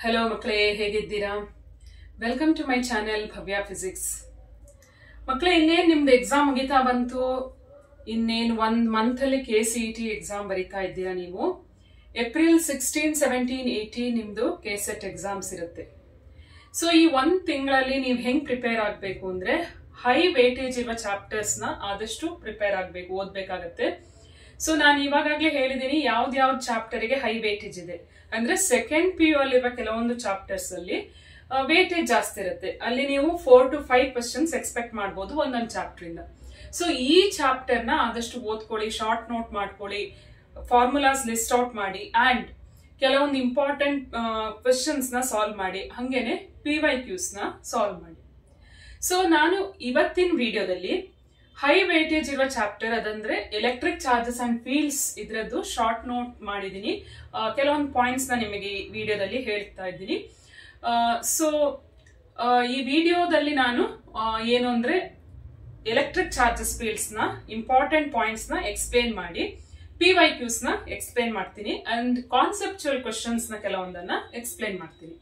Hello ಮಕ್ಕಳೇ, ಹೇಗಿದ್ದೀರಾ? Welcome to my channel Bhavya physics. ಮಕ್ಕಳೇ, ಇನ್ನೇನು ನಿಮ್ದು ಎಕ್ಸಾಮ್ ಮುಗಿತಾ ಬಂತು. ಇನ್ನೇನು 1 ಮಂತ್ ಅಲ್ಲಿ KCET ಎಕ್ಸಾಮ್ ಬರೀತಾ ಇದ್ದೀರಾ ನೀವು. ಏಪ್ರಿಲ್ 16, 17, 18 ನಿಮ್ದು KSET ಎಕ್ಸಾಮ್ಸ್ ಇರುತ್ತೆ. ಸೊ ಈ 1 ತಿಂಗಳಲ್ಲಿ ನೀವು ಹೆಂಗ್ ಪ್ರಿಪೇರ್ ಆಗಬೇಕು ಅಂದ್ರೆ ಹೈ ವೇಟೇಜ್ ಇರುವ ಚಾಪ್ಟರ್ಸ್ ನ ಆದಷ್ಟು ಪ್ರಿಪೇರ್ ಆಗಬೇಕು, ಓದ್ಬೇಕಾಗತ್ತೆ. ಸೊ ನಾನು ಇವಾಗಲೇ ಹೇಳಿದೀನಿ ಯಾವ್ದು ಚಾಪ್ಟರ್ಗೆ ಹೈ ವೇಟೇಜ್ ಇದೆ ಅಂದ್ರೆ ಸೆಕೆಂಡ್ PU ಅಲ್ಲಿರುವ ಕೆಲವೊಂದು ಚಾಪ್ಟರ್ಸ್ ಅಲ್ಲಿ ವೇಟೇಜ್ ಜಾಸ್ತಿ ಇರುತ್ತೆ. ಅಲ್ಲಿ ನೀವು 4 to 5 ಕ್ವೆಶ್ಚನ್ಸ್ ಎಕ್ಸ್ಪೆಕ್ಟ್ ಮಾಡಬಹುದು ಒಂದೊಂದು ಚಾಪ್ಟರ್ ಇಂದ. ಸೊ ಈ ಚಾಪ್ಟರ್ ನ ಆದಷ್ಟು ಓದ್ಕೊಳ್ಳಿ, ಶಾರ್ಟ್ ನೋಟ್ ಮಾಡ್ಕೊಳ್ಳಿ, ಫಾರ್ಮುಲಾಸ್ ಲಿಸ್ಟ್ ಔಟ್ ಮಾಡಿ ಅಂಡ್ ಕೆಲವೊಂದು ಇಂಪಾರ್ಟೆಂಟ್ ಕ್ವೆಶ್ಚನ್ಸ್ ನ ಸಾಲ್ವ್ ಮಾಡಿ, ಹಂಗೇನೆ PYQs ನ ಸಾಲ್ವ್ ಮಾಡಿ. ಸೊ ನಾನು ಇವತ್ತಿನ ವಿಡಿಯೋದಲ್ಲಿ ಹೈ ವೇಟೇಜ್ ಇರುವ ಚಾಪ್ಟರ್ ಅದಂದ್ರೆ ಎಲೆಕ್ಟ್ರಿಕ್ ಚಾರ್ಜಸ್ ಅಂಡ್ ಫೀಲ್ಡ್ಸ್ ಇದ್ರದ್ದು ಶಾರ್ಟ್ ನೋಟ್ ಮಾಡಿದೀನಿ. ಕೆಲವೊಂದು ಪಾಯಿಂಟ್ಸ್ ನ ನಿಮಗೆ ಈ ವಿಡಿಯೋದಲ್ಲಿ ಹೇಳ್ತಾ ಇದ್ದೀನಿ. ಸೊ ಈ ವಿಡಿಯೋದಲ್ಲಿ ನಾನು ಏನು ಅಂದ್ರೆ ಎಲೆಕ್ಟ್ರಿಕ್ ಚಾರ್ಜಸ್ ಫೀಲ್ಡ್ಸ್ ನ ಇಂಪಾರ್ಟೆಂಟ್ ಪಾಯಿಂಟ್ಸ್ ನ ಎಕ್ಸ್ಪ್ಲೇನ್ ಮಾಡಿ PYQs ನ ಎಕ್ಸ್ಪ್ಲೇನ್ ಮಾಡ್ತೀನಿ ಅಂಡ್ ಕಾನ್ಸೆಪ್ಚುಯಲ್ ಕ್ವೆಶ್ಚನ್ಸ್ ನ ಕೆಲವೊಂದನ್ನ ಎಕ್ಸ್ಪ್ಲೇನ್ ಮಾಡ್ತೀನಿ.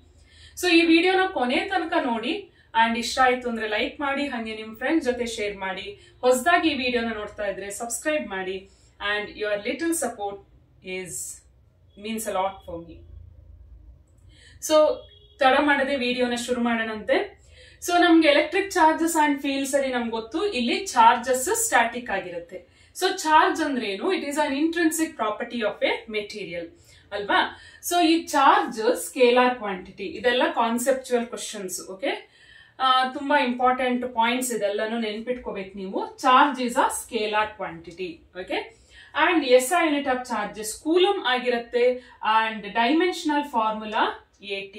ಸೊ ಈ ವಿಡಿಯೋನ ಕೊನೆ ತನಕ ನೋಡಿ ಅಂಡ್ ಇಷ್ಟ ಆಯ್ತು ಅಂದ್ರೆ ಲೈಕ್ ಮಾಡಿ, ಹಾಗೆ ನಿಮ್ ಫ್ರೆಂಡ್ಸ್ ಜೊತೆ ಶೇರ್ ಮಾಡಿ. ಹೊಸದಾಗಿ ಈ ವಿಡಿಯೋನ ನೋಡ್ತಾ ಇದ್ರೆ ಸಬ್ಸ್ಕ್ರೈಬ್ ಮಾಡಿ and your little support means a lot for me. So ತಡ ಮಾಡದೆ ವಿಡಿಯೋನ ಶುರು ಮಾಡೋಣಂತೆ. ಸೊ ನಮ್ಗೆ ಎಲೆಕ್ಟ್ರಿಕ್ ಚಾರ್ಜಸ್ ಅಂಡ್ ಫೀಲ್ಡ್ಸ್ ಅಲ್ಲಿ ನಮ್ಗೆ ಗೊತ್ತು, ಇಲ್ಲಿ ಚಾರ್ಜಸ್ ಸ್ಟ್ಯಾಟಿಕ್ ಆಗಿರುತ್ತೆ. ಸೊ ಚಾರ್ಜ್ ಅಂದ್ರೆ ಏನು? It is an intrinsic property of A material ಅಲ್ವಾ. ಸೊ ಈ ಚಾರ್ಜ್ ಸ್ಕೇಲಾರ್ ಕ್ವಾಂಟಿಟಿ, ಇದೆಲ್ಲ ಕಾನ್ಸೆಪ್ಚುಯಲ್ ಕ್ವಶನ್ಸ್. ಓಕೆ, ತುಂಬಾ ಇಂಪಾರ್ಟೆಂಟ್ ಪಾಯಿಂಟ್ಸ್ ಇದೆಲ್ಲಾನು ನೆನ್ಪಿಟ್ಕೋಬೇಕು ನೀವು. Charge is a scalar quantity. Okay, and SI unit of charges coulomb ಆಗಿರುತ್ತೆ and dimensional formula AT.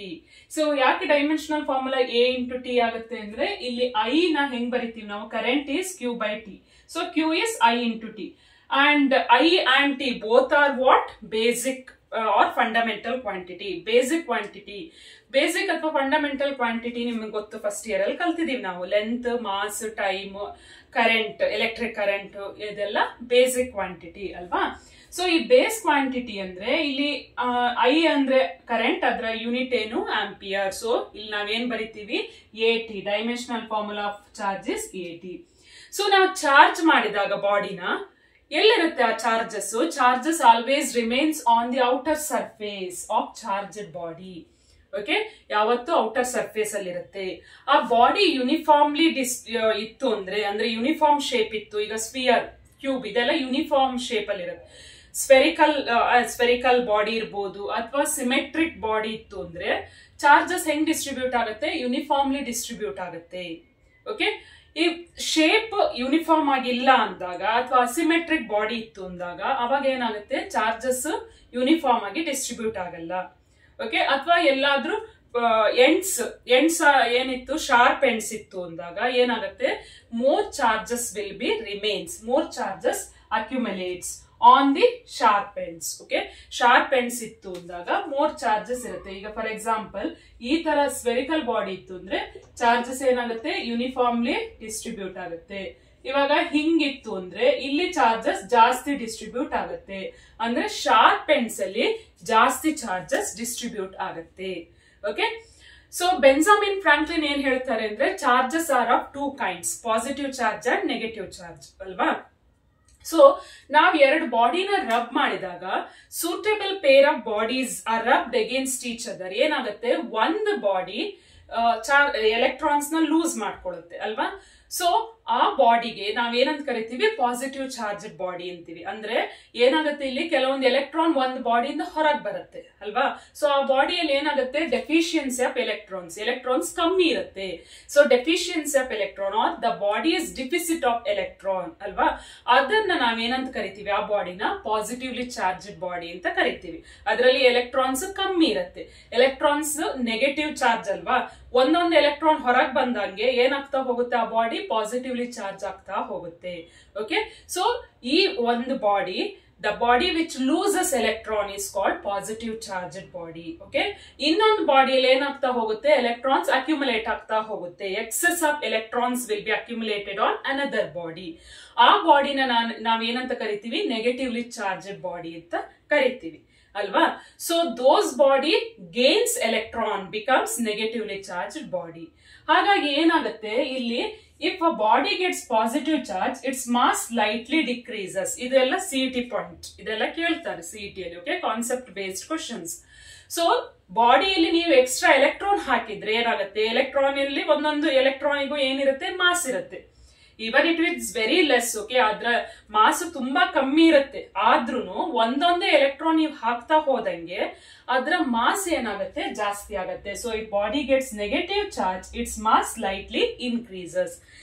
So ಯಾಕೆ dimensional formula A into T ಆಗುತ್ತೆ ಅಂದ್ರೆ ಇಲ್ಲಿ I ನ ಹೆಂಗ್ ಬರಿತೀವಿ ನಾವು? Current is Q/T. So Q is I into T and I and T both are what? Basic or fundamental quantity. Basic ಅಥವಾ fundamental quantity ನಿಮ್ಗೆ ಗೊತ್ತು, ಫಸ್ಟ್ ಇಯರ್ ಅಲ್ಲಿ ಕಲ್ತಿದೀವಿ ನಾವು. Length, mass, time, current, electric current, ಇದೆಲ್ಲ basic quantity ಅಲ್ವಾ. So ಈ base quantity ಅಂದ್ರೆ ಇಲ್ಲಿ I ಅಂದ್ರೆ ಕರೆಂಟ್, ಅದರ ಯೂನಿಟ್ ಏನು? ಆಂಪಿಯರ್. ಸೊ ಇಲ್ಲಿ ನಾವೇನ್ ಬರಿತೀವಿ? AT. Dimensional formula of charge is AT. So ನಾವು ಚಾರ್ಜ್ ಮಾಡಿದಾಗ ಬಾಡಿನ ಎಲ್ಲಿರುತ್ತೆ ಆ charges? Charges always remains on the outer surface of charged body. Okay, ಯಾವತ್ತು ಔಟರ್ ಸರ್ಫೇಸ್ ಅಲ್ಲಿ ಇರುತ್ತೆ. ಆ ಬಾಡಿ ಯೂನಿಫಾರ್ಮ್ಲಿ ಇತ್ತು ಅಂದ್ರೆ ಯೂನಿಫಾರ್ಮ್ ಶೇಪ್ ಇತ್ತು, ಈಗ ಸ್ಫಿಯರ್, ಕ್ಯೂಬ್, ಇದೆಲ್ಲ ಯೂನಿಫಾರ್ಮ್ ಶೇಪ್ ಅಲ್ಲಿ ಇರುತ್ತೆ. ಸ್ಫೆರಿಕಲ್ ಬಾಡಿ ಇರ್ಬೋದು ಅಥವಾ ಸಿಮೆಟ್ರಿಕ್ ಬಾಡಿ ಇತ್ತು ಅಂದ್ರೆ ಚಾರ್ಜಸ್ ಹೆಂಗ್ ಡಿಸ್ಟ್ರಿಬ್ಯೂಟ್ ಆಗುತ್ತೆ? ಯೂನಿಫಾರ್ಮ್ಲಿ ಡಿಸ್ಟ್ರಿಬ್ಯೂಟ್ ಆಗುತ್ತೆ. ಓಕೆ, ಈ ಶೇಪ್ ಯೂನಿಫಾರ್ಮ್ ಆಗಿಲ್ಲ ಅಂದಾಗ ಅಥವಾ ಅಸಿಮೆಟ್ರಿಕ್ ಬಾಡಿ ಇತ್ತು ಅಂದಾಗ ಅವಾಗ ಏನಾಗುತ್ತೆ? ಚಾರ್ಜಸ್ ಯೂನಿಫಾರ್ಮ್ ಆಗಿ ಡಿಸ್ಟ್ರಿಬ್ಯೂಟ್ ಆಗಲ್ಲ. ಓಕೆ, ಅಥವಾ ಎಲ್ಲಾದ್ರೂ ಎಂಡ್ಸ್ ಏನಿತ್ತು, ಶಾರ್ಪ್ ಎಂಡ್ಸ್ ಇತ್ತು ಅಂದಾಗ ಏನಾಗುತ್ತೆ? More charges will be remains, more charges accumulates on the sharp ends. Okay, sharp ends ಇತ್ತು ಅಂದಾಗ ಮೋರ್ ಚಾರ್ಜಸ್ ಇರುತ್ತೆ. ಈಗ ಫಾರ್ ಎಕ್ಸಾಂಪಲ್ ಈ ತರ ಸ್ಫೆರಿಕಲ್ ಬಾಡಿ ಇತ್ತು ಅಂದ್ರೆ ಚಾರ್ಜಸ್ ಏನಾಗುತ್ತೆ? ಯೂನಿಫಾರ್ಮ್ಲಿ ಡಿಸ್ಟ್ರಿಬ್ಯೂಟ್ ಆಗುತ್ತೆ. ಇವಾಗ ಹಿಂಗಿತ್ತು ಅಂದ್ರೆ ಇಲ್ಲಿ ಚಾರ್ಜಸ್ ಜಾಸ್ತಿ ಡಿಸ್ಟ್ರಿಬ್ಯೂಟ್ ಆಗುತ್ತೆ, ಅಂದ್ರೆ ಶಾರ್ಪ್ ಎಂಡ್ಸ್ ಅಲ್ಲಿ ಜಾಸ್ತಿ ಚಾರ್ಜಸ್ ಡಿಸ್ಟ್ರಿಬ್ಯೂಟ್ ಆಗುತ್ತೆ. ಓಕೆ, ಸೊ ಬೆಂಜಮಿನ್ ಫ್ರಾಂಕ್ಲಿನ್ ಏನ್ ಹೇಳ್ತಾರೆ ಅಂದ್ರೆ charges are of 2 kinds, positive charge and negative charge ಅಲ್ವಾ. ಸೊ ನಾವ್ 2 ಬಾಡಿನ ರಬ್ ಮಾಡಿದಾಗ suitable pair of bodies are rubbed against each other. ಏನಾಗುತ್ತೆ? ಒಂದು ಬಾಡಿ ಎಲೆಕ್ಟ್ರಾನ್ಸ್ ನ ಲೂಸ್ ಮಾಡ್ಕೊಳ್ಳುತ್ತೆ ಅಲ್ವಾ. ಸೊ ಆ ಬಾಡಿಗೆ ನಾವೇನಂತ ಕರಿತೀವಿ? ಪಾಸಿಟಿವ್ ಚಾರ್ಜ್ ಬಾಡಿ ಅಂತೀವಿ. ಅಂದ್ರೆ ಏನಾಗುತ್ತೆ? ಇಲ್ಲಿ ಕೆಲವೊಂದು ಎಲೆಕ್ಟ್ರಾನ್ ಒಂದು ಬಾಡಿಯಿಂದ ಹೊರಗೆ ಬರುತ್ತೆ ಅಲ್ವಾ. ಸೊ ಆ ಬಾಡಿಯಲ್ಲಿ ಏನಾಗುತ್ತೆ? ಡೆಫಿಷಿಯನ್ಸಿ ಆಫ್ ಎಲೆಕ್ಟ್ರಾನ್ಸ್ ಕಮ್ಮಿ ಇರುತ್ತೆ. So deficiency of electron are the body is deficit of electron ಅಲ್ವಾ. ಅದನ್ನ ನಾವೇನಂತ ಕರಿತೀವಿ? ಆ ಬಾಡಿನ ಪಾಸಿಟಿವ್ಲಿ ಚಾರ್ಜ್ಡ್ ಬಾಡಿ ಅಂತ ಕರಿತೀವಿ. ಅದರಲ್ಲಿ ಎಲೆಕ್ಟ್ರಾನ್ಸ್ ಕಮ್ಮಿ ಇರುತ್ತೆ. ಎಲೆಕ್ಟ್ರಾನ್ಸ್ ನೆಗೆಟಿವ್ ಚಾರ್ಜ್ ಅಲ್ವಾ. ಒಂದೊಂದು ಎಲೆಕ್ಟ್ರಾನ್ ಹೊರಗೆ ಬಂದಂಗೆ ಏನಾಗ್ತಾ ಹೋಗುತ್ತೆ? ಆ ಬಾಡಿ ಪಾಸಿಟಿವ್ಲಿ ಚಾರ್ಜ್ ಆಗ್ತಾ ಹೋಗುತ್ತೆ. ಓಕೆ, ಸೊ ಈ ಒಂದು body, the body which loses electron is called positive charged body. Okay, ಇನ್ನೊಂದು ಬಾಡಿಯಲ್ಲಿ ಏನಾಗ್ತಾ ಹೋಗುತ್ತೆ? ಎಲೆಕ್ಟ್ರಾನ್ಸ್ ಅಕ್ಯುಮುಲೇಟ್ ಆಗ್ತಾ ಹೋಗುತ್ತೆ. Excess of electrons will be accumulated on another body. ಆ ಬಾಡಿನ ನಾವೇನಂತ ಕರಿತೀವಿ? ನೆಗೆಟಿವ್ಲಿ ಚಾರ್ಜ್ಡ್ ಬಾಡಿ ಅಂತ ಕರಿತೀವಿ ಅಲ್ವಾ. So those body gains electron becomes negatively charged body. ಹಾಗಾಗಿ ಏನಾಗುತ್ತೆ ಇಲ್ಲಿ, if a body gets positive charge it's mass slightly decreases. ಇದೆಲ್ಲ ಸಿಇಟಿ ಪಾಯಿಂಟ್, ಇದೆಲ್ಲ ಕೇಳ್ತಾರೆ ಸಿಇಟಿಯಲ್ಲಿ. Okay, concept based questions. So ಬಾಡಿಯಲ್ಲಿ ನೀವು ಎಕ್ಸ್ಟ್ರಾ ಎಲೆಕ್ಟ್ರಾನ್ ಹಾಕಿದ್ರೆ ಏನಾಗುತ್ತೆ, ಎಲೆಕ್ಟ್ರಾನ್ ಅಲ್ಲಿ ಒಂದೊಂದು ಎಲೆಕ್ಟ್ರಾನಿಗೂ ಏನಿರುತ್ತೆ, ಮಾಸ್ ಇರುತ್ತೆ. ಇವನ್ it is very less. Okay, ಅದ್ರ ಮಾಸ್ ತುಂಬಾ ಕಮ್ಮಿ ಇರುತ್ತೆ, ಆದ್ರೂ ಒಂದೊಂದೇ ಎಲೆಕ್ಟ್ರಾನ್ ನೀವು ಹಾಕ್ತಾ ಹೋದಂಗೆ ಅದ್ರ ಮಾಸ್ ಏನಾಗುತ್ತೆ, ಜಾಸ್ತಿ ಆಗುತ್ತೆ. ಸೊ ಈ body gets negative charge it's mass slightly increases.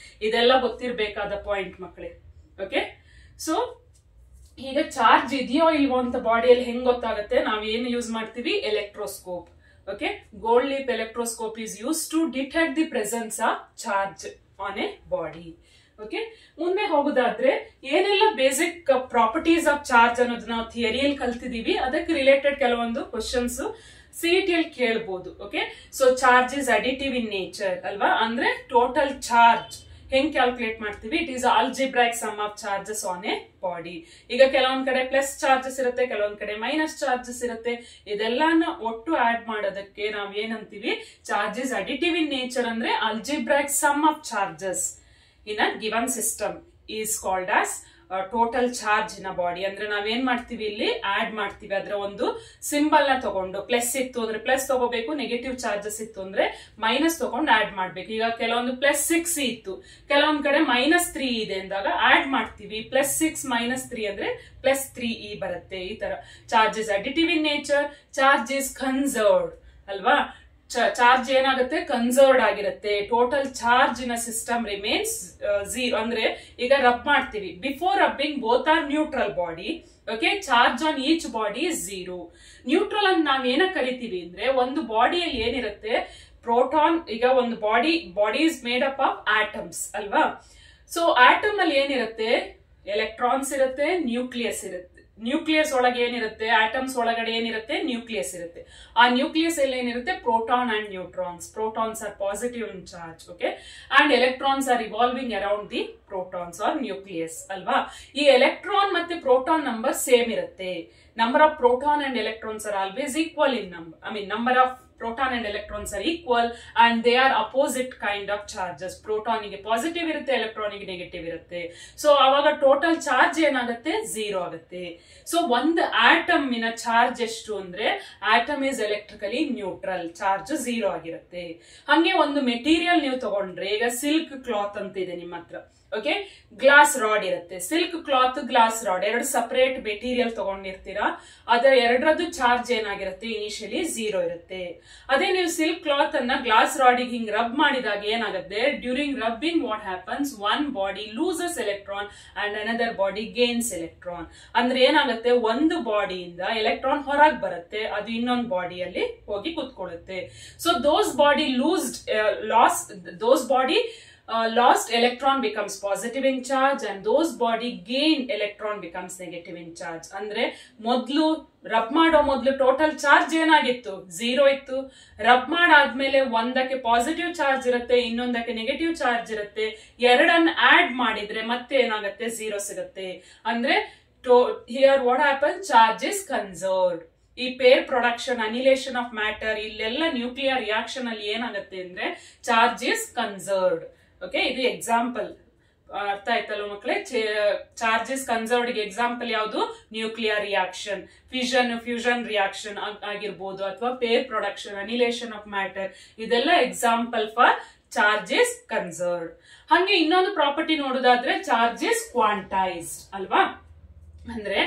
ಇದೆಲ್ಲ ಗೊತ್ತಿರಬೇಕಾದ ಪಾಯಿಂಟ್ ಮಕ್ಕಳೇ. ಓಕೆ, ಸೊ ಈಗ ಚಾರ್ಜ್ ಇದೆಯೋ ಇಲ್ವೋ ಅಂತ ಬಾಡಿಯಲ್ಲಿ ಹೆಂಗ್ ಗೊತ್ತಾಗುತ್ತೆ, ನಾವೇನು ಯೂಸ್ ಮಾಡ್ತೀವಿ, electroscope. Okay, gold leaf electroscope is use to detect the presence of charge on a body. Okay, ಮುಂದೆ ಹೋಗುದಾದ್ರೆ ಏನೆಲ್ಲ ಬೇಸಿಕ್ ಪ್ರಾಪರ್ಟೀಸ್ ಆಫ್ ಚಾರ್ಜ್ ಅನ್ನೋದು ನಾವು ಥಿಯರಿಯಲ್ಲಿ ಕಲ್ತಿದೀವಿ, ಅದಕ್ಕೆ ರಿಲೇಟೆಡ್ ಕೆಲವೊಂದು ಕ್ವಶನ್ಸ್ ಸಿಇಟಿಯಲ್ಲಿ ಕೇಳಬಹುದು. Okay, so charge is additive in nature ಅಲ್ವಾ. ಅಂದ್ರೆ ಟೋಟಲ್ ಚಾರ್ಜ್ ಹೆಂಗ್ ಕ್ಯಾಲ್ಕುಲೇಟ್ ಮಾಡ್ತೀವಿ, it is algebraic sum of charges on a body. ಈಗ ಕೆಲವೊಂದ್ ಕಡೆ ಪ್ಲಸ್ ಚಾರ್ಜಸ್ ಇರುತ್ತೆ, ಕೆಲವೊಂದ್ ಕಡೆ ಮೈನಸ್ ಚಾರ್ಜಸ್ ಇರುತ್ತೆ. ಇದೆಲ್ಲಾನ ಒಟ್ಟು ಆಡ್ ಮಾಡೋದಕ್ಕೆ ನಾವ್ ಏನಂತೀವಿ, ಚಾರ್ಜಸ್ ಅಡಿಟಿವ್ ಇನ್ ನೇಚರ್ ಅಂದ್ರೆ algebraic sum of charges in a given system is called as total charge in a body. ಅಂದ್ರೆ ನಾವೇನ್ ಮಾಡ್ತೀವಿ, ಇಲ್ಲಿ ಆಡ್ ಮಾಡ್ತೀವಿ. ಅದರ ಒಂದು ಸಿಂಬಲ್ ನ ತಗೊಂಡು, ಪ್ಲಸ್ ಇತ್ತು ಅಂದ್ರೆ ಪ್ಲಸ್ ತಗೋಬೇಕು, ನೆಗೆಟಿವ್ ಚಾರ್ಜಸ್ ಇತ್ತು ಅಂದ್ರೆ ಮೈನಸ್ ತಗೊಂಡು ಆಡ್ ಮಾಡ್ಬೇಕು. ಈಗ ಕೆಲವೊಂದು +6 ಇತ್ತು, ಕೆಲವೊಂದ್ ಕಡೆ -3 ಇದೆ ಅಂದಾಗ ಆಡ್ ಮಾಡ್ತೀವಿ. +6 -3 ಅಂದ್ರೆ +3e ಬರುತ್ತೆ. ಈ ತರ charge is additive in nature, charge is conserved ಅಲ್ವಾ. ಚಾರ್ಜ್ ಏನಾಗುತ್ತೆ, ಕನ್ಸರ್ವ್ಡ್ ಆಗಿರುತ್ತೆ. Total charge in system remains 0. ಅಂದ್ರೆ ಈಗ ರಬ್ ಮಾಡ್ತೀವಿ, before rubbing both are neutral body. Okay, charge on each body is 0. Neutral ಅಂತ ನಾವ್ ಏನ ಕರಿತೀವಿ ಅಂದ್ರೆ, ಒಂದು ಬಾಡಿಯಲ್ಲಿ ಏನಿರುತ್ತೆ, ಪ್ರೋಟಾನ್. ಈಗ ಒಂದು body is made up of atoms ಅಲ್ವಾ. ಸೊ ಆಟಮ್ ಅಲ್ಲಿ ಏನಿರುತ್ತೆ, ಎಲೆಕ್ಟ್ರಾನ್ಸ್ ಇರುತ್ತೆ, ನ್ಯೂಕ್ಲಿಯಸ್ ಇರುತ್ತೆ. ನ್ಯೂಕ್ಲಿಯಸ್ ಒಳಗೆ ಏನಿರುತ್ತೆ, ಆಟಮ್ಸ್ ಒಳಗಡೆ ಏನಿರುತ್ತೆ, ನ್ಯೂಕ್ಲಿಯಸ್ ಇರುತ್ತೆ. ಆ ನ್ಯೂಕ್ಲಿಯಸ್ ಅಲ್ಲಿ ಏನಿರುತ್ತೆ, proton and neutrons. Protons are positive in charge. Okay, and electrons are revolving around the protons or nucleus ಅಲ್ವಾ. ಈ ಎಲೆಕ್ಟ್ರಾನ್ ಮತ್ತೆ ಪ್ರೋಟಾನ್ ನಂಬರ್ ಸೇಮ್ ಇರುತ್ತೆ. Number of proton and electrons are always equal in number of proton and electrons are equal and they are opposite kind of charges. Proton ಗೆ positive ಇರುತ್ತೆ, electron ಗೆ negative ಇರುತ್ತೆ. So ಅವಾಗ total charge ಏನಾಗುತ್ತೆ, 0 ಆಗುತ್ತೆ. So ಒಂದು atom ಇನ charge ಎಷ್ಟು ಅಂದ್ರೆ, atom is electrically neutral, charge 0 ಆಗಿರುತ್ತೆ. ಹಂಗೆ ಒಂದು ಮೆಟೀರಿಯಲ್ ನೀವು ತಗೊಂಡ್ರೆ, ಈಗ ಸಿಲ್ಕ್ ಕ್ಲಾತ್ ಅಂತ ಇದೆ ನಿಮ್ಮ ಹತ್ರ. ಓಕೆ, ಗ್ಲಾಸ್ ರಾಡ್ ಇರುತ್ತೆ. ಸಿಲ್ಕ್ ಕ್ಲಾತ್, ಗ್ಲಾಸ್ ರಾಡ್ ಎರಡು ಸಪರೇಟ್ ಮೆಟೀರಿಯಲ್ ತಗೊಂಡಿರ್ತೀರಾ. ಅದರ ಎರಡರದ್ದು ಚಾರ್ಜ್ ಏನಾಗಿರುತ್ತೆ, ಇನಿಷಿಯಲಿ 0 ಇರುತ್ತೆ. ಅದೇ ನೀವು ಸಿಲ್ಕ್ ಕ್ಲಾತ್ ಅನ್ನ ಗ್ಲಾಸ್ ರಾಡಿಗೆ ಹಿಂಗ್ ರಬ್ ಮಾಡಿದಾಗ ಏನಾಗುತ್ತೆ, during rubbing what happens, one body loses electron and another body gains electron. ಅಂದ್ರೆ ಏನಾಗುತ್ತೆ, ಒಂದು ಬಾಡಿಯಿಂದ ಎಲೆಕ್ಟ್ರಾನ್ ಹೊರಗೆ ಬರುತ್ತೆ, ಅದು ಇನ್ನೊಂದು ಬಾಡಿಯಲ್ಲಿ ಹೋಗಿ ಕುತ್ಕೊಳ್ಳುತ್ತೆ. So those body lost electron becomes positive in charge and those body gained electron becomes negative in charge. ಅಂದ್ರೆ ಮೊದಲು ರಬ್ ಮಾಡೋ ಮೊದಲು ಟೋಟಲ್ ಚಾರ್ಜ್ ಏನಾಗಿತ್ತು, 0 ಇತ್ತು. ರಬ್ ಮಾಡಾದ್ಮೇಲೆ ಒಂದಕ್ಕೆ ಪಾಸಿಟಿವ್ ಚಾರ್ಜ್ ಇರುತ್ತೆ, ಇನ್ನೊಂದಕ್ಕೆ ನೆಗೆಟಿವ್ ಚಾರ್ಜ್ ಇರುತ್ತೆ. ಎರಡನ್ನ ಆಡ್ ಮಾಡಿದ್ರೆ ಮತ್ತೆ ಏನಾಗುತ್ತೆ, 0 ಸಿಗುತ್ತೆ. ಅಂದ್ರೆ here what happen, charge is conserved. ಈ pair production, annihilation of matter, ಇಲ್ಲೆಲ್ಲ ನ್ಯೂಕ್ಲಿಯರ್ ರಿಯಾಕ್ಷನ್ ಅಲ್ಲಿ ಏನಾಗುತ್ತೆ ಅಂದ್ರೆ ಚಾರ್ಜ್ ಇಸ್ ಕನ್ಸರ್ವ್ಡ್. ಓಕೆ, ಇದು ಎಕ್ಸಾಂಪಲ್. ಅರ್ಥ ಆಯ್ತಲ್ಲ ಮಕ್ಕಳೇ, ಚಾರ್ಜ್ ಇಸ್ ಕನ್ಸರ್ವ್ಡ್ ಗೆ ಎಕ್ಸಾಂಪಲ್ ಯಾವುದು, ನ್ಯೂಕ್ಲಿಯರ್ ರಿಯಾಕ್ಷನ್, ಫ್ಯೂಷನ್ ರಿಯಾಕ್ಷನ್ ಆಗಿರ್ಬೋದು, ಅಥವಾ pair production, annihilation of matter, ಇದೆಲ್ಲ example for charge is conserved. ಹಂಗೆ ಇನ್ನೊಂದು ಪ್ರಾಪರ್ಟಿ ನೋಡೋದಾದ್ರೆ, ಚಾರ್ಜ್ ಇಸ್ ಕ್ವಾಂಟೈಸ್ಡ್ ಅಲ್ವಾ. ಅಂದ್ರೆ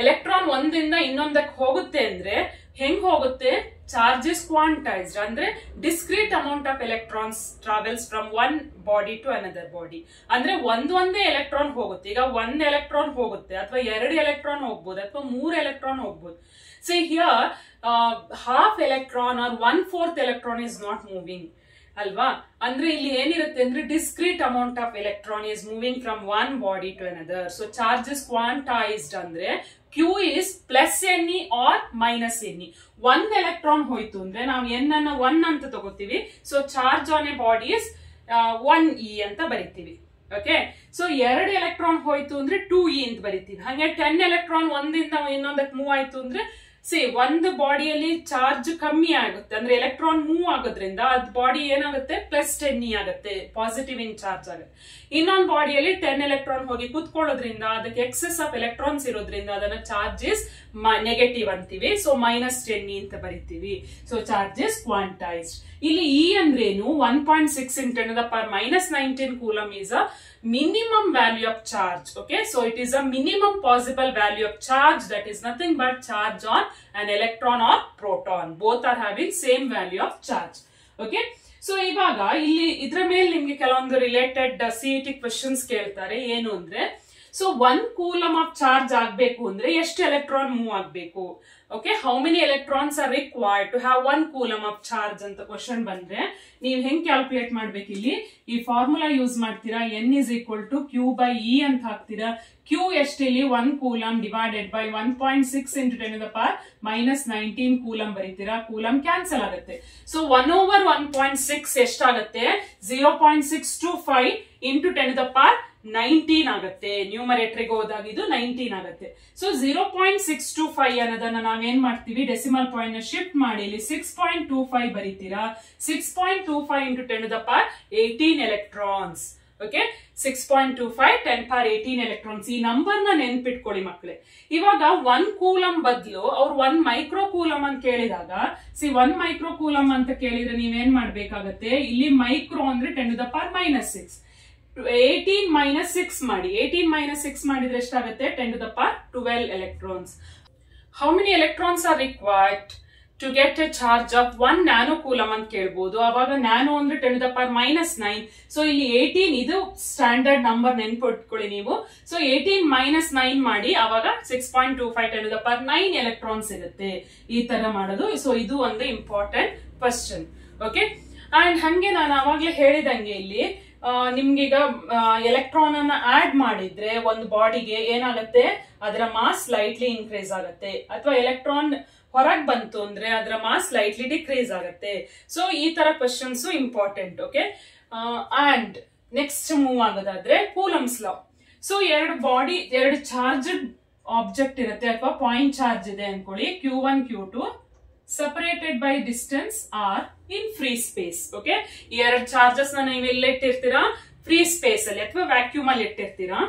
ಎಲೆಕ್ಟ್ರಾನ್ ಒಂದಿಂದ ಇನ್ನೊಂದಕ್ಕೆ ಹೋಗುತ್ತೆ ಅಂದ್ರೆ ಹೆಂಗ್ ಹೋಗುತ್ತೆ, ಚಾರ್ಜ್ ಇಸ್ ಕ್ವಾಂಟೈಸ್ಡ್. ಅಂದ್ರೆ discrete amount of electrons travels from one body to another body. ಅಂದ್ರೆ ಒಂದೇ ಎಲೆಕ್ಟ್ರಾನ್ ಹೋಗುತ್ತೆ. ಈಗ 1 ಎಲೆಕ್ಟ್ರಾನ್ ಹೋಗುತ್ತೆ, ಅಥವಾ 2 ಎಲೆಕ್ಟ್ರಾನ್ ಹೋಗ್ಬೋದು, ಅಥವಾ 3 ಎಲೆಕ್ಟ್ರಾನ್ ಹೋಗ್ಬೋದು. So here half electron or 1/4 electron is not moving ಅಲ್ವಾ. ಅಂದ್ರೆ ಇಲ್ಲಿ ಏನಿರುತ್ತೆ ಅಂದ್ರೆ, discrete amount of electron is moving from one body to another. So charge is quantized ಅಂದ್ರೆ Q is +Ne or -Ne. 1 electron ಹೋಯ್ತು ಅಂದ್ರೆ ನಾವು n ಅನ್ನ 1 ಅಂತ ತಗೋತೀವಿ. So charge on a body is 1e ಅಂತ ಬರಿತೀವಿ. ಓಕೆ, ಸೊ 2 ಎಲೆಕ್ಟ್ರಾನ್ ಹೋಯ್ತು ಅಂದ್ರೆ 2e ಅಂತ ಬರಿತೀವಿ. ಹಾಗೆ 10 ಎಲೆಕ್ಟ್ರಾನ್ ಒಂದಿಂದ ಇನ್ನೊಂದಕ್ಕೆ ಮೂವ್ ಆಯ್ತು ಅಂದ್ರೆ ಸಿ ಒಂದು ಬಾಡಿಯಲ್ಲಿ ಚಾರ್ಜ್ ಕಮ್ಮಿ ಆಗುತ್ತೆ ಅಂದ್ರೆ ಎಲೆಕ್ಟ್ರಾನ್ ಮೂವ್ ಆಗೋದ್ರಿಂದ ಅದ್ ಬಾಡಿ ಏನಾಗುತ್ತೆ +10e ಆಗುತ್ತೆ, ಪಾಸಿಟಿವ್ ಇನ್ ಚಾರ್ಜ್ ಆಗುತ್ತೆ. ಇನ್ನೊಂದು ಬಾಡಿಯಲ್ಲಿ 10 ಎಲೆಕ್ಟ್ರಾನ್ ಹೋಗಿ ಕೂತ್ಕೊಳ್ಳೋದ್ರಿಂದ ಅದಕ್ಕೆ ಎಕ್ಸೆಸ್ ಆಫ್ ಎಲೆಕ್ಟ್ರಾನ್ಸ್ ಇರೋದ್ರಿಂದ ಅದನ್ನ ಚಾರ್ಜಸ್ ನೆಗೆಟಿವ್ ಅಂತೀವಿ. ಸೊ -10e ಅಂತ ಬರಿತೀವಿ. So charges quantized. ಇಲ್ಲಿ ಇ ಅಂದ್ರೇನು 1.6 × 10⁻19 coulomb is a minimum value of charge. Okay, so it is a minimum possible value of charge, that is nothing but charge on an electron or proton. Both are having same value of charge. Okay, so ಇವಾಗ ಇಲ್ಲಿ ಇದರ ಮೇಲೆ ನಿಮಗೆ ಕೆಲವೊಂದು related CET questions ಕೇಳ್ತಾರೆ. ಏನು ಅಂದ್ರೆ, so 1 coulomb of charge ಆಗಬೇಕು ಅಂದ್ರೆ ಎಷ್ಟು ಎಲೆಕ್ಟ್ರಾನ್ ಮೂವ್ ಆಗಬೇಕು? Okay, how many electrons are required to have 1 coulomb of charge ಅಂತ ಕ್ವಶನ್ ಬಂದ್ರೆ ನೀವು ಹೆಂಗ್ ಕ್ಯಾಲ್ಕುಲೇಟ್ ಮಾಡ್ಬೇಕು? ಇಲ್ಲಿ ಈ ಫಾರ್ಮುಲಾ ಯೂಸ್ ಮಾಡ್ತೀರಾ. N = Q/E ಅಂತ ಹಾಕ್ತೀರಾ. Q ಎಷ್ಟಿಲ್ಲಿ 1 ಕೂಲಮ್ ಡಿವೈಡೆಡ್ ಬೈ 1.6 × 10⁻19 ಕೂಲಮ್ ಬರೀತೀರಾ. ಕೂಲಮ್ ಕ್ಯಾನ್ಸಲ್ ಆಗುತ್ತೆ. ಸೊ 1/1.6 ಎಷ್ಟಾಗುತ್ತೆ? 0.625 × 10⁻19 ಆಗುತ್ತೆ. ನ್ಯೂಮರೇಟರ್ಗೆ ಹೋದಾಗ ಇದು 19 ಆಗುತ್ತೆ. ಸೊ 0.625 ಅನ್ನೋದನ್ನ ನಾವೇನ್ ಮಾಡ್ತೀವಿ, ಡೆಸಿಮಲ್ ಪಾಯಿಂಟ್ ನ ಶಿಫ್ಟ್ ಮಾಡಿ ಇಲ್ಲಿ 6.25 ಬರೀತೀರಾ. 6.25 × 10⁻18 ಎಲೆಕ್ಟ್ರಾನ್ಸ್. Okay, 6.25 10⁻18 electrons. ಈ ನಂಬರ್ ನ ನೆನ್ಪಿಟ್ಕೊಳ್ಳಿ ಮಕ್ಕಳೇ. ಇವಾಗ 1 ಕೂಲಮ್ ಬದಲು ಅವ್ರು 1 ಮೈಕ್ರೋ ಕೂಲಮ್ ಅಂತ ಕೇಳಿದಾಗ, 1 ಮೈಕ್ರೋ ಕೂಲಮ್ ಅಂತ ಕೇಳಿದ್ರೆ ನೀವೇನ್ ಮಾಡ್ಬೇಕಾಗತ್ತೆ? ಇಲ್ಲಿ ಮೈಕ್ರೋ ಅಂದ್ರೆ 10⁻6. 18 - 6 ಮಾಡಿ. 18 - 6 ಮಾಡಿದ್ರೆ ಎಷ್ಟಾಗುತ್ತೆ? 10⁻12 electrons. How many electrons are required to get a charge of 1 nanocoulomb ಅಂತ ಕೇಳಬಹುದು. ಅವಾಗ ನ್ಯಾನೋ ಅಂದ್ರೆ 10⁻9. ಸೊ ಇಲ್ಲಿ 18 ಇದು ಸ್ಟ್ಯಾಂಡರ್ಡ್ ನಂಬರ್ ನೆನ್ಪಿಟ್ಕೊಳ್ಳಿ ನೀವು. ಸೊ 18 - 9 ಮಾಡಿ, ಅವಾಗ 6.25 10⁻9 ಎಲೆಕ್ಟ್ರಾನ್ಸ್ ಇರುತ್ತೆ. ಈ ತರ ಮಾಡೋದು. ಸೊ ಇದು ಒಂದು ಇಂಪಾರ್ಟೆಂಟ್ ಕ್ವಶನ್. ಓಕೆ, ಅಂಡ್ ಹಂಗೆ ನಾನು ಅವಾಗ್ಲೇ ಹೇಳಿದಂಗೆ ಇಲ್ಲಿ ನಿಮ್ಗೀಗ ಎಲೆಕ್ಟ್ರಾನ್ ಅನ್ನ ಆಡ್ ಮಾಡಿದ್ರೆ ಒಂದು ಬಾಡಿಗೆ ಏನಾಗುತ್ತೆ? ಅದರ ಮಾಸ್ ಸ್ಲೈಟ್ಲಿ ಇನ್ಕ್ರೀಸ್ ಆಗುತ್ತೆ. ಅಥವಾ ಎಲೆಕ್ಟ್ರಾನ್ ಹೊರಗ್ ಬಂತು ಅಂದ್ರೆ ಅದರ ಮಾಸ್ ಸ್ಲೈಟ್ಲಿ ಡಿಕ್ರೀಸ್ ಆಗುತ್ತೆ. ಸೊ ಈ ತರ questions important. Okay, and next move ಆಗೋದಾದ್ರೆ ಕೂಲಮ್ಸ್ ಲಾ. ಸೊ ಎರಡು ಚಾರ್ಜ್ಡ್ ಆಬ್ಜೆಕ್ಟ್ ಇರುತ್ತೆ ಅಥವಾ ಪಾಯಿಂಟ್ ಚಾರ್ಜ್ ಇದೆ ಅನ್ಕೊಳ್ಳಿ. Q1 Q2 separated by distance r in free space. Okay, ಈ ಎರಡು ಚಾರ್ಜಸ್ ನ ನೀವು ಎಲ್ಲ ಇಟ್ಟಿರ್ತೀರಾ? ಫ್ರೀ ಸ್ಪೇಸ್ ಅಲ್ಲಿ ಅಥವಾ ವ್ಯಾಕ್ಯೂಮ್ ಅಲ್ಲಿ ಇಟ್ಟಿರ್ತೀರಾ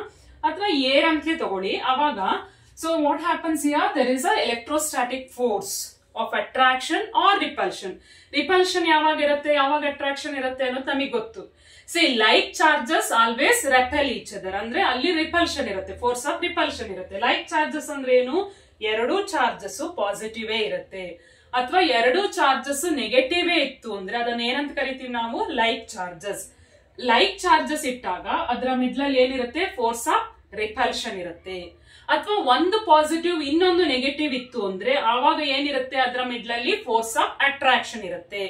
ಅಥವಾ ಏರ್ ಅಂತಲೇ ತಗೊಳ್ಳಿ. ಅವಾಗ so what happens here? there is a electrostatic force of attraction or repulsion. Repulsion ಯಾವಾಗ ಇರುತ್ತೆ, ಯಾವಾಗ ಅಟ್ರಾಕ್ಷನ್ ಇರುತ್ತೆ ಅನ್ನೋದು ನಮಗೆ ಗೊತ್ತು. Like charges always repel each other. ಅಂದ್ರೆ ಅಲ್ಲಿ ರಿಪಲ್ಷನ್ ಇರುತ್ತೆ, ಫೋರ್ಸ್ ಆಫ್ ರಿಪಲ್ಷನ್ ಇರುತ್ತೆ. ಲೈಕ್ ಚಾರ್ಜಸ್ ಅಂದ್ರೆ ಏನು? ಎರಡು ಚಾರ್ಜಸ್ ಪಾಸಿಟಿವ್ ಇರುತ್ತೆ. ಅಥವಾ ಎರಡು ಚಾರ್ಜಸ್ ನೆಗೆಟಿವ್ ಇತ್ತು ಅಂದ್ರೆ ಅದನ್ನ ಏನಂತ ಕರಿತೀವಿ ನಾವು? Like charges. ಲೈಕ್ ಚಾರ್ಜಸ್ ಇಟ್ಟಾಗ ಅದರ ಮಿಡ್ಲಲ್ಲಿ ಏನಿರುತ್ತೆ? ಫೋರ್ಸ್ ಆಫ್ ರಿಪಲ್ಷನ್ ಇರುತ್ತೆ. ಅಥವಾ ಒಂದು ಪಾಸಿಟಿವ್ ಇನ್ನೊಂದು ನೆಗೆಟಿವ್ ಇತ್ತು ಅಂದ್ರೆ ಆವಾಗ ಏನಿರುತ್ತೆ? ಅದರ ಮಿಡ್ಲಲ್ಲಿ ಫೋರ್ಸ್ ಆಫ್ ಅಟ್ರಾಕ್ಷನ್ ಇರುತ್ತೆ.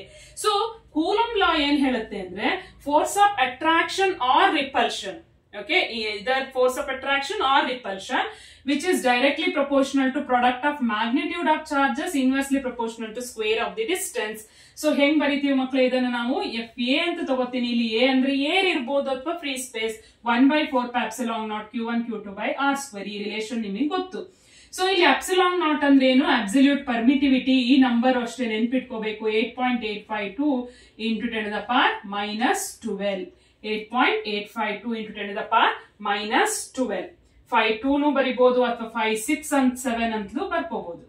ಸೊ ಕೂಲಮ್ ಲಾ ಏನ್ ಹೇಳುತ್ತೆ ಅಂದ್ರೆ force of attraction or repulsion. Okay, either force of attraction or repulsion, which is directly proportional to product of magnitude of charges inversely proportional to square of the distance. So ಹೆಂಗ್ ಬರೀತೀವಿ ಮಕ್ಕಳು ಇದನ್ನ ನಾವು? FA ಅಂತ ತಗೋತೀನಿ. ಇಲ್ಲಿ A ಅಂದ್ರೆ air ಇರ್ಬೋದು ಅಥವಾ ಫ್ರೀ ಸ್ಪೇಸ್. 1/4πε0 Q1 Q2/r². ಈ ರಿಲೇಷನ್ ನಿಮಗೆ ಗೊತ್ತು. ಸೊ ಇಲ್ಲಿ ε0 ಅಂದ್ರೆ ಏನು? Absolute permittivity. ಈ ನಂಬರ್ ಅಷ್ಟೇ ನೆನ್ಪಿಟ್ಕೋಬೇಕು. 8.852 × 10⁻12. 8.852 × 10⁻12. 5.2 ಬರಿಬಹುದು ಅಥವಾ 5.6 ಅಂತ 7 ಅಂತಲೂ ಬರ್ಕೋಬಹುದು.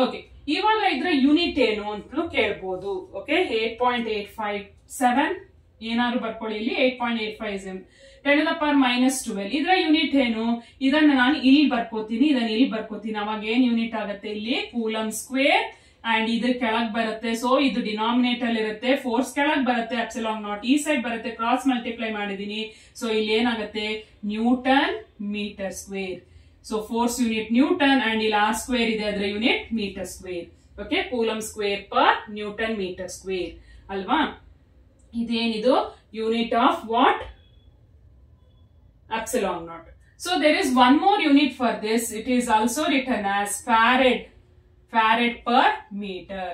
ಓಕೆ, ಇವಾಗ ಇದ್ರ ಯೂನಿಟ್ ಏನು ಅಂತಲೂ ಕೇಳ್ಬೋದು. ಓಕೆ, 8.857 ಏನಾದ್ರು ಬರ್ಕೊಳ್ಳಿ. ಇಲ್ಲಿ 8.85 10⁻12. ಇದರ ಯೂನಿಟ್ ಏನು? ಇದನ್ನ ನಾನು ಇಲ್ಲಿ ಬರ್ಕೋತೀನಿ, ಇದನ್ನ ಇಲ್ಲಿ ಬರ್ಕೋತೀನಿ. ಅವಾಗ ಏನ್ ಯೂನಿಟ್ ಆಗುತ್ತೆ? ಇಲ್ಲಿ ಕೂಲಮ್ ಸ್ಕ್ವೇರ್. ಅಂಡ್ ಇದು ಕೆಳಗ್ ಬರುತ್ತೆ. ಸೊ ಇದು ಡಿನಾಮಿನೇಟರ್ ಇರುತ್ತೆ. ಫೋರ್ಸ್ ಕೆಳಗ್ ಬರುತ್ತೆ. ε0 ಈ ಸೈಡ್ ಬರುತ್ತೆ. ಕ್ರಾಸ್ ಮಲ್ಟಿಪ್ಲೈ ಮಾಡಿದೀನಿ. ಸೊ ಇಲ್ಲಿ ಏನಾಗುತ್ತೆ? Newton metre square. So force unit newton and ಇಲ್ಲಿ r² ಇದೆ, ಅದರ unit metre square. Okay, coulomb square per newton metre square ಅಲ್ವಾ? ಇದೇನಿದು? Unit of what? ε0. So there is one more unit for this. It is also written as farad per meter.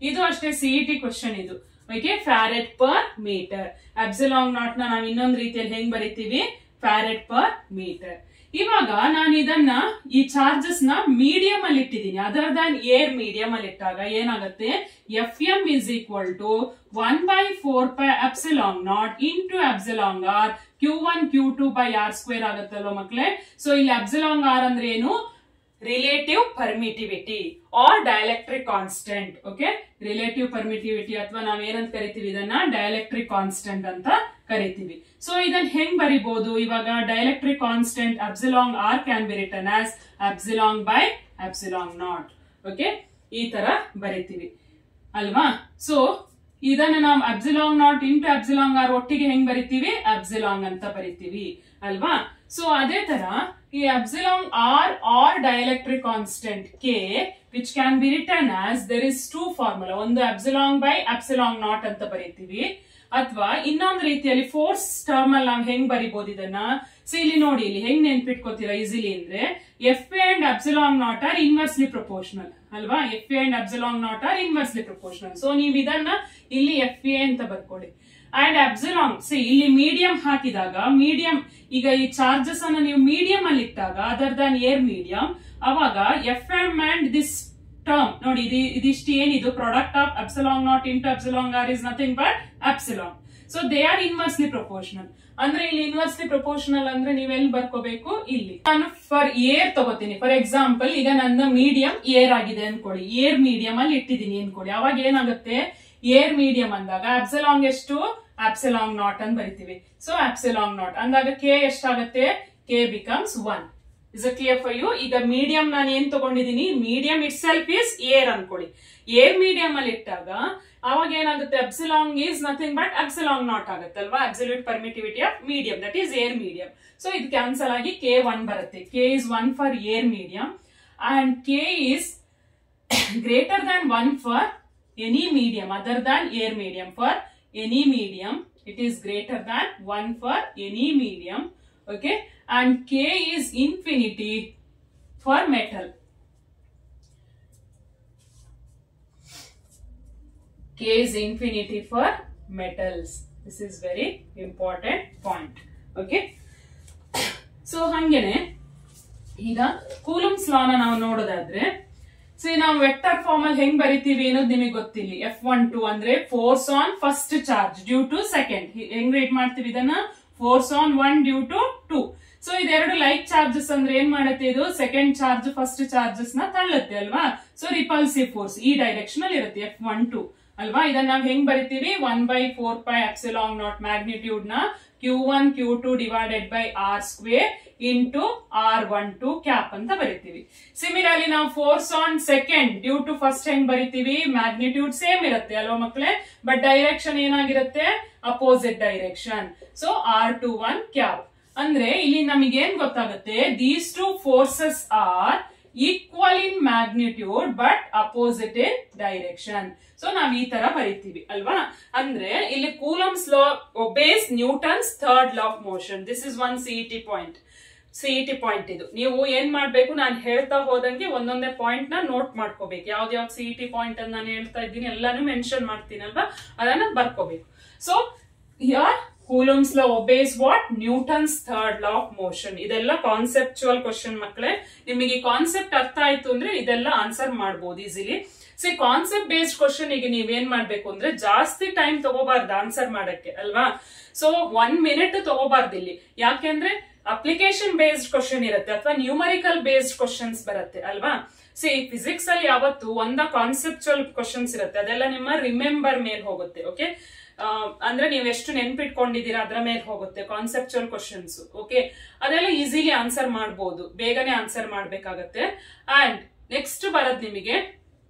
ಇದು ಅಷ್ಟೇ CET question ಇದು. Okay, farad per metre. ε0 ನ ನಾವು ಇನ್ನೊಂದು ರೀತಿಯಲ್ಲಿ ಹೆಂಗ್ ಬರೀತೀವಿ? Farad per metre. ಇವಾಗ ನಾನು ಇದನ್ನ ಈ ಚಾರ್ಜಸ್ ನ ಮೀಡಿಯಂ ಅಲ್ಲಿ ಇಟ್ಟಿದ್ದೀನಿ. ಅದರ್ ದನ್ ಏರ್ ಮೀಡಿಯಂ ಅಲ್ಲಿ ಇಟ್ಟಾಗ ಏನಾಗುತ್ತೆ, F M is equal to 1/4πε0 into epsilon R Q1 Q2 by R square ಆಗುತ್ತಲ್ವ ಮಕ್ಳೇ. ಸೊ ಇಲ್ಲಿ ಎಪ್ಸಿಲಾನ್ ಆರ್ ಅಂದ್ರೆ ಏನು, relative permittivity or dielectric constant. Okay, relative permittivity ಅಥವಾ ನಾವ್ ಏನಂತ ಕರಿತೀವಿ, ಇದನ್ನ ಡೈಎಲೆಕ್ಟ್ರಿಕ್ ಕಾನ್ಸ್ಟೆಂಟ್ ಅಂತ ಕರಿತೀವಿ. ಸೊ ಇದನ್ನ ಹೆಂಗ್ ಬರಿಬಹುದು, ಇವಾಗ dielectric constant epsilon R can be written as epsilon by epsilon naught. Okay, ಈ ತರ ಬರಿತೀವಿ ಅಲ್ವಾ. ಸೊ ಇದನ್ನ ನಾವು epsilon naught into epsilon R ಒಟ್ಟಿಗೆ ಹೆಂಗ್ ಬರಿತೀವಿ, ಎಪ್ಸಿಲಾನ್ ಅಂತ ಬರಿತೀವಿ ಅಲ್ವಾ. ಸೊ ಅದೇ ತರ ಈ epsilon R R dielectric constant K which can be return as there is two formula. ಒಂದು ಎಪ್ಸಿಲಾನ್ ಬೈ ಎಪ್ಸಿಲಾನ್ ನಾಟ್ ಅಂತ ಬರೀತೀವಿ, ಅಥವಾ ಇನ್ನೊಂದು ರೀತಿಯಲ್ಲಿ ಫೋರ್ಸ್ ಟರ್ಮ್ ಅಲ್ಲಿ ನಾವು ಹೆಂಗ್ ಬರಿಬಹುದು ಇದನ್ನ. ಸೊ ಇಲ್ಲಿ ನೋಡಿ, ಇಲ್ಲಿ ಹೆಂಗ್ ನೆನ್ಪಿಟ್ಕೋತೀರಾ ಈಸಿಲಿ ಅಂದ್ರೆ, F A and epsilon naught are inversely proportional ಅಲ್ವಾ. F A and epsilon naught are inversely proportional. So ನೀವು ಇದನ್ನ ಇಲ್ಲಿ ಎಫ್ ಎ ಅಂತ ಬರ್ಕೊಳ್ಳಿ. ಅಂಡ್ ಎಪ್ಸಿಲಾನ್, ಇಲ್ಲಿ ಮೀಡಿಯಂ ಹಾಕಿದಾಗ, ಮೀಡಿಯಂ ಈಗ ಈ ಚಾರ್ಜಸ್ ಅನ್ನ ನೀವು ಮೀಡಿಯಂ ಅಲ್ಲಿ ಇಟ್ಟಾಗ ಅದರ್ ದನ್ ಏರ್ ಮೀಡಿಯಂ, ಅವಾಗ F M and this term ನೋಡಿ, ಇದಿಷ್ಟು ಏನಿದು product of epsilon naught into epsilon R is nothing but epsilon. So they R inversely proportional. ಅಂದ್ರೆ ಇಲ್ಲಿ ಇನ್ವರ್ಸ್ಲಿ ಪ್ರಪೋರ್ಷನಲ್ ಅಂದ್ರೆ ನೀವೆಲ್ಲಿ ಬರ್ಕೋಬೇಕು, ಇಲ್ಲಿ ನಾನು ಫಾರ್ ಏರ್ ತಗೋತೀನಿ. ಫಾರ್ ಎಕ್ಸಾಂಪಲ್ ಈಗ ನನ್ನ ಮೀಡಿಯಂ ಏರ್ ಆಗಿದೆ ಅನ್ಕೊಳ್ಳಿ, ಏರ್ ಮೀಡಿಯಂ ಅಲ್ಲಿ ಇಟ್ಟಿದ್ದೀನಿ ಅನ್ಕೊಳ್ಳಿ. ಅವಾಗ ಏನಾಗುತ್ತೆ, ಏರ್ ಮೀಡಿಯಂ ಅಂದಾಗ ಎಪ್ಸಿಲಾನ್ ಎಷ್ಟು, ಎಪ್ಸಿಲಾನ್ ನಾಟ್ ಅಂತ ಬರಿತೀವಿ. ಸೊ ಎಪ್ಸಿಲಾನ್ ನಾಟ್ ಅಂದಾಗ ಕೆ ಎಷ್ಟಾಗುತ್ತೆ, K becomes 1. Is it clear for you? ಈಗ ಮೀಡಿಯಂ ನಾನು ಏನ್ ತಗೊಂಡಿದ್ದೀನಿ, medium itself is air ಅನ್ಕೊಳ್ಳಿ. ಏರ್ ಮೀಡಿಯಂ ಅಲ್ಲಿ ಇಟ್ಟಾಗ ಅವಾಗ ಏನಾಗುತ್ತೆ, epsilon is nothing but epsilon naught ಆಗುತ್ತಲ್ವಾ, absolute permittivity of medium, that is air medium. So ಇದು ಕ್ಯಾನ್ಸಲ್ ಆಗಿ ಕೆ 1 ಬರುತ್ತೆ. K is 1 for air medium and K is greater than 1 for any medium other than air medium. For any medium it is greater than 1 for any medium. Okay, and K is infinity for metal. K is infinity for metals. This is very important point. Okay, so hangene ಈಗ coulombs ಲಾ ನ ನಾವು ನೋಡೋದಾದ್ರೆ, so ನಾವು vector form ಅಲ್ಲಿ ಹೆಂಗ್ ಬರಿತೀವಿ ಅನ್ನೋದು ನಿಮಗೆ ಗೊತ್ತಿಲ್ಲ. F12 ಅಂದ್ರೆ force on first charge due to second. ಹೆಂಗ್ ರೇಟ್ ಮಾಡ್ತೀವಿ ಇದನ್ನ, force on 1 due to 2. So ಇದೆರಡು ಲೈಕ್ ಚಾರ್ಜಸ್ ಅಂದ್ರೆ ಏನ್ ಮಾಡುತ್ತೆ, ಇದು ಸೆಕೆಂಡ್ ಚಾರ್ಜ್ ಫಸ್ಟ್ ಚಾರ್ಜಸ್ ನ ತಳ್ಳುತ್ತೆ ಅಲ್ವಾ. ಸೊ ರಿಪಲ್ಸಿವ್ ಫೋರ್ಸ್ ಈ ಡೈರೆಕ್ಷನ್ ಅಲ್ಲಿ ಇರುತ್ತೆ F12 ಅಲ್ವಾ. ಇದನ್ನ ನಾವು ಹೆಂಗ್ ಬರಿತೀವಿ, 1/4πε0 ಮ್ಯಾಗ್ನಿಟ್ಯೂಡ್ ನ Q1 Q2 divided by R square into R12 cap ಅಂತ ಬರಿತೀವಿ. ಸಿಮಿಲರ್ಲಿ ನಾವು force on second due to first ಹೆಂಗ್ ಬರಿತೀವಿ, ಮ್ಯಾಗ್ನಿಟ್ಯೂಡ್ ಸೇಮ್ ಇರುತ್ತೆ ಅಲ್ವಾ ಮಕ್ಕಳೇ, ಬಟ್ ಡೈರೆಕ್ಷನ್ ಏನಾಗಿರುತ್ತೆ, opposite direction. So R21 cap ಅಂದ್ರೆ ಇಲ್ಲಿ ನಮಗೆ ಏನ್ ಗೊತ್ತಾಗುತ್ತೆ, these two forces are equal in magnitude but opposite in direction. So ನಾವ್ ಈ ತರ ಬರಿತೀವಿ ಅಲ್ವಾ. ಅಂದ್ರೆ ಇಲ್ಲಿ Coulomb's law obeys Newton's third law of motion. This is one CET point. CET point ಇದು ನೀವು ಏನ್ ಮಾಡ್ಬೇಕು, ನಾನು ಹೇಳ್ತಾ ಹೋದಂಗೆ ಒಂದೊಂದೇ ಪಾಯಿಂಟ್ ನ ನೋಟ್ ಮಾಡ್ಕೋಬೇಕು. ಯಾವ್ದು ಸಿಇಟಿ ಪಾಯಿಂಟ್ ಅಂತ ನಾನು ಹೇಳ್ತಾ ಇದ್ದೀನಿ ಎಲ್ಲಾನು ಮೆನ್ಷನ್ ಮಾಡ್ತೀನಲ್ವಾ, ಅದನ್ನ ಬರ್ಕೋಬೇಕು. So here Coulomb's law obeys what, Newton's third law of motion. ಇದೆಲ್ಲ ಕಾನ್ಸೆಪ್ಚುವಲ್ ಕ್ವಶನ್ ಮಕ್ಕಳೇ. ನಿಮಗೆ ಕಾನ್ಸೆಪ್ಟ್ ಅರ್ಥ ಆಯ್ತು ಅಂದ್ರೆ ಇದೆಲ್ಲ ಆನ್ಸರ್ ಮಾಡಬಹುದು easily. See concept based question ಈಗ ನೀವೇನ್ ಮಾಡ್ಬೇಕು ಅಂದ್ರೆ ಜಾಸ್ತಿ ಟೈಮ್ ತಗೋಬಾರ್ದು ಆನ್ಸರ್ ಮಾಡಕ್ಕೆ ಅಲ್ವಾ. ಸೊ 1 minute ತಗೋಬಾರ್ದು ಇಲ್ಲಿ, ಯಾಕೆಂದ್ರೆ ಅಪ್ಲಿಕೇಶನ್ ಬೇಸ್ಡ್ ಕ್ವಶನ್ ಇರುತ್ತೆ ಅಥವಾ ನ್ಯೂಮರಿಕಲ್ ಬೇಸ್ಡ್ ಕ್ವಶನ್ಸ್ ಬರುತ್ತೆ ಅಲ್ವಾ. ಸಿ ಫಿಸಿಕ್ಸ್ ಅಲ್ಲಿ ಯಾವತ್ತು ಒಂದ ಕಾನ್ಸೆಪ್ಚುವಲ್ ಕ್ವಶನ್ಸ್ ಇರುತ್ತೆ, ಅದೆಲ್ಲ ನಿಮ್ಮ ರಿಮೆಂಬರ್ ಮೇಲ್ ಹೋಗುತ್ತೆ. ಓಕೆ, ಅಂದ್ರೆ ನೀವು ಎಷ್ಟು ನೆನ್ಪಿಟ್ಕೊಂಡಿದ್ದೀರಾ ಅದ್ರ ಮೇಲೆ ಹೋಗುತ್ತೆ ಕಾನ್ಸೆಪ್ಚುವಲ್ ಕ್ವಶನ್ಸ್. ಓಕೆ, ಅದೆಲ್ಲ ಈಸಿಲಿ ಆನ್ಸರ್ ಮಾಡಬಹುದು, ಬೇಗನೆ ಆನ್ಸರ್ ಮಾಡ್ಬೇಕಾಗತ್ತೆ. ಅಂಡ್ ನೆಕ್ಸ್ಟ್ ಬರೋದ್ ನಿಮಗೆ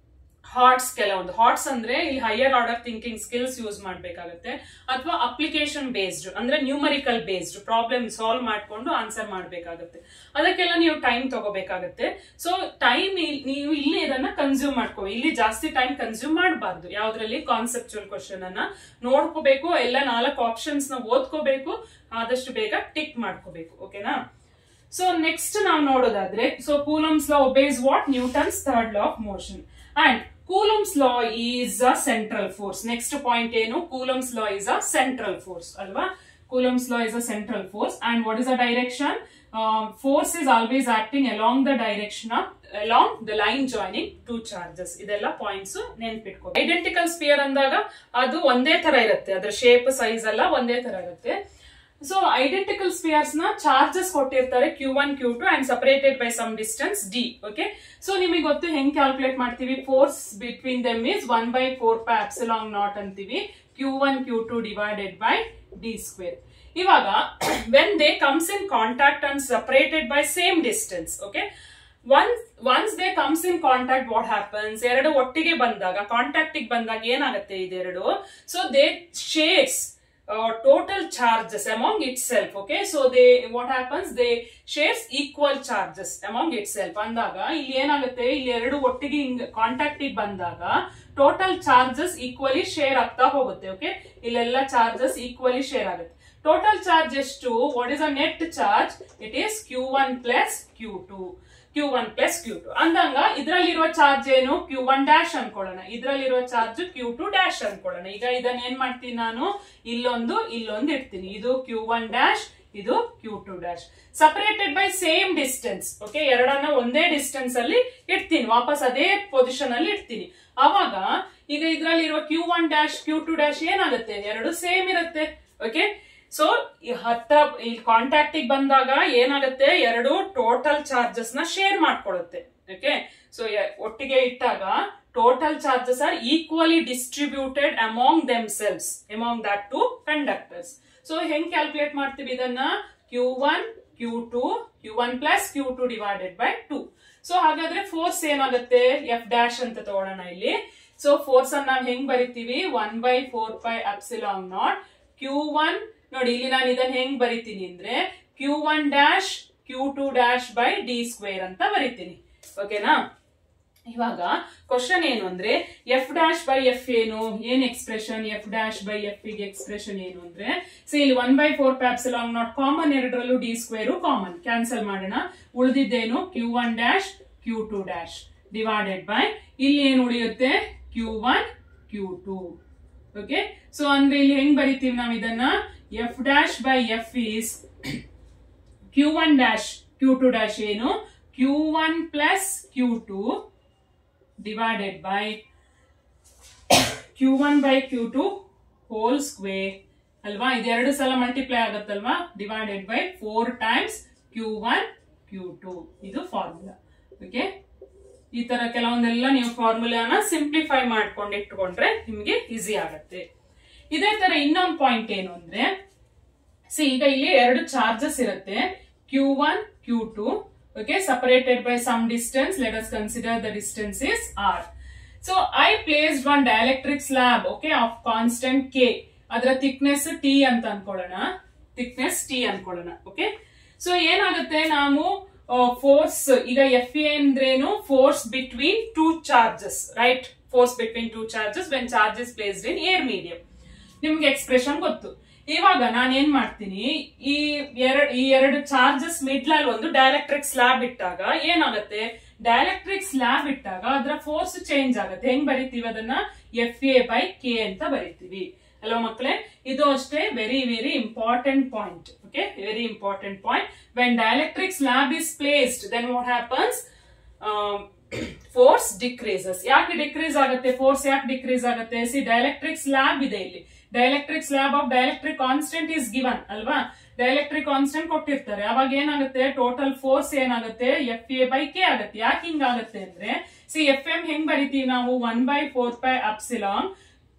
ಹಾರ್ಟ್ಸ್. ಕೆಲವೊಂದು ಹಾರ್ಟ್ಸ್ ಅಂದ್ರೆ ಇಲ್ಲಿ higher order thinking skills use ಮಾಡ್ಬೇಕಾಗತ್ತೆ, ಅಥವಾ ಅಪ್ಲಿಕೇಶನ್ ಬೇಸ್ಡ್ ಅಂದ್ರೆ ನ್ಯೂಮರಿಕಲ್ ಬೇಸ್ಡ್ ಪ್ರಾಬ್ಲಮ್ ಸಾಲ್ವ್ ಮಾಡ್ಕೊಂಡು ಆನ್ಸರ್ ಮಾಡ್ಬೇಕಾಗತ್ತೆ. ಅದಕ್ಕೆಲ್ಲ ನೀವು ಟೈಮ್ ತಗೋಬೇಕಾಗತ್ತೆ. ಸೊ ಟೈಮ್ ನೀವು ಇಲ್ಲಿ ಇದನ್ನ ಕನ್ಸ್ಯೂಮ್ ಮಾಡ್ಕೋ, ಇಲ್ಲಿ ಜಾಸ್ತಿ ಟೈಮ್ ಕನ್ಸ್ಯೂಮ್ ಮಾಡಬಾರ್ದು. ಯಾವ್ದ್ರಲ್ಲಿ, ಕಾನ್ಸೆಪ್ಚುವಲ್ ಕ್ವಶನ್ ಅನ್ನ ನೋಡ್ಕೋಬೇಕು, ಎಲ್ಲ 4 ಆಪ್ಷನ್ಸ್ ನ ಓದ್ಕೋಬೇಕು, ಆದಷ್ಟು ಬೇಗ ಟಿಕ್ ಮಾಡ್ಕೋಬೇಕು. ಓಕೆನಾ. ಸೊ ನೆಕ್ಸ್ಟ್ ನಾವು ನೋಡೋದಾದ್ರೆ, so coulombs law obeys what, Newton's third law of motion. And Coulomb's law is a central force. Next point ಏನು, Coulomb's law is a central force ಅಲ್ವಾ. Coulomb's law is a central force and what is the direction? force is always acting along the direction of along the line joining two charges. ಇದೆಲ್ಲ points ನೆನ್ಪಿಟ್ಕೋ. Identical spear ಅಂದಾಗ ಅದು ಒಂದೇ ತರ ಇರುತ್ತೆ, ಅದರ shape size ಎಲ್ಲ ಒಂದೇ ತರ ಇರುತ್ತೆ. ಸೊ ಐಡೆಂಟಿಕಲ್ ಸ್ಪಿಯರ್ಸ್ ನ ಚಾರ್ಜಸ್ ಕೊಟ್ಟಿರ್ತಾರೆ Q1 Q2 and separated by some distance d. Okay, so ನಿಮಗೆ ಗೊತ್ತು ಹೆಂಗ್ ಕ್ಯಾಲ್ಕುಲೇಟ್ ಮಾಡ್ತೀವಿ. ಫೋರ್ಸ್ ಬಿಟ್ವೀನ್ ದೆಮ್ ಇಸ್ 1/4πε0 ಅಂತೀವಿ. Q1 Q2 divided by d square. ಇವಾಗ when they comes in contact and separated by same distance, okay, once they comes in contact, what happens? ಎರಡು ಒಟ್ಟಿಗೆ ಬಂದಾಗ, contact ಗೆ ಬಂದಾಗ ಏನಾಗುತ್ತೆ ಇದೆರಡು? So they shares total charges among itself. Okay, so they, what happens, they shares equal charges among itself ಅಂದಾಗ ಇಲ್ಲಿ ಏನಾಗುತ್ತೆ, ಇಲ್ಲಿ ಎರಡು ಒಟ್ಟಿಗೆ ಕಾಂಟ್ಯಾಕ್ಟ್ ಗೆ ಬಂದಾಗ ಟೋಟಲ್ ಚಾರ್ಜಸ್ ಈಕ್ವಲಿ ಶೇರ್ ಆಗ್ತಾ ಹೋಗುತ್ತೆ. ಓಕೆ, ಇಲ್ಲೆಲ್ಲ ಚಾರ್ಜಸ್ ಈಕ್ವಲಿ ಶೇರ್ ಆಗುತ್ತೆ. ಟೋಟಲ್ ಚಾರ್ಜ್ ಎಷ್ಟು? What is a net charge? It is Q1 plus Q2. Q1 plus Q2 ಅಂದಂಗ ಇದ್ರಲ್ಲಿರುವ ಚಾರ್ಜ್ ಏನು? Q1 ಡ್ಯಾಶ್ ಅನ್ಕೊಳ್ಳೋಣ. ಇದ್ರಲ್ಲಿರುವ ಚಾರ್ಜ್ Q2 ಡ್ಯಾಶ್ ಅನ್ಕೊಳ್ಳೋಣ. ಈಗ ಇದನ್ನ ಏನ್ ಮಾಡ್ತೀನಿ ನಾನು, ಇಲ್ಲೊಂದು ಇಡ್ತೀನಿ. ಇದು Q1 ಡ್ಯಾಶ್, ಇದು Q2 dash, separated by same distance. Okay, ಎರಡನ್ನ ಒಂದೇ ಡಿಸ್ಟೆನ್ಸ್ ಅಲ್ಲಿ ಇಡ್ತೀನಿ, ವಾಪಸ್ ಅದೇ ಪೊಸಿಷನ್ ಅಲ್ಲಿ ಇಡ್ತೀನಿ. ಅವಾಗ ಈಗ ಇದ್ರಲ್ಲಿರುವ Q1 ಡ್ಯಾಶ್ Q2 ಡ್ಯಾಶ್ ಏನಾಗುತ್ತೆ? ಎರಡು ಸೇಮ್ ಇರುತ್ತೆ. ಓಕೆ, ಸೊ ಹತ್ರ ಈ ಕಾಂಟ್ಯಾಕ್ಟ್ ಬಂದಾಗ ಏನಾಗುತ್ತೆ, ಎರಡು ಟೋಟಲ್ ಚಾರ್ಜಸ್ ನ ಶೇರ್ ಮಾಡ್ಕೊಳ್ಳುತ್ತೆ. ಓಕೆ, ಸೊ ಒಟ್ಟಿಗೆ ಇಟ್ಟಾಗ total charges are equally distributed among themselves, among that two conductors. So ಹೆಂಗ್ ಕ್ಯಾಲ್ಕುಲೇಟ್ ಮಾಡ್ತೀವಿ ಇದನ್ನ? Q1 Q2 Q1 plus Q2 divided by 2. So ಹಾಗಾದ್ರೆ ಫೋರ್ಸ್ ಏನಾಗುತ್ತೆ? F ಡ್ಯಾಶ್ ಅಂತ ತಗೊಳ್ಳೋಣ ಇಲ್ಲಿ. ಸೊ ಫೋರ್ಸ್ ಅನ್ನ ನಾವು ಹೆಂಗ್ ಬರಿತೀವಿ? 1/4πε0 Q1. ನೋಡಿ ಇಲ್ಲಿ ನಾನು ಇದನ್ನ ಹೆಂಗ್ ಬರಿತೀನಿ ಅಂದ್ರೆ Q1 dash Q2 dash by d square ಅಂತ ಬರಿತೀನಿ. ಓಕೆನಾ? ಇವಾಗ ಕ್ವಶನ್ ಏನು ಅಂದ್ರೆ F ಡ್ಯಾಶ್ ಬೈ F ಏನ್ expression? F dash by F ಗೆ ಎಕ್ಸ್ಪ್ರೆಷನ್ ಏನು ಅಂದ್ರೆ, ಸೊ ಇಲ್ಲಿ 1/4πε0 ಕಾಮನ್, ಎರಡರಲ್ಲೂ d ಸ್ಕ್ವೇರ್ ಕಾಮನ್, ಕ್ಯಾನ್ಸಲ್ ಮಾಡೋಣ. ಉಳಿದಿದ್ದೇನು? Q1 dash Q2 dash divided by ಇಲ್ಲಿ ಏನು ಉಳಿಯುತ್ತೆ? Q1 Q2. ಓಕೆ, ಸೊ ಅಂದ್ರೆ ಇಲ್ಲಿ ಹೆಂಗ್ ಬರಿತೀವಿ ನಾವು ಇದನ್ನ? F dash by F is Q1 dash Q2 dash ಏನು? Q1 plus Q2 divided by Q1 by Q2 whole square ಅಲ್ವಾ? ಇದೆರಡು ಸಲ ಮಲ್ಟಿಪ್ಲೈ ಆಗುತ್ತಲ್ವಾ? Divided by 4 times Q1 Q2. ಇದು ಫಾರ್ಮುಲಾ. ಓಕೆ, ಈ ತರ ಕೆಲವೊಂದೆಲ್ಲ ನೀವು ಫಾರ್ಮುಲಾನ ಸಿಂಪ್ಲಿಫೈ ಮಾಡ್ಕೊಂಡು ಇಟ್ಕೊಂಡ್ರೆ ನಿಮ್ಗೆ ಈಸಿ ಆಗುತ್ತೆ. ಇದೇ ತರ ಇನ್ನೊಂದು ಪಾಯಿಂಟ್ ಏನು ಅಂದ್ರೆ, ಈಗ ಇಲ್ಲಿ ಎರಡು ಚಾರ್ಜಸ್ ಇರುತ್ತೆ, Q1 Q2. Okay, separated by some distance. Let us consider the distance is R. So I placed one dielectric slab, okay, of constant K. ಅದರ ಥಿಕ್ನೆಸ್ T ಅಂತ ಅನ್ಕೊಳ್ಳೋಣ, ಥಿಕ್ನೆಸ್ T ಅನ್ಕೊಳ್ಳೋಣ. ಓಕೆ, ಸೊ ಏನಾಗುತ್ತೆ, ನಾವು force ಈಗ F ಅಂದ್ರೇನು? Force between two charges, right? Force between two charges when charge is placed in air medium. ನಿಮ್ಗೆ expression ಗೊತ್ತು. ಇವಾಗ ನಾನು ಏನ್ ಮಾಡ್ತೀನಿ, ಈ ಎರಡು ಚಾರ್ಜಸ್ ಮಿಡ್ಲ್ ಅಲ್ಲಿ ಒಂದು ಡೈಎಲೆಕ್ಟ್ರಿಕ್ ಸ್ಲಾಬ್ ಇಟ್ಟಾಗ ಏನಾಗುತ್ತೆ? ಡೈಎಲೆಕ್ಟ್ರಿಕ್ ಸ್ಲಾಬ್ ಇಟ್ಟಾಗ ಅದರ ಫೋರ್ಸ್ ಚೇಂಜ್ ಆಗುತ್ತೆ. ಹೆಂಗ್ ಬರಿತೀವಿ ಅದನ್ನ? FA/K ಅಂತ ಬರಿತೀವಿ ಅಲ್ವಾ ಮಕ್ಕಳೇ? ಇದು ಅಷ್ಟೇ very very important point. Okay, very important point. When dielectric slab is placed, then what happens? Force decreases. ಯಾಕೆ ಡಿಕ್ರೀಸ್ ಆಗುತ್ತೆ? ಫೋರ್ಸ್ ಯಾಕೆ ಡಿಕ್ರೀಸ್ ಆಗುತ್ತೆ? ಸಿ, ಡೈಎಲೆಕ್ಟ್ರಿಕ್ ಸ್ಲಾಬ್ ಇದೆ ಇಲ್ಲಿ. Dielectric slab of dielectric constant is given ಅಲ್ವಾ? ಡೈಎಲೆಕ್ಟ್ರಿಕ್ ಕಾನ್ಸ್ಟೆಂಟ್ ಕೊಟ್ಟಿರ್ತಾರೆ. ಅವಾಗ ಏನಾಗುತ್ತೆ? ಟೋಟಲ್ ಫೋರ್ಸ್ ಏನಾಗುತ್ತೆ? FA/K ಆಗುತ್ತೆ. ಯಾಕೆ ಹಿಂಗಾಗುತ್ತೆ ಅಂದ್ರೆ, ಸಿ, FM ಹೆಂಗ್ ಬರಿತೀವಿ ನಾವು? 1/4πε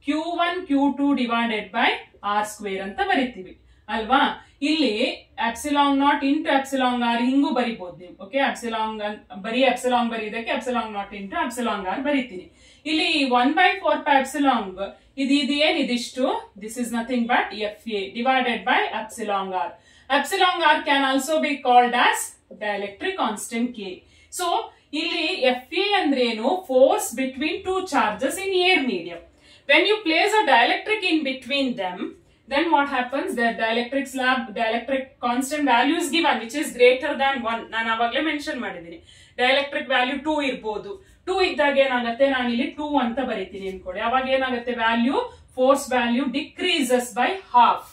Q1 Q2 divided by R square ಅಂತ ಬರಿತೀವಿ ಅಲ್ವಾ? ಇಲ್ಲಿ ε0 ಇಂಟು ε0 ಹಿಂಗೂ ಬರಿಬಹುದು ನೀವು. ಓಕೆ, ಬರೀ ಎಪ್ಸಿಲಾನ್ ಬರೀದಕ್ಕೆ ε0 ಇಂಟು ε0 ಬರಿತೀನಿ. ಇಲ್ಲಿ 1/4πε ಇದಿಷ್ಟು, this is nothing but FA divided by ε0. ε0 can also be called as dielectric constant K. So ಇಲ್ಲಿ FA ಅಂದ್ರೆ ಏನು? Force between two charges in air medium. When you place a dielectric in between them, then what happens? The dielectric constant value is given, which is greater than 1. ನಾನು ಅವಾಗಲೇ mention ಮಾಡಿದ್ದೀನಿ. Dielectric value 2 ಇರಬಹುದು. 2 ಇದ್ದಾಗ ಏನಾಗುತ್ತೆ? ನಾನು ಇಲ್ಲಿ 2 ಅಂತ ಬರೀತೀನಿ ಅನ್ಕೊಳ್ಳಿ. ಅವಾಗ ಏನಾಗುತ್ತೆ? Value, force value decreases by half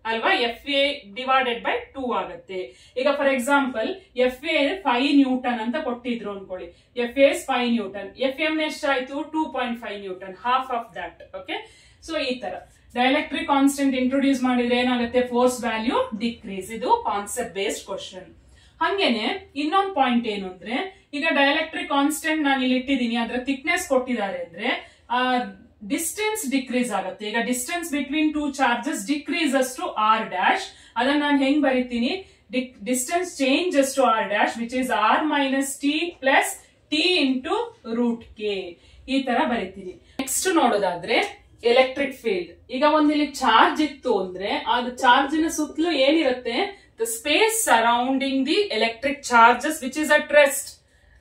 ಅಲ್ವಾ, FA ಡಿವೈಡೆಡ್ ಬೈ 2 ಆಗುತ್ತೆ. ಈಗ ಫಾರ್ ಎಕ್ಸಾಂಪಲ್ FA 5 ನ್ಯೂಟನ್ ಅಂತ ಕೊಟ್ಟಿದ್ರು ಅನ್ಕೊಳ್ಳಿ. FA is 5 Newton. FM ಎಷ್ಟಾಯ್ತು? 2.5 Newton, half of that. Okay, so ಈ ತರ ಡೈಎಲೆಕ್ಟ್ರಿಕ್ ಕಾನ್ಸ್ಟೆಂಟ್ ಇಂಟ್ರೊಡ್ಯೂಸ್ ಮಾಡಿದ್ರೆ ಏನಾಗುತ್ತೆ? Force value decrease. ಇದು ಕಾನ್ಸೆಪ್ಟ್ ಬೇಸ್ಡ್ ಕ್ವಶನ್. ಹಂಗೇನೆ ಇನ್ನೊಂದು ಪಾಯಿಂಟ್ ಏನು ಅಂದ್ರೆ, ಈಗ ಡೈಎಲೆಕ್ಟ್ರಿಕ್ ಕಾನ್ಸ್ಟೆಂಟ್ ನಾನು ಇಲ್ಲಿ ಇಟ್ಟಿದ್ದೀನಿ, ಅದರ ಥಿಕ್ನೆಸ್ ಕೊಟ್ಟಿದ್ದಾರೆ ಅಂದ್ರೆ ಡಿಸ್ಟೆನ್ಸ್ ಡಿಕ್ರೀಸ್ ಆಗುತ್ತೆ. ಈಗ distance between two charges decreases to r dash. ಅದನ್ನ ನಾನು ಹೆಂಗ್ ಬರೀತೀನಿ? Distance changes to r dash which is r minus t plus t into root k. ಈ ತರ ಬರೀತೀನಿ. ನೆಕ್ಸ್ಟ್ ನೋಡೋದಾದ್ರೆ ಎಲೆಕ್ಟ್ರಿಕ್ ಫೀಲ್ಡ್. ಈಗ ಇಲ್ಲಿ ಚಾರ್ಜ್ ಇತ್ತು ಅಂದ್ರೆ ಅದು ಚಾರ್ಜಿನ ಸುತ್ತಲೂ ಏನಿರುತ್ತೆ? The space surrounding the electric charges which is at rest,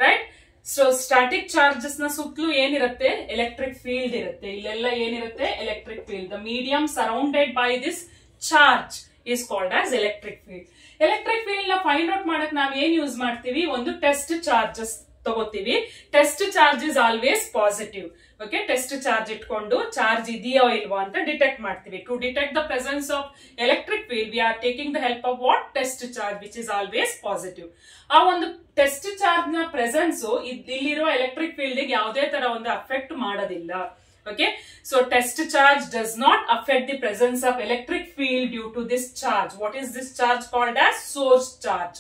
right? So static charges ನ ಸುತ್ತಲೂ ಏನಿರುತ್ತೆ? ಎಲೆಕ್ಟ್ರಿಕ್ ಫೀಲ್ಡ್ ಇರುತ್ತೆ. ಇಲ್ಲೆಲ್ಲ ಏನಿರುತ್ತೆ? Electric field. The medium surrounded by this charge is called as electric field. Electric field ನ find out ಮಾಡಕ್ ನಾವ್ ಏನ್ ಯೂಸ್ ಮಾಡ್ತೀವಿ? ಒಂದು ಟೆಸ್ಟ್ ಚಾರ್ಜಸ್ ತಗೋತೀವಿ. Test charge is always positive. Okay, test charge ಇಟ್ಕೊಂಡು ಚಾರ್ಜ್ ಇದೆಯೋ ಇಲ್ವಾ ಅಂತ ಡಿಟೆಕ್ಟ್ ಮಾಡ್ತೀವಿ. To detect the presence of electric field we are taking the help of what? Test charge which is always positive. ಆ ಒಂದು test charge ನ presence ಇಲ್ಲಿರೋ electric field ಗೆ ಯಾವುದೇ ತರ ಒಂದು ಅಫೆಕ್ಟ್ ಮಾಡೋದಿಲ್ಲ. Okay, so test charge does not affect the presence of electric field due to this charge. What is this charge called as? Source charge.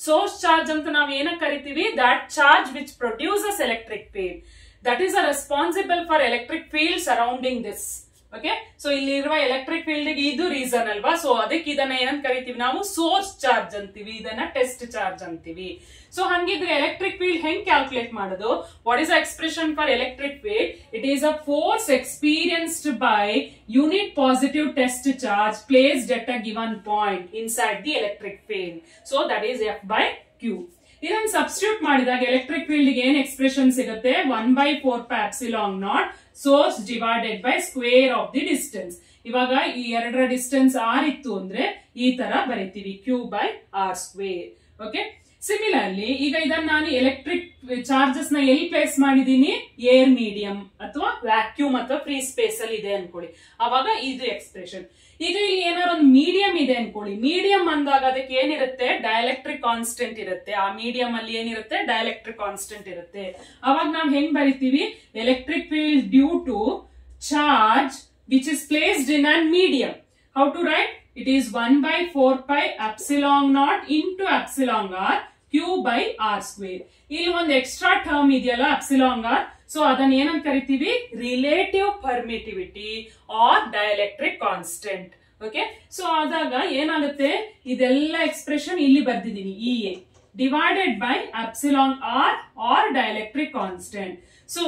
Source charge anta ನಾವು ಏನಕ್ಕೆ ಕರಿತೀವಿ? That charge which produces electric field, that is responsible for electric field surrounding this. Okay, so ಇಲ್ಲಿರುವ electric field ಗೆ ಇದು reason ಅಲ್ವಾ. So ಅದಕ್ಕೆ ಇದನ್ನ ಏನಂತ ಕರಿತೀವಿ ನಾವು? ಸೋರ್ಸ್ ಚಾರ್ಜ್ ಅಂತೀವಿ. ಇದನ್ನ ಟೆಸ್ಟ್ ಚಾರ್ಜ್ ಅಂತೀವಿ. ಸೊ ಹಂಗಿದ್ರೆ ಎಲೆಕ್ಟ್ರಿಕ್ ಫೀಲ್ಡ್ ಹೆಂಗ್ ಕ್ಯಾಲ್ಕುಲೇಟ್ ಮಾಡೋದು? What is expression for electric field? It is a force experienced by unit positive test charge placed at a given point inside the electric field. So that is F by Q. ಇದನ್ನ substitute ಮಾಡಿದಾಗ electric field ಗೆ ಏನ್ expression ಸಿಗುತ್ತೆ? 1/4πε0 source divided by square of the distance. ಇವಾಗ ಈ ಎರಡರ distance r ಇತ್ತು ಅಂದ್ರೆ ಈ ತರ ಬರೀತೀವಿ, Q/r². ಓಕೆ, ಸಿಮಿಲರ್ಲಿ ಈಗ ಇದನ್ನ ನಾನು ಎಲೆಕ್ಟ್ರಿಕ್ ಚಾರ್ಜಸ್ ನ ಎಲ್ಲಿ ಪ್ಲೇಸ್ ಮಾಡಿದೀನಿ? ಏರ್ ಮೀಡಿಯಂ ಅಥವಾ ವ್ಯಾಕ್ಯೂಮ್ ಅಥವಾ ಫ್ರೀ ಸ್ಪೇಸ್ ಅಲ್ಲಿ ಇದೆ ಅನ್ಕೊಳ್ಳಿ. ಅವಾಗ ಇದು ಎಕ್ಸ್ಪ್ರೆಷನ್. ಈಗ ಇಲ್ಲಿ ಏನಾದ್ರು ಒಂದು ಮೀಡಿಯಂ ಇದೆ ಅನ್ಕೊಳ್ಳಿ. ಮೀಡಿಯಂ ಅಂದಾಗ ಅದಕ್ಕೆ ಏನಿರುತ್ತೆ? ಡೈಎಲೆಕ್ಟ್ರಿಕ್ ಕಾನ್ಸ್ಟೆಂಟ್ ಇರುತ್ತೆ. ಆ ಮೀಡಿಯಂ ಅಲ್ಲಿ ಏನಿರುತ್ತೆ? ಡೈಎಲೆಕ್ಟ್ರಿಕ್ ಕಾನ್ಸ್ಟೆಂಟ್ ಇರುತ್ತೆ. ಅವಾಗ ನಾವು ಹೆಂಗ್ ಬರಿತೀವಿ? Electric field due to charge which is placed in an medium. How to write? It is 1/4πε0 into εr Q/r². ಇಲ್ಲಿ ಒಂದು ಎಕ್ಸ್ಟ್ರಾ ಟರ್ಮ್ ಇದೆಯಲ್ಲ εr. ಸೊ ಅದನ್ನ ಏನಂತ ಕರಿತೀವಿ? Relative permittivity or dielectric constant. Okay, so ಆದಾಗ ಏನಾಗುತ್ತೆ? ಇದೆಲ್ಲ ಎಕ್ಸ್ಪ್ರೆಷನ್ ಇಲ್ಲಿ ಬರ್ದಿದ್ದೀನಿ, EA divided by εr or dielectric constant. So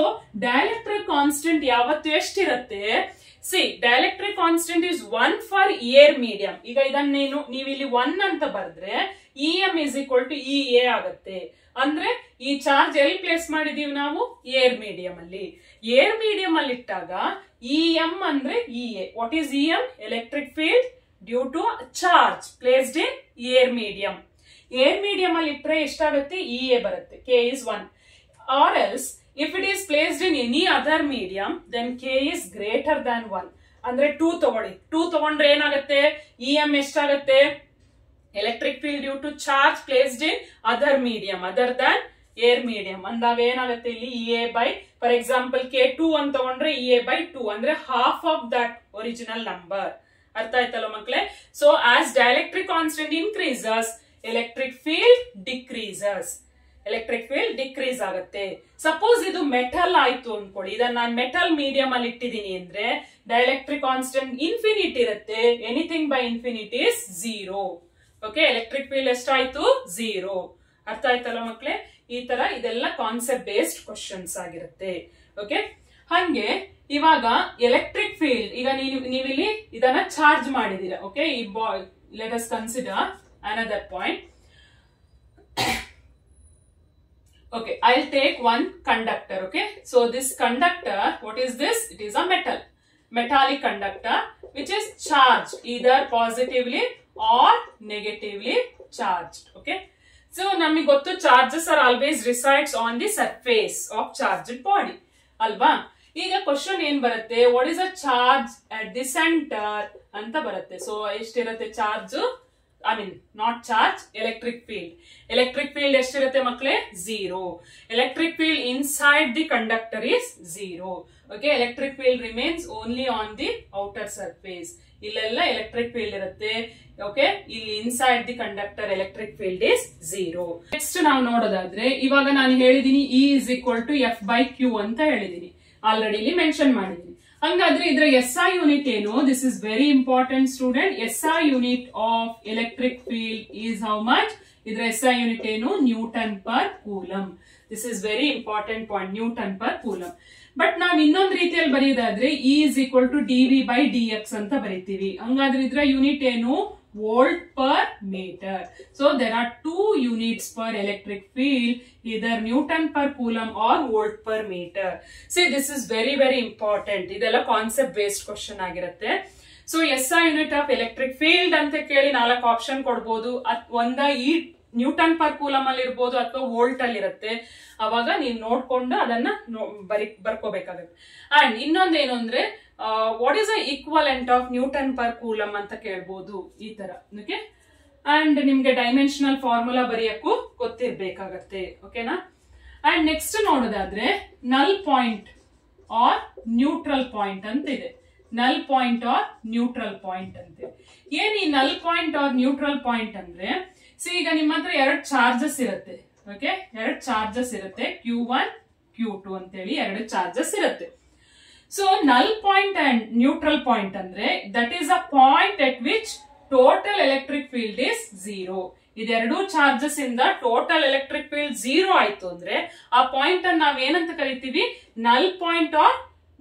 dielectric constant ಯಾವತ್ತು ಎಷ್ಟಿರುತ್ತೆ? See, dielectric constant is 1 for air medium. ಈಗ ಇದನ್ನ ನೀವಿಲ್ಲಿ 1 ಅಂತ ಬರೆದ್ರೆ EM is equal to EA ಆಗುತ್ತೆ. ಅಂದ್ರೆ ಈ ಚಾರ್ಜ್ ಎಲ್ಲಿ ಪ್ಲೇಸ್ ಮಾಡಿದೀವಿ ನಾವು? ಏರ್ ಮೀಡಿಯಂ ಅಲ್ಲಿ. ಏರ್ ಮೀಡಿಯಂ ಅಲ್ಲಿ ಇಟ್ಟಾಗ EM ಅಂದ್ರೆ EA. What is EM? Electric field due to charge placed in air medium. Air medium ಅಲ್ಲಿ ಇಟ್ಟರೆ ಎಷ್ಟಾಗುತ್ತೆ? EA ಬರುತ್ತೆ. K is 1. Or else if it is placed in any other medium, then K is greater than 1. ಅಂದ್ರೆ 2 ತಗೊಳ್ಳಿ. 2 ತಗೊಂಡ್ರೆ ಏನಾಗುತ್ತೆ? EM ಎಷ್ಟಾಗುತ್ತೆ? Electric field due to charge placed in other medium other than air medium ಅಂದಾಗ ಏನಾಗುತ್ತೆ? ಇಲ್ಲಿ EA by, for example K2 ಅಂತ ತಗೊಂಡ್ರೆ EA/2 ಅಂದ್ರೆ half of that original number. ಅರ್ಥ ಆಯ್ತಲ್ಲ ಮಕ್ಕಳೇ? So as dielectric constant increases, electric field decreases. Electric field decrease ಆಗುತ್ತೆ. ಸಪೋಸ್ ಇದು ಮೆಟಲ್ ಆಯ್ತು ಅನ್ಕೊಳ್ಳಿ. ಇದನ್ನ ನಾನು ಮೆಟಲ್ ಮೀಡಿಯಂ ಅಲ್ಲಿ ಇಟ್ಟಿದ್ದೀನಿ ಅಂದ್ರೆ ಡೈಎಲೆಕ್ಟ್ರಿಕ್ ಕಾನ್ಸ್ಟೆಂಟ್ ಇನ್ಫಿನಿಟಿ ಇರುತ್ತೆ. Anything by infinity is 0. Okay, electric field ಎಷ್ಟಾಯ್ತು? 0. ಅರ್ಥ ಆಯ್ತಲ್ಲ ಮಕ್ಕಳೇ? ಈ ತರ ಇದೆಲ್ಲ ಕಾನ್ಸೆಪ್ಟ್ ಬೇಸ್ಡ್ ಕ್ವಶನ್ಸ್ ಆಗಿರುತ್ತೆ. ಓಕೆ, ಹಂಗೆ ಇವಾಗ ಎಲೆಕ್ಟ್ರಿಕ್ ಫೀಲ್ಡ್ ಈಗ ನೀವಿಲ್ಲಿ ಇದನ್ನ ಚಾರ್ಜ್ ಮಾಡಿದೀರಾ. ಓಕೆ, ಈ let us consider another point. Okay, I'll take one conductor. Okay, so this conductor, what is this? It is a metallic conductor which is charged either positively or negatively charged. Okay, so namige gottu charges are always resides on the surface of charged body alva. ಈಗ question ಏನ್ ಬರುತ್ತೆ, what is a charge at the centre ಅಂತ ಬರುತ್ತೆ. So ಎಷ್ಟಿರುತ್ತೆ charge, I mean not charge, electric field. Electric field ಎಷ್ಟಿರುತ್ತೆ ಮಕ್ಕಳೇ, 0. Electric field inside the conductor is 0. Okay, electric field remains only on the outer surface. ಇಲ್ಲೆಲ್ಲ electric field ಇರುತ್ತೆ. Okay, ಇಲ್ಲಿ inside the conductor electric field is 0. Next ನಾವು ನೋಡೋದಾದ್ರೆ, ಇವಾಗ ನಾನು ಹೇಳಿದೀನಿ E is equal to F/Q ಅಂತ ಹೇಳಿದೀನಿ, ಆಲ್ರೆಡಿ ಇಲ್ಲಿ ಮೆನ್ಷನ್ ಮಾಡಿದೀನಿ. ಹಂಗಾದ್ರೆ ಇದರ SI ಯೂನಿಟ್ ಏನು? This is very important student. SI unit of electric field is how much? ಇದರ SI ಯೂನಿಟ್ ಏನು? Newton per coulomb. This is very important point, Newton per coulomb. But ನಾವ್ ಇನ್ನೊಂದು ರೀತಿಯಲ್ಲಿ ಬರೆಯೋದಾದ್ರೆ E is equal to dV/dx ಅಂತ ಬರೀತೀವಿ. ಹಂಗಾದ್ರೆ ಇದರ unit ಏನು? Volt per meter. So there are two units per electric field, either Newton per coulomb or Volt per meter. See, this is very important. ಇದೆಲ್ಲ concept based question ಆಗಿರುತ್ತೆ. So SI unit of electric field ಅಂತ ಕೇಳಿ 4 option ಕೊಡ್ಬೋದು. ಒಂದ ಈ Newton per coulomb ಅಲ್ಲಿ ಇರ್ಬೋದು ಅಥವಾ ವೋಲ್ಟ್ ಅಲ್ಲಿ ಇರುತ್ತೆ. ಅವಾಗ ನೀವು ನೋಡ್ಕೊಂಡು ಅದನ್ನ ಬರ್ಕೋಬೇಕಾಗುತ್ತೆ. ಅಂಡ್ ಇನ್ನೊಂದೇನು ಅಂದ್ರೆ, what is the equivalent of Newton per coulomb ಅಂತ ಕೇಳ್ಬೋದು, ಈ ತರ. ಓಕೆ, ಅಂಡ್ ನಿಮ್ಗೆ ಡೈಮೆನ್ಷನಲ್ ಫಾರ್ಮುಲಾ ಬರೆಯಕ್ಕೂ ಗೊತ್ತಿರ್ಬೇಕಾಗತ್ತೆ. ಓಕೆನಾ? ಅಂಡ್ ನೆಕ್ಸ್ಟ್ ನೋಡೋದಾದ್ರೆ, ನಲ್ ಪಾಯಿಂಟ್ ಆರ್ ನ್ಯೂಟ್ರಲ್ ಪಾಯಿಂಟ್ ಅಂತ ಇದೆ. ನಲ್ ಪಾಯಿಂಟ್ ಆರ್ ನ್ಯೂಟ್ರಲ್ ಪಾಯಿಂಟ್ ಅಂತ. ಏನ್ ಈ ನಲ್ ಪಾಯಿಂಟ್ ಆರ್ ನ್ಯೂಟ್ರಲ್ ಪಾಯಿಂಟ್ ಅಂದ್ರೆ, ಈಗ ನಿಮ್ಮ ಹತ್ರ 2 ಚಾರ್ಜಸ್ ಇರುತ್ತೆ. ಓಕೆ, 2 ಚಾರ್ಜಸ್ ಇರುತ್ತೆ, Q1 Q2 ಅಂತ ಹೇಳಿ 2 ಚಾರ್ಜಸ್ ಇರುತ್ತೆ. ಸೊ ನಲ್ ಪಾಯಿಂಟ್ ಅಂಡ್ ನ್ಯೂಟ್ರಲ್ ಪಾಯಿಂಟ್ ಅಂದ್ರೆ, that is a point at which total electric field is 0. ಇದೆರಡು ಚಾರ್ಜಸ್ ಇಂದ ಟೋಟಲ್ ಎಲೆಕ್ಟ್ರಿಕ್ ಫೀಲ್ಡ್ 0 ಆಯ್ತು ಅಂದ್ರೆ, ಆ ಪಾಯಿಂಟ್ ಅನ್ನು ನಾವ್ ಏನಂತ ಕರಿತೀವಿ? ನಲ್ ಪಾಯಿಂಟ್ ಆರ್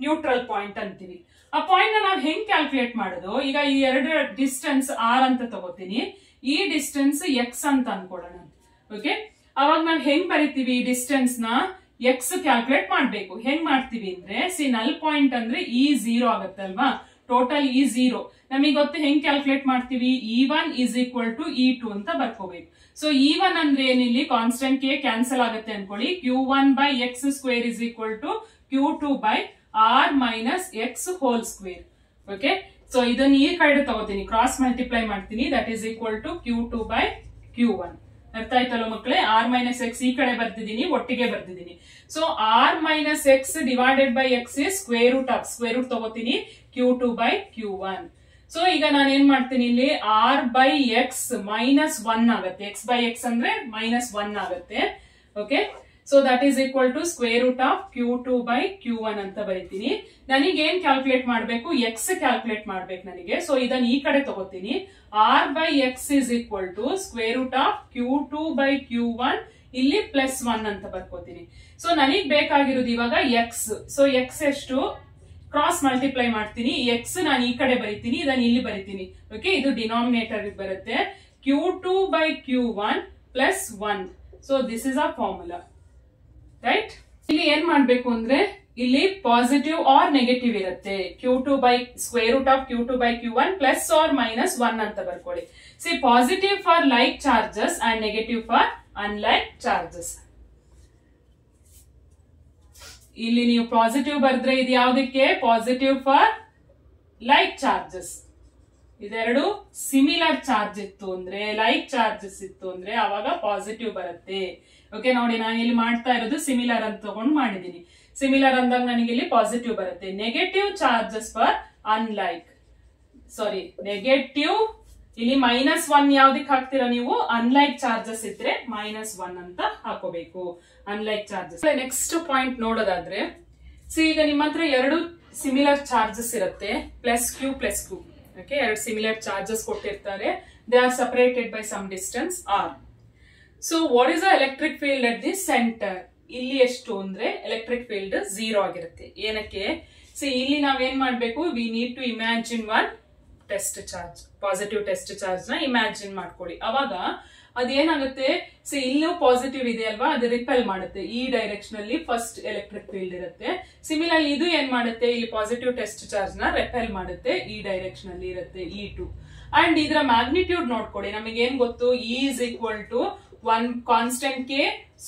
ನ್ಯೂಟ್ರಲ್ ಪಾಯಿಂಟ್ ಅಂತೀವಿ. ಆ ಪಾಯಿಂಟ್ ನಾವ್ ಹೆಂಗ್ ಕ್ಯಾಲ್ಕುಲೇಟ್ ಮಾಡೋದು? ಈಗ ಈ 2 ಡಿಸ್ಟೆನ್ಸ್ R ಅಂತ ತಗೋತೀನಿ, ಈ ಡಿಸ್ಟೆನ್ಸ್ X ಅಂತ ಅನ್ಕೊಳ್ಳೋಣ. ಓಕೆ, ಅವಾಗ ನಾವ್ ಹೆಂಗ್ ಬರಿತೀವಿ? ಡಿಸ್ಟೆನ್ಸ್ ನ X ಕ್ಯಾಲ್ಕುಲೇಟ್ ಮಾಡ್ಬೇಕು. ಹೆಂಗ್ ಮಾಡ್ತೀವಿ ಅಂದ್ರೆ, ನಲ್ ಪಾಯಿಂಟ್ ಅಂದ್ರೆ E0 ಆಗತ್ತಲ್ವಾ, ಟೋಟಲ್ E0. ನಮಗೆ ಗೊತ್ತು ಹೆಂಗ್ ಕ್ಯಾಲ್ಕುಲೇಟ್ ಮಾಡ್ತೀವಿ? E1 is equal to E2 ಅಂತ ಬರ್ಕೋಬೇಕು. ಸೊ E1 ಅಂದ್ರೆ ಏನಿಲ್ಲಿ ಕಾನ್ಸ್ಟೆಂಟ್ K ಕ್ಯಾನ್ಸಲ್ ಆಗುತ್ತೆ ಅನ್ಕೊಳ್ಳಿ. Q1/x² is equal to Q2/R minus x whole square. Okay, so ಇದನ್ನ ಈ ಕಡೆ ತಗೋತೀನಿ, ಕ್ರಾಸ್ ಮಲ್ಟಿಪ್ಲೈ ಮಾಡ್ತೀನಿ. That is equal to Q2/Q1. ಅರ್ಥ ಆಯ್ತಲ್ಲ ಮಕ್ಕಳೇ? R minus x ಈ ಕಡೆ ಬರ್ತಿದ್ದೀನಿ, ಒಟ್ಟಿಗೆ ಬರ್ತಿದ್ದೀನಿ. So R minus x divided by x is square root ತಗೋತೀನಿ, Q2/Q1. ಸೊ ಈಗ ನಾನು ಏನ್ ಮಾಡ್ತೀನಿ, ಇಲ್ಲಿ R/x -1 ಆಗುತ್ತೆ. x/x ಅಂದ್ರೆ -1 ಆಗುತ್ತೆ. Okay, so that is equal to square root of Q2/Q1 ಅಂತ ಬರೀತೀನಿ. ನನಗೆ ಏನ್ ಕ್ಯಾಲ್ಕುಲೇಟ್ ಮಾಡ್ಬೇಕು? x ಕ್ಯಾಲ್ಕುಲೇಟ್ ಮಾಡ್ಬೇಕು ನನಗೆ. ಸೊ ಇದನ್ನ ಈ ಕಡೆ ತಗೋತೀನಿ. R/x is equal to square root of Q2/Q1, ಇಲ್ಲಿ +1 ಅಂತ ಬರ್ಕೋತೀನಿ. ಸೊ ನನಗ್ ಬೇಕಾಗಿರೋದು ಇವಾಗ x. ಸೊ x ಎಷ್ಟು? ಕ್ರಾಸ್ ಮಲ್ಟಿಪ್ಲೈ ಮಾಡ್ತೀನಿ. x ನಾನು ಈ ಕಡೆ ಬರೀತೀನಿ, ಇದನ್ನ ಇಲ್ಲಿ ಬರೀತೀನಿ. ಓಕೆ, ಇದು ಡಿನಾಮಿನೇಟರ್ ಬರುತ್ತೆ. Q2/Q1 +1. So this is a formula, right? ಇಲ್ಲಿ ಏನ್ ಮಾಡ್ಬೇಕು ಅಂದ್ರೆ, ಇಲ್ಲಿ ಪಾಸಿಟಿವ್ ಆರ್ ನೆಗೆಟಿವ್ ಇರುತ್ತೆ. Square root of Q2/Q1 plus or minus 1 ಅಂತ ಬರ್ಕೊಳ್ಳಿ. Positive for like charges and negative for unlike charges. ಇಲ್ಲಿ ನೀವು ಪಾಸಿಟಿವ್ ಬರೆದ್ರೆ ಇದು ಯಾವ್ದಕ್ಕೆ? Positive for like charges. ಇದೆರಡು ಸಿಮಿಲರ್ ಚಾರ್ಜ್ ಇತ್ತು ಅಂದ್ರೆ, ಲೈಕ್ ಚಾರ್ಜಸ್ ಇತ್ತು ಅಂದ್ರೆ ಅವಾಗ ಪಾಸಿಟಿವ್ ಬರುತ್ತೆ. ಓಕೆ, ನೋಡಿ ನಾನು ಇಲ್ಲಿ ಮಾಡ್ತಾ ಇರೋದು ಸಿಮಿಲರ್ ಅಂತ ತಗೊಂಡು ಮಾಡಿದೀನಿ. ಸಿಮಿಲರ್ ಅಂದಾಗ ನನಗೆ ಇಲ್ಲಿ ಪಾಸಿಟಿವ್ ಬರುತ್ತೆ. Negative charges for unlike, sorry negative, ಇಲ್ಲಿ -1 ಯಾವ್ದಕ್ಕೆ ಹಾಕ್ತೀರಾ ನೀವು? ಅನ್ಲೈಕ್ ಚಾರ್ಜಸ್ ಇದ್ರೆ -1 ಅಂತ ಹಾಕೋಬೇಕು, ಅನ್ಲೈಕ್ ಚಾರ್ಜಸ್. ನೆಕ್ಸ್ಟ್ ಪಾಯಿಂಟ್ ನೋಡೋದಾದ್ರೆ, ಈಗ ನಿಮ್ಮ ಹತ್ರ 2 ಸಿಮಿಲರ್ ಚಾರ್ಜಸ್ ಇರುತ್ತೆ, +Q +Q. Okay, 2 similar charges ಕೊಟ್ಟಿರ್ತಾರೆ. They are separated by some distance R. So what is the electric field at the centre? ಇಲ್ಲಿ ಎಷ್ಟು ಅಂದ್ರೆ ಎಲೆಕ್ಟ್ರಿಕ್ ಫೀಲ್ಡ್ 0 ಆಗಿರುತ್ತೆ. ಏನಕ್ಕೆ? ಇಲ್ಲಿ ನಾವೇನ್ ಮಾಡ್ಬೇಕು? We need to imagine 1 test charge, positive test charge ನ ಇಮ್ಯಾಜಿನ್ ಮಾಡ್ಕೊಳ್ಳಿ. ಅವಾಗ ಅದೇನಾಗುತ್ತೆ? ಇಲ್ಲೂ ಪಾಸಿಟಿವ್ ಇದೆ ಅಲ್ವಾ, ಅದು ರಿಪೆಲ್ ಮಾಡುತ್ತೆ. ಈ ಡೈರೆಕ್ಷನ್ ಅಲ್ಲಿ ಫಸ್ಟ್ ಎಲೆಕ್ಟ್ರಿಕ್ ಫೀಲ್ಡ್ ಇರುತ್ತೆ. ಸಿಮಿಲರ್ ಇದು ಏನ್ ಮಾಡುತ್ತೆ? ಇಲ್ಲಿ ಪಾಸಿಟಿವ್ ಟೆಸ್ಟ್ ಚಾರ್ಜ್ ನ ರಿಪೆಲ್ ಮಾಡುತ್ತೆ, ಈ ಡೈರೆಕ್ಷನ್ ಅಲ್ಲಿ ಇರುತ್ತೆ E2. ಅಂಡ್ ಇದರ ಮ್ಯಾಗ್ನಿಟ್ಯೂಡ್ ನೋಡ್ಕೊಳ್ಳಿ. ನಮಗೆ ಏನ್ ಗೊತ್ತು? E is equal to 1 constant K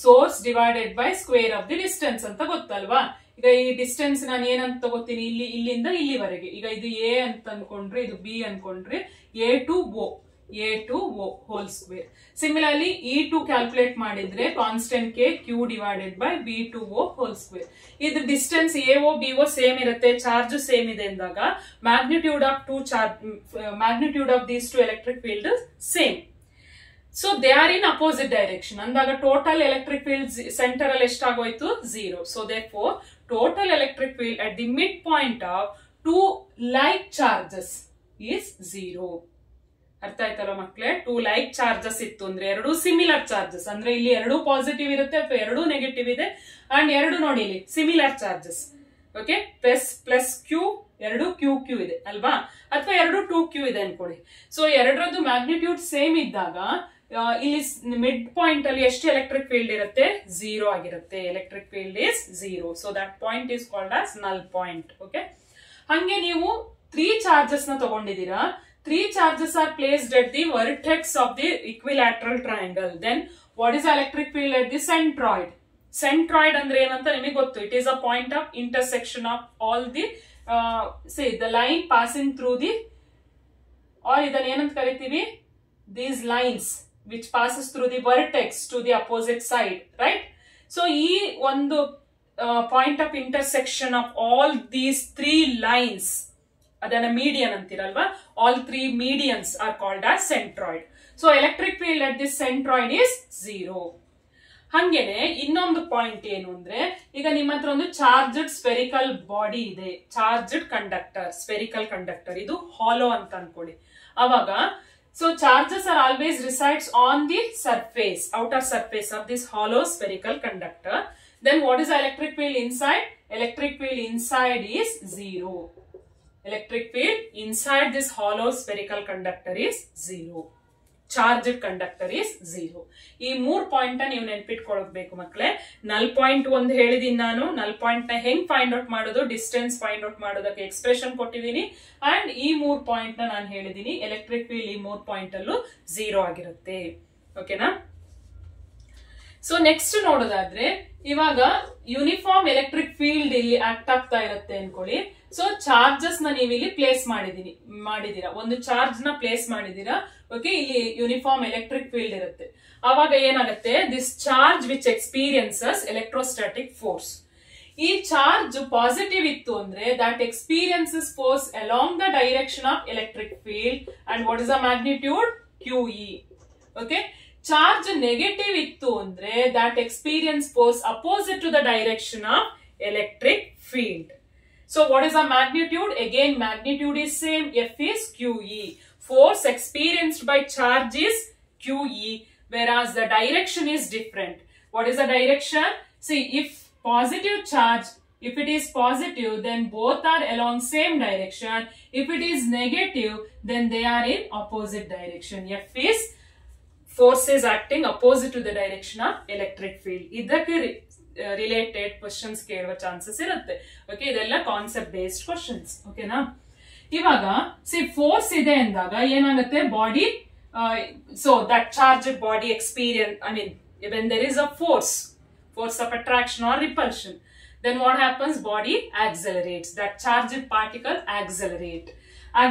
source divided by square of the distance ಅಂತ ಗೊತ್ತಲ್ವಾ? ಈಗ ಈ ಡಿಸ್ಟೆನ್ಸ್ ನಾನು ಏನಂತ ತಗೋತೀನಿ, ಇಲ್ಲಿಂದ ಇಲ್ಲಿವರೆಗೆ. ಈಗ ಇದು ಎ ಅಂತ ಅನ್ಕೊಂಡ್ರೆ, ಇದು ಬಿ ಅನ್ಕೊಂಡ್ರೆ, A to O whole square. Similarly E2 calculate ಮಾಡಿದ್ರೆ constant K Q divided by B to O whole square. ಇದು ಡಿಸ್ಟೆನ್ಸ್ ಎಒ ಬಿಒ ಸೇಮ್ ಇರುತ್ತೆ, ಚಾರ್ಜ್ ಸೇಮ್ ಇದೆ ಅಂದಾಗ magnitude of these two electric field same. So they are in opposite direction ಅಂದಾಗ total electric field centre ಅಲ್ಲಿ ಎಷ್ಟಾಗೋಯ್ತು, 0. So therefore total electric field at the mid point of two like charges is 0. ಅರ್ಥ ಆಯ್ತಲ್ಲ ಮಕ್ಳೇ? 2 like charges ಇತ್ತು ಅಂದ್ರೆ ಎರಡೂ similar charges, ಅಂದ್ರೆ ಇಲ್ಲಿ ಎರಡೂ ಪಾಸಿಟಿವ್ ಇರುತ್ತೆ ಅಥವಾ ಎರಡೂ ನೆಗೆಟಿವ್ ಇದೆ, ಅಂಡ್ ಎರಡು ನೋಡಿ ಇಲ್ಲಿ similar charges. Okay, plus Q, ಎರಡು ಕ್ಯೂ ಇದೆ ಅಲ್ವಾ, ಅಥವಾ ಎರಡು 2Q ಇದೆ ಅನ್ಕೊಳ್ಳಿ. ಸೊ ಎರಡರದ್ದು ಮ್ಯಾಗ್ನಿಟ್ಯೂಡ್ ಸೇಮ್ ಇದ್ದಾಗ ಇಲ್ಲಿ ಮಿಡ್ ಪಾಯಿಂಟ್ ಅಲ್ಲಿ ಎಷ್ಟು ಎಲೆಕ್ಟ್ರಿಕ್ ಫೀಲ್ಡ್ ಇರುತ್ತೆ, 0 ಆಗಿರುತ್ತೆ. Electric field is 0. So that point is called as ನಲ್ ಪಾಯಿಂಟ್. ಓಕೆ, ಹಂಗೆ ನೀವು 3 ಚಾರ್ಜಸ್ ನ ತಗೊಂಡಿದ್ದೀರಾ. 3 charges are placed at the vertex of the equilateral triangle. Then what is the electric field at the centroid? Centroid andre enanta nimage gottu. It is a point of intersection of all the say the line passing through the, or idanne enanta karitivi, these lines which passes through the vertex to the opposite side, right? So ee ಒಂದು point of intersection of all these 3 lines, ಅದನ್ನ median ಅಂತಿರಲ್ವಾ, all 3 medians are called as centroid. So electric field at this centroid is 0. ಹಂಗೇನೆ ಇನ್ನೊಂದು point ಏನು ಅಂದ್ರೆ, ಈಗ ನಿಮ್ಮ ಹತ್ರ ಒಂದು ಚಾರ್ಜ್ಡ್ ಸ್ಪೆರಿಕಲ್ ಬಾಡಿ ಇದೆ, ಚಾರ್ಜ್ಡ್ ಕಂಡಕ್ಟರ್, ಸ್ಪೆರಿಕಲ್ ಕಂಡಕ್ಟರ್, ಇದು ಹಾಲೋ ಅಂತ ಅನ್ಕೊಳ್ಳಿ. ಅವಾಗ so charges are always resides on the surface, outer surface of this hollow spherical conductor. Then what is the electric field inside? Electric field inside is 0. Electric field inside this hollow spherical conductor is 0. Charged conductor is 0. ಈ 3 point ನೀವು ನೆನ್ಪಿಟ್ಕೊಳ್ಬೇಕು ಮಕ್ಕಳೇ. ನಲ್ point ಒಂದು ಹೇಳಿದೀನಿ ನಾನು. ನಲ್ point ನ ಹೆಂಗ್ ಫೈಂಡ್ ಔಟ್ ಮಾಡೋದು, ಡಿಸ್ಟೆನ್ಸ್ ಫೈಂಡ್ ಔಟ್ ಮಾಡೋದಕ್ಕೆ ಎಕ್ಸ್ಪ್ರೆಷನ್ ಕೊಟ್ಟಿದ್ದೀನಿ. ಅಂಡ್ ಈ 3 ಪಾಯಿಂಟ್ ನ ನಾನು ಹೇಳಿದೀನಿ. ಎಲೆಕ್ಟ್ರಿಕ್ ಫೀಲ್ಡ್ ಈ 3 ಪಾಯಿಂಟ್ ಅಲ್ಲೂ 0 ಆಗಿರುತ್ತೆ. ಓಕೆನಾ? ಸೊ ನೆಕ್ಸ್ಟ್ ನೋಡೋದಾದ್ರೆ, ಇವಾಗ ಯೂನಿಫಾರ್ಮ್ ಎಲೆಕ್ಟ್ರಿಕ್ ಫೀಲ್ಡ್ ಇಲ್ಲಿ ಆಕ್ಟ್ ಆಗ್ತಾ ಇರುತ್ತೆ ಅನ್ಕೊಳ್ಳಿ. ಸೊ ಚಾರ್ಜಸ್ ನ ನೀವು ಇಲ್ಲಿ ಪ್ಲೇಸ್ ಮಾಡಿದೀರಾ, ಒಂದು ಚಾರ್ಜ್ ನ ಪ್ಲೇಸ್ ಮಾಡಿದೀರಾ. ಓಕೆ, ಇಲ್ಲಿ ಯೂನಿಫಾರ್ಮ್ ಎಲೆಕ್ಟ್ರಿಕ್ ಫೀಲ್ಡ್ ಇರುತ್ತೆ. ಅವಾಗ ಏನಾಗುತ್ತೆ, this charge which experiences electrostatic force. ಈ ಚಾರ್ಜ್ ಪಾಸಿಟಿವ್ ಇತ್ತು ಅಂದ್ರೆ that experiences force along the direction of electric field and what is the magnitude, QE. Okay, charge negative ಇತ್ತು ಅಂದ್ರೆ that experiences force opposite to the direction of electric field. So what is the magnitude? Again magnitude is same, F is QE. Force experienced by charge is QE, whereas the direction is different. What is the direction? See, if positive charge, if it is positive, then both are along same direction. If it is negative, then they are in opposite direction. F is force is acting opposite to the direction of electric field. ಇದಕ್ಕೆ related questions ಕೇಳುವ chances ಇರುತ್ತೆ. Okay, ಇದೆಲ್ಲ concept based questions. ಓಕೆನಾ? ಇವಾಗ force ಇದೆ ಅಂದಾಗ ಏನಾಗುತ್ತೆ, body, so that charge body experience, I mean when there is a force of attraction or repulsion, then what happens, body accelerates, that charged particle accelerate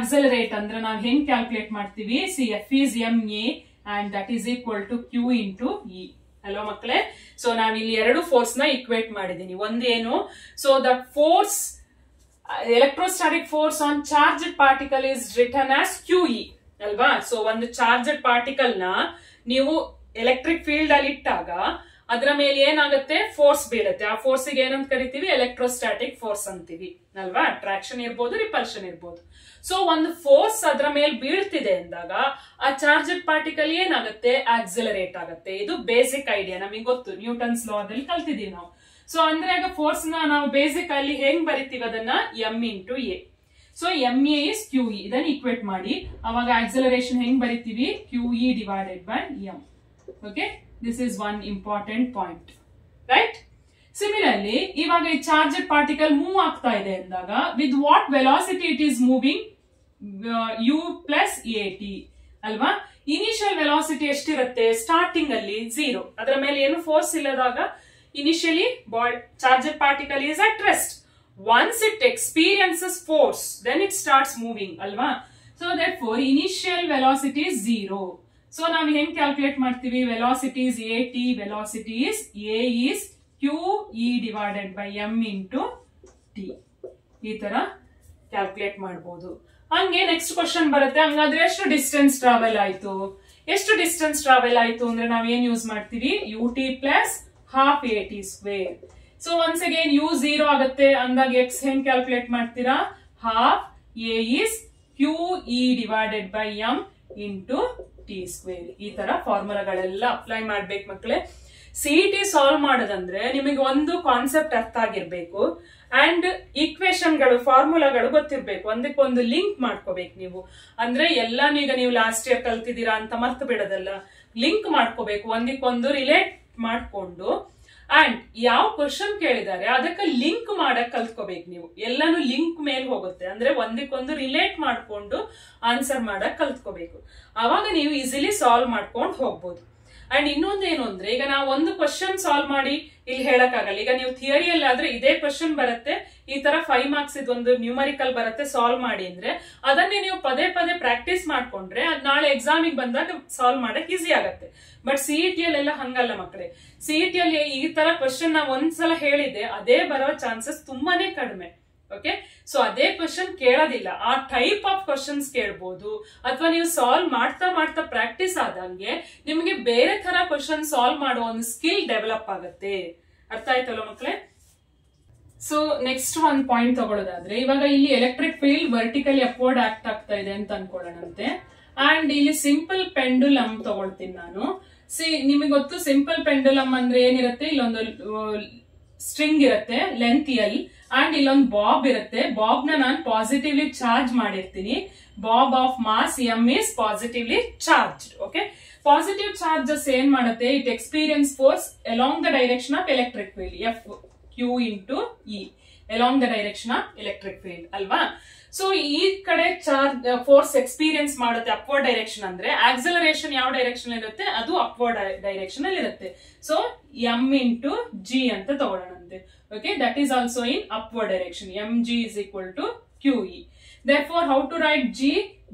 ಅಂದ್ರೆ ನಾವು ಹೆಂಗ್ calculate ಮಾಡ್ತೀವಿ, F is ma and that is equal to Q into E. Hello ಮಕ್ಕಳೇ, so ನಾವಿಲ್ಲಿ ಎರಡು force ನ equate ಮಾಡಿದೀನಿ. ಒಂದೇನು, so the force, electrostatic force on charged particle is return as QE ಅಲ್ವಾ. ಸೊ ಒಂದು ಚಾರ್ಜ್ಡ್ ಪಾರ್ಟಿಕಲ್ ನ ನೀವು ಎಲೆಕ್ಟ್ರಿಕ್ ಫೀಲ್ಡ್ ಅಲ್ಲಿ ಇಟ್ಟಾಗ ಅದರ ಮೇಲೆ ಏನಾಗುತ್ತೆ, ಫೋರ್ಸ್ ಬೀಳುತ್ತೆ. ಆ ಫೋರ್ಸ್ ಗೆ ಏನಂತ ಕರಿತೀವಿ, ಎಲೆಕ್ಟ್ರೋಸ್ಟಾಟಿಕ್ ಫೋರ್ಸ್ ಅಂತೀವಿ ಅಲ್ವಾ. ಅಟ್ರಾಕ್ಷನ್ ಇರ್ಬೋದು, ರಿಪಲ್ಷನ್ ಇರ್ಬೋದು. ಸೊ ಒಂದು ಫೋರ್ಸ್ ಅದರ ಮೇಲೆ ಬೀಳ್ತಿದೆ ಅಂದಾಗ ಆ ಚಾರ್ಜೆಡ್ ಪಾರ್ಟಿಕಲ್ ಏನಾಗುತ್ತೆ, ಆಕ್ಸಿಲರೇಟ್ ಆಗುತ್ತೆ. ಇದು ಬೇಸಿಕ್ ಐಡಿಯಾ, ನಮಗೆ ಗೊತ್ತು, ನ್ಯೂಟನ್ಸ್ ಲಾ ದಲ್ಲಿ ಕಲ್ತಿದೀವಿ ನಾವು. ಸೊ ಅಂದ್ರೆ ಆಗ ಫೋರ್ಸ್ ನ ನಾವು ಬೇಸಿಕ್ ಅಲ್ಲಿ ಹೆಂಗ್ ಬರಿತೀವಿ ಅದನ್ನ, m into a. So ma is QE, ಇದನ್ನ ಇಕ್ವೇಟ್ ಮಾಡಿ ಅವಾಗ ಆಕ್ಸಿಲರೇಷನ್ ಹೆಂಗ್ ಬರಿತೀವಿ, QE divided by m. Okay, this is one important point, right? Similarly, ಇವಾಗ ಈ ಚಾರ್ಜೆಡ್ ಪಾರ್ಟಿಕಲ್ ಮೂವ್ ಆಗ್ತಾ ಇದೆ ಅಂದಾಗ with what velocity it is moving, u plus at ಅಲ್ವಾ. ಇನಿಷಿಯಲ್ ವೆಲಾಸಿಟಿ ಎಷ್ಟಿರುತ್ತೆ, ಸ್ಟಾರ್ಟಿಂಗ್ ಅಲ್ಲಿ 0, ಅದರ ಮೇಲೆ ಏನು ಫೋರ್ಸ್ ಇಲ್ಲದಾಗ initially charged particle is at rest. Once it experiences force, then it starts moving, alva? So therefore initial velocity is 0. So now we calculate ಮಾಡ್ತೀವಿ velocity is at, velocity is a is qe divided by m into t. ಈ ತರ calculate ಮಾಡಬಹುದು. ಹಂಗೆ next question ಬರುತ್ತೆ, ಹಂಗಾದ್ರೆ ಎಷ್ಟು distance travel ಆಯ್ತು? ಎಷ್ಟು ಡಿಸ್ಟೆನ್ಸ್ ಟ್ರಾವೆಲ್ ಆಯ್ತು ಅಂದ್ರೆ ನಾವ್ ಏನ್ ಯೂಸ್ ಮಾಡ್ತೀವಿ? ut plus half at square. So once again u 0 ಆಗುತ್ತೆ ಅಂದಾಗ x ಹೆಂಗ್ ಕ್ಯಾಲ್ಕುಲೇಟ್ ಮಾಡ್ತೀರಾ? Half a is qe divided by m into t square. ಈ ತರ ಫಾರ್ಮುಲಾಗಳೆಲ್ಲ ಅಪ್ಲೈ ಮಾಡ್ಬೇಕು ಮಕ್ಕಳೇ. ಸಿಇಟಿ ಸಾಲ್ವ್ ಮಾಡೋದಂದ್ರೆ ನಿಮಗೆ ಒಂದು ಕಾನ್ಸೆಪ್ಟ್ ಅರ್ಥ ಆಗಿರ್ಬೇಕು ಅಂಡ್ ಈಕ್ವೇಶನ್ಗಳು ಫಾರ್ಮುಲಾಗಳು ಗೊತ್ತಿರ್ಬೇಕು, ಒಂದಕ್ಕೊಂದು ಲಿಂಕ್ ಮಾಡ್ಕೋಬೇಕು ನೀವು. ಅಂದ್ರೆ ಎಲ್ಲಾನು ಈಗ ನೀವು ಲಾಸ್ಟ್ ಇಯರ್ ಕಲ್ತಿದ್ದೀರಾ ಅಂತ ಮರ್ತು ಬಿಡೋದಲ್ಲ, ಲಿಂಕ್ ಮಾಡ್ಕೋಬೇಕು, ಒಂದಕ್ಕೊಂದು ರಿಲೇಟ್ ಮಾಡ್ಕೊಂಡು ಅಂಡ್ ಯಾವ ಕ್ವಶನ್ ಕೇಳಿದ್ದಾರೆ ಅದಕ್ಕೆ ಲಿಂಕ್ ಮಾಡಕ್ ಕಲ್ತ್ಕೋಬೇಕು ನೀವು. ಎಲ್ಲಾನು ಲಿಂಕ್ ಮೇಲೆ ಹೋಗುತ್ತೆ, ಅಂದ್ರೆ ಒಂದಕ್ಕೊಂದು ರಿಲೇಟ್ ಮಾಡ್ಕೊಂಡು ಆನ್ಸರ್ ಮಾಡಕ್ ಕಲ್ತ್ಕೋಬೇಕು. ಅವಾಗ ನೀವು ಈಸಿಲಿ ಸಾಲ್ವ್ ಮಾಡ್ಕೊಂಡು ಹೋಗ್ಬೋದು. ಅಂಡ್ ಇನ್ನೊಂದೇನು ಅಂದ್ರೆ ಈಗ ನಾವು ಒಂದು ಕ್ವಶನ್ ಸಾಲ್ವ್ ಮಾಡಿ ಇಲ್ಲಿ ಹೇಳಕ್ ಆಗಲ್ಲ. ಈಗ ನೀವು ಥಿಯರಿಯಲ್ಲಿ ಆದ್ರೆ ಇದೇ ಕ್ವಶನ್ ಬರುತ್ತೆ, ಈ ತರ 5 ಮಾರ್ಕ್ಸ್ ಇದೊಂದು ನ್ಯೂಮರಿಕಲ್ ಬರುತ್ತೆ, ಸಾಲ್ವ್ ಮಾಡಿ ಅಂದ್ರೆ ಅದನ್ನೇ ನೀವು ಪದೇ ಪದೇ ಪ್ರಾಕ್ಟೀಸ್ ಮಾಡ್ಕೊಂಡ್ರೆ ಅದ್ ನಾಳೆ ಎಕ್ಸಾಮಿಗೆ ಬಂದಾಗ ಸಾಲ್ವ್ ಮಾಡಕ್ ಈಸಿ ಆಗತ್ತೆ. ಬಟ್ ಸಿಇಟಿಯಲ್ಲೆಲ್ಲ ಹಂಗಲ್ಲ ಮಕ್ಕಳೇ. ಸಿಇಟಿಯಲ್ಲಿ ಈ ತರ ಕ್ವಶನ್ ನಾವು ಒಂದ್ಸಲ ಹೇಳಿದೆ ಅದೇ ಬರೋ ಚಾನ್ಸಸ್ ತುಂಬಾನೇ ಕಡಿಮೆ. ಓಕೆ, ಸೊ ಅದೇ ಕ್ವಶನ್ ಕೇಳೋದಿಲ್ಲ, ಆ ಟೈಪ್ ಆಫ್ ಕ್ವಶನ್ಸ್ ಕೇಳ್ಬೋದು. ಅಥವಾ ನೀವು ಸಾಲ್ವ್ ಮಾಡ್ತಾ ಮಾಡ್ತಾ ಪ್ರಾಕ್ಟೀಸ್ ಆದಂಗೆ ನಿಮಗೆ ಬೇರೆ ತರ ಕ್ವಶನ್ ಸಾಲ್ವ್ ಮಾಡೋ ಒಂದು ಸ್ಕಿಲ್ ಡೆವಲಪ್ ಆಗುತ್ತೆ. ಅರ್ಥ ಆಯ್ತಲ್ಲ ಮಕ್ಕಳೇ? ಸೊ ನೆಕ್ಸ್ಟ್ ಒಂದು ಪಾಯಿಂಟ್ ತಗೊಳ್ಳೋದಾದ್ರೆ, ಇವಾಗ ಇಲ್ಲಿ electric field vertically upward act ಆಗ್ತಾ ಇದೆ ಅಂತ ಅನ್ಕೊಳ್ಳೋಣಂತೆ. ಅಂಡ್ ಇಲ್ಲಿ ಸಿಂಪಲ್ ಪೆಂಡುಲಮ್ ತಗೊಳ್ತೀನಿ ನಾನು. ನಿಮಗೆ ಗೊತ್ತು ಸಿಂಪಲ್ ಪೆಂಡುಲಮ್ ಅಂದ್ರೆ ಏನಿರುತ್ತೆ? ಇಲ್ಲೊಂದು ಸ್ಟ್ರಿಂಗ್ ಇರುತ್ತೆ ಲೆಂತ್ ಎಲ್ ಅಂಡ್ ಇಲ್ಲೊಂದು ಬಾಬ್ ಇರುತ್ತೆ. ಬಾಬ್ ನ ನಾನು ಪಾಸಿಟಿವ್ಲಿ ಚಾರ್ಜ್ ಮಾಡಿರ್ತೀನಿ. Bob of mass M is positively charge. Okay, positive charges ಏನ್ ಮಾಡುತ್ತೆ? It experience force along the direction of electric field, F Q into E, along the direction of electric field ಅಲ್ವಾ? So ಈ ಕಡೆ charge force experience ಮಾಡುತ್ತೆ upward direction, ಅಂದ್ರೆ acceleration ಯಾವ direction ಇರುತ್ತೆ ಅದು ಅಪ್ವರ್ಡ್ ಡೈರೆಕ್ಷನ್ ಅಲ್ಲಿ ಇರುತ್ತೆ. ಸೊ ಎಂ ಇಂಟು ಜಿ ಅಂತ ತಗೊಳ್ಳೋಣಂತೆ. Okay, that is also in upward direction. M G is equal to Q E. Therefore how to write G?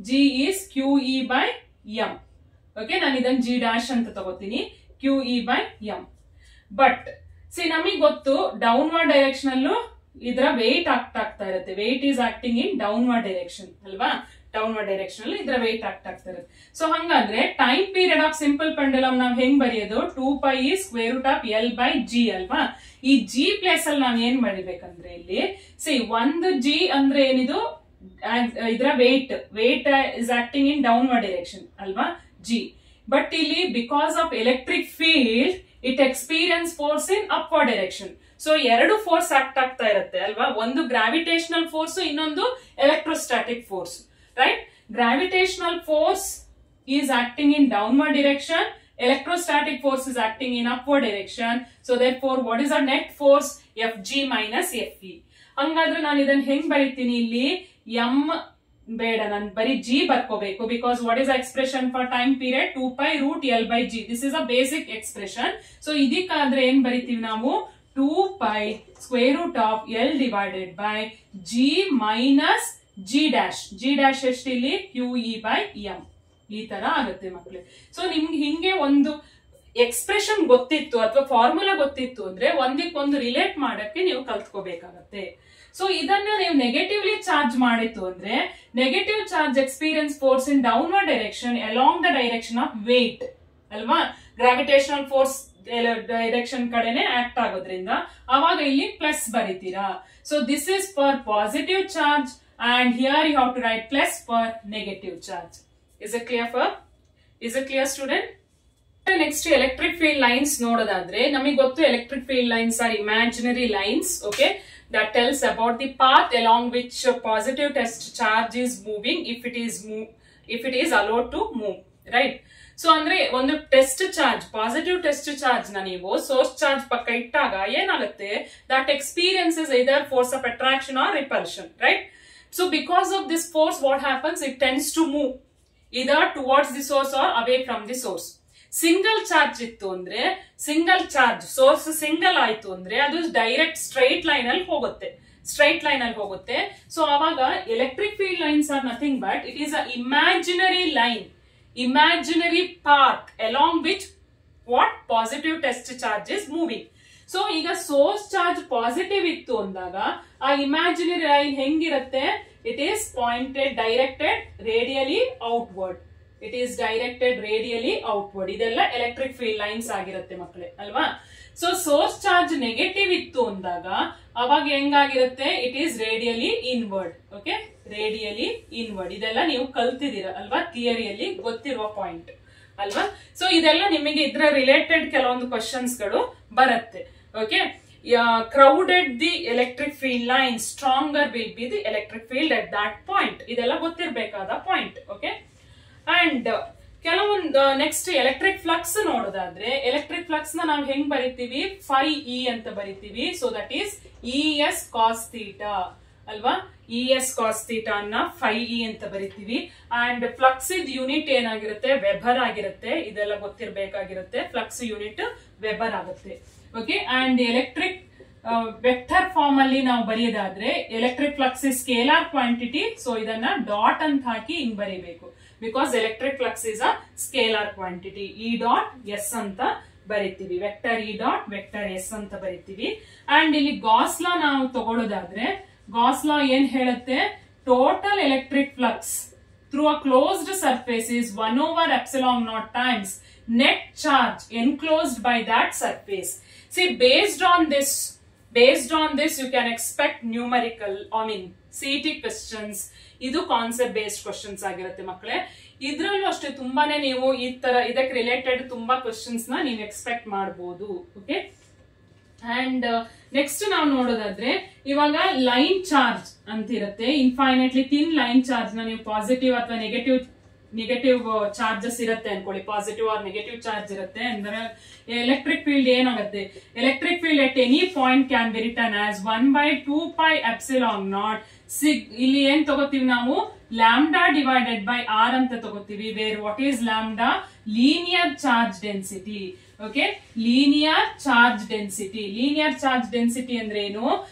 G is Q E by M. Okay, ನಾನು ಇದನ್ನ G dash ಅಂತ ತಗೋತೀನಿ, Q E by M. But ನಮಗೆ ಗೊತ್ತು downward direction ಅಲ್ಲೂ ಇದರ weight ಆಗ್ತಾ ಇರುತ್ತೆ. Weight is acting in downward direction ಅಲ್ವಾ? ಡೌನ್ವರ್ಡ್ ಡೈರೆಕ್ಷನ್ ಅಲ್ಲಿ ಇದರ ವೇಟ್ ಆಗ್ತಾ ಇರುತ್ತೆ. ಸೊ ಹಂಗಾದ್ರೆ time period of simple pendulum ನಾವ್ ಹೆಂಗ್ ಬರೆಯೋದು? 2π square root of L by G ಅಲ್ವಾ? ಈ ಜಿ ಪ್ಲೇಸ್ ಅಲ್ಲಿ ನಾವ್ ಏನ್ ಮಾಡಿರ್ಬೇಕಂದ್ರೆ ಇಲ್ಲಿ ಒಂದು ಜಿ ಅಂದ್ರೆ ಏನಿದು? ಇದರ weight is acting in downward direction ಅಲ್ವಾ? ಜಿ. ಬಟ್ ಇಲ್ಲಿ because of electric field it experience force in upward direction. So ಎರಡು ಫೋರ್ಸ್ ಆಕ್ಟ್ ಆಗ್ತಾ ಇರುತ್ತೆ ಅಲ್ವಾ? ಒಂದು ಗ್ರಾವಿಟೇಷನಲ್ ಫೋರ್ಸ್, ಇನ್ನೊಂದು electrostatic force. Right? Gravitational force is acting in downward direction, electrostatic force is acting in upward direction. So therefore what is our net force? Fg minus Fe. ಹಂಗಾದ್ರೆ ನಾನು ಇದನ್ನ ಹೆಂಗ್ ಬರೀತೀನಿ? ಇಲ್ಲಿ m ಬೇಡ, ನಾನು ಬರೀ g ಬರ್ಕೋಬೇಕು. Because what is expression for time period? 2π ರೂಟ್ L by G. This is a basic expression. So ಇದಕ್ಕಾದ್ರೆ ಏನ್ ಬರೀತೀವಿ ನಾವು? 2π square root of L divided by G minus G dash. G dash ಎಷ್ಟು ಇಲ್ಲಿ? Q E by M. ಈ ತರ ಆಗುತ್ತೆ ಮಕ್ಕಳೇ. ಸೊ ನಿಮ್ಗೆ ಹಿಂಗೆ ಒಂದು ಎಕ್ಸ್ಪ್ರೆಷನ್ ಗೊತ್ತಿತ್ತು ಅಥವಾ ಫಾರ್ಮುಲಾ ಗೊತ್ತಿತ್ತು ಅಂದ್ರೆ ಒಂದಕ್ಕೊಂದು ರಿಲೇಟ್ ಮಾಡಕ್ಕೆ ನೀವು ಕಲ್ತ್ಕೋಬೇಕಾಗತ್ತೆ. ಸೊ ಇದನ್ನ ನೀವು ನೆಗೆಟಿವ್ಲಿ ಚಾರ್ಜ್ ಮಾಡಿತ್ತು ಅಂದ್ರೆ negative charge experience force in downward direction along the direction of weight ಅಲ್ವಾ? ಗ್ರಾವಿಟೇಷನಲ್ ಫೋರ್ಸ್ ಡೈರೆಕ್ಷನ್ ಕಡೆನೆ ಆಕ್ಟ್ ಆಗೋದ್ರಿಂದ ಅವಾಗ ಇಲ್ಲಿ ಪ್ಲಸ್ ಬರೀತೀರಾ. So this is for positive charge and here you have to write plus for negative charge. Is it clear for? Is it clear student? Next electric field lines ನೋಡೋದಾದ್ರೆ ನಮಗೆ ಗೊತ್ತು electric field lines are imaginary lines, okay, that tells about the path along which a positive test charge is moving if it is allowed to move, right? So ಅಂದ್ರೆ ಒಂದು test charge, positive test charge ನ ನೀವು source charge ಪಕ್ಕ ಇಟ್ಟಾಗ ಏನಾಗುತ್ತೆ? that experiences either force of attraction or repulsion, right? So because of this force what happens? It tends to move either towards the source or away from the source. Single charge ಇತ್ತು ಅಂದ್ರೆ, single charge source single ಆಯ್ತು ಅಂದ್ರೆ ಅದು direct straight line ಅಲ್ಲಿ ಹೋಗುತ್ತೆ, straight line ಅಲ್ಲಿ ಹೋಗುತ್ತೆ. So ಅವಾಗ electric field lines are nothing but it is a imaginary line, imaginary path along which what positive test charge is moving. So ಈಗ source charge positive ಇತ್ತು ಅಂದಾಗ ಆ imaginary line ಹೆಂಗಿರುತ್ತೆ, it is pointed directed radially outward, it is directed radially outward. ಇದೆಲ್ಲ electric field lines ಆಗಿರುತ್ತೆ ಮಕ್ಕಳೇ ಅಲ್ವಾ. So source charge negative ಇತ್ತು ಅಂದಾಗ ಅವಾಗ ಹೆಂಗಾಗಿರುತ್ತೆ, it is radially inward. Okay, radially inward. ಇದೆಲ್ಲ ನೀವು ಕಲ್ತಿದ್ದೀರ ಅಲ್ವಾ, ಥಿಯರಿಯಲ್ಲಿ ಗೊತ್ತಿರುವ ಪಾಯಿಂಟ್ ಅಲ್ವಾ. ಸೊ ಇದೆಲ್ಲ ನಿಮಗೆ ಇದ್ರ ರಿಲೇಟೆಡ್ ಕೆಲವೊಂದು ಕ್ವಶನ್ಸ್ ಗಳು ಬರುತ್ತೆ. Okay, crowded the electric field line stronger will be the electric field at that point. ಇದೆಲ್ಲ ಗೊತ್ತಿರಬೇಕಾದ ಪಾಯಿಂಟ್. ಓಕೆ, ಅಂಡ್ ಕೆಲವೊಂದು ನೆಕ್ಸ್ಟ್ ಎಲೆಕ್ಟ್ರಿಕ್ ಫ್ಲಕ್ಸ್ ನೋಡೋದಾದ್ರೆ, ಎಲೆಕ್ಟ್ರಿಕ್ ಫ್ಲಕ್ಸ್ ನ ನಾವು ಹೆಂಗ್ ಬರಿತೀವಿ, ಫೈ ಇ ಅಂತ ಬರಿತೀವಿ. So that is E S cos theta ಅಲ್ವಾ, ಇ ಎಸ್ ಕಾಸ್ ಥೀಟಾ ಅನ್ನ ಫೈ ಇ ಅಂತ ಬರಿತೀವಿ. ಅಂಡ್ ಫ್ಲಕ್ಸ್ ಇದ್ ಯೂನಿಟ್ ಏನಾಗಿರುತ್ತೆ, ವೆಬರ್ ಆಗಿರುತ್ತೆ. ಇದೆಲ್ಲ ಗೊತ್ತಿರಬೇಕಾಗಿರುತ್ತೆ. ಫ್ಲಕ್ಸ್ ಯೂನಿಟ್ ವೆಬರ್ ಆಗುತ್ತೆ. Okay, and electric vector form ಅಲ್ಲಿ ನಾವು ಬರೆಯೋದಾದ್ರೆ, electric flux is scalar quantity. So ಇದನ್ನ ಡಾಟ್ ಅಂತ ಹಾಕಿ ಹಿಂಗ್ ಬರೀಬೇಕು, because electric flux is a scalar quantity. E dot S ಅಂತ ಬರಿತೀವಿ, vector E dot vector S ಅಂತ ಬರಿತೀವಿ. ಅಂಡ್ ಇಲ್ಲಿ ಗಾಸ್ ಲಾ ನಾವು ತಗೊಳ್ಳೋದಾದ್ರೆ, ಗಾಸ್ ಲಾ ಏನ್ ಹೇಳುತ್ತೆ, total electric flux through a closed surface is 1/ε0 times net charge enclosed by that surface. See, based on this you can expect numerical, CET questions. ಇದು concept based questions ಆಗಿರುತ್ತೆ ಮಕ್ಕಳೇ. ಇದ್ರಲ್ಲೂ ಅಷ್ಟೇ ತುಂಬಾನೇ ನೀವು ಈ ತರ ಇದಕ್ಕೆ ರಿಲೇಟೆಡ್ ತುಂಬಾ ಕ್ವಶನ್ಸ್ ನ ನೀವು ಎಕ್ಸ್ಪೆಕ್ಟ್ ಮಾಡಬಹುದು. ಓಕೆ, ಅಂಡ್ ನೆಕ್ಸ್ಟ್ ನಾವು ನೋಡೋದಾದ್ರೆ, ಇವಾಗ ಲೈನ್ ಚಾರ್ಜ್ ಅಂತ ಇರುತ್ತೆ. ಇನ್ಫೈನೈಟ್ಲಿ ಥಿನ್ ಲೈನ್ ಚಾರ್ಜ್ ನ ನೀವು ಪಾಸಿಟಿವ್ ಅಥವಾ ನೆಗೆಟಿವ್ ಚಾರ್ಜಸ್ ಇರುತ್ತೆ ಅನ್ಕೊಳ್ಳಿ, ಪಾಸಿಟಿವ್ ಆರ್ ನೆಗೆಟಿವ್ ಚಾರ್ಜ್ ಇರುತ್ತೆ ಅಂದ್ರೆ ಎಲೆಕ್ಟ್ರಿಕ್ ಫೀಲ್ಡ್ ಏನಾಗುತ್ತೆ, electric field at any point can be return as 1/2πε0 ಇಲ್ಲಿ ಏನ್ ತಗೋತೀವಿ ನಾವು, ಲ್ಯಾಂಬ್ಡಾ ಡಿವೈಡೆಡ್ ಬೈ ಆರ್ ಅಂತ ತಗೋತೀವಿ. Where what is lambda, linear charge density. Okay, linear charge density. Linear charge density ಅಂದ್ರೆ ಏನು,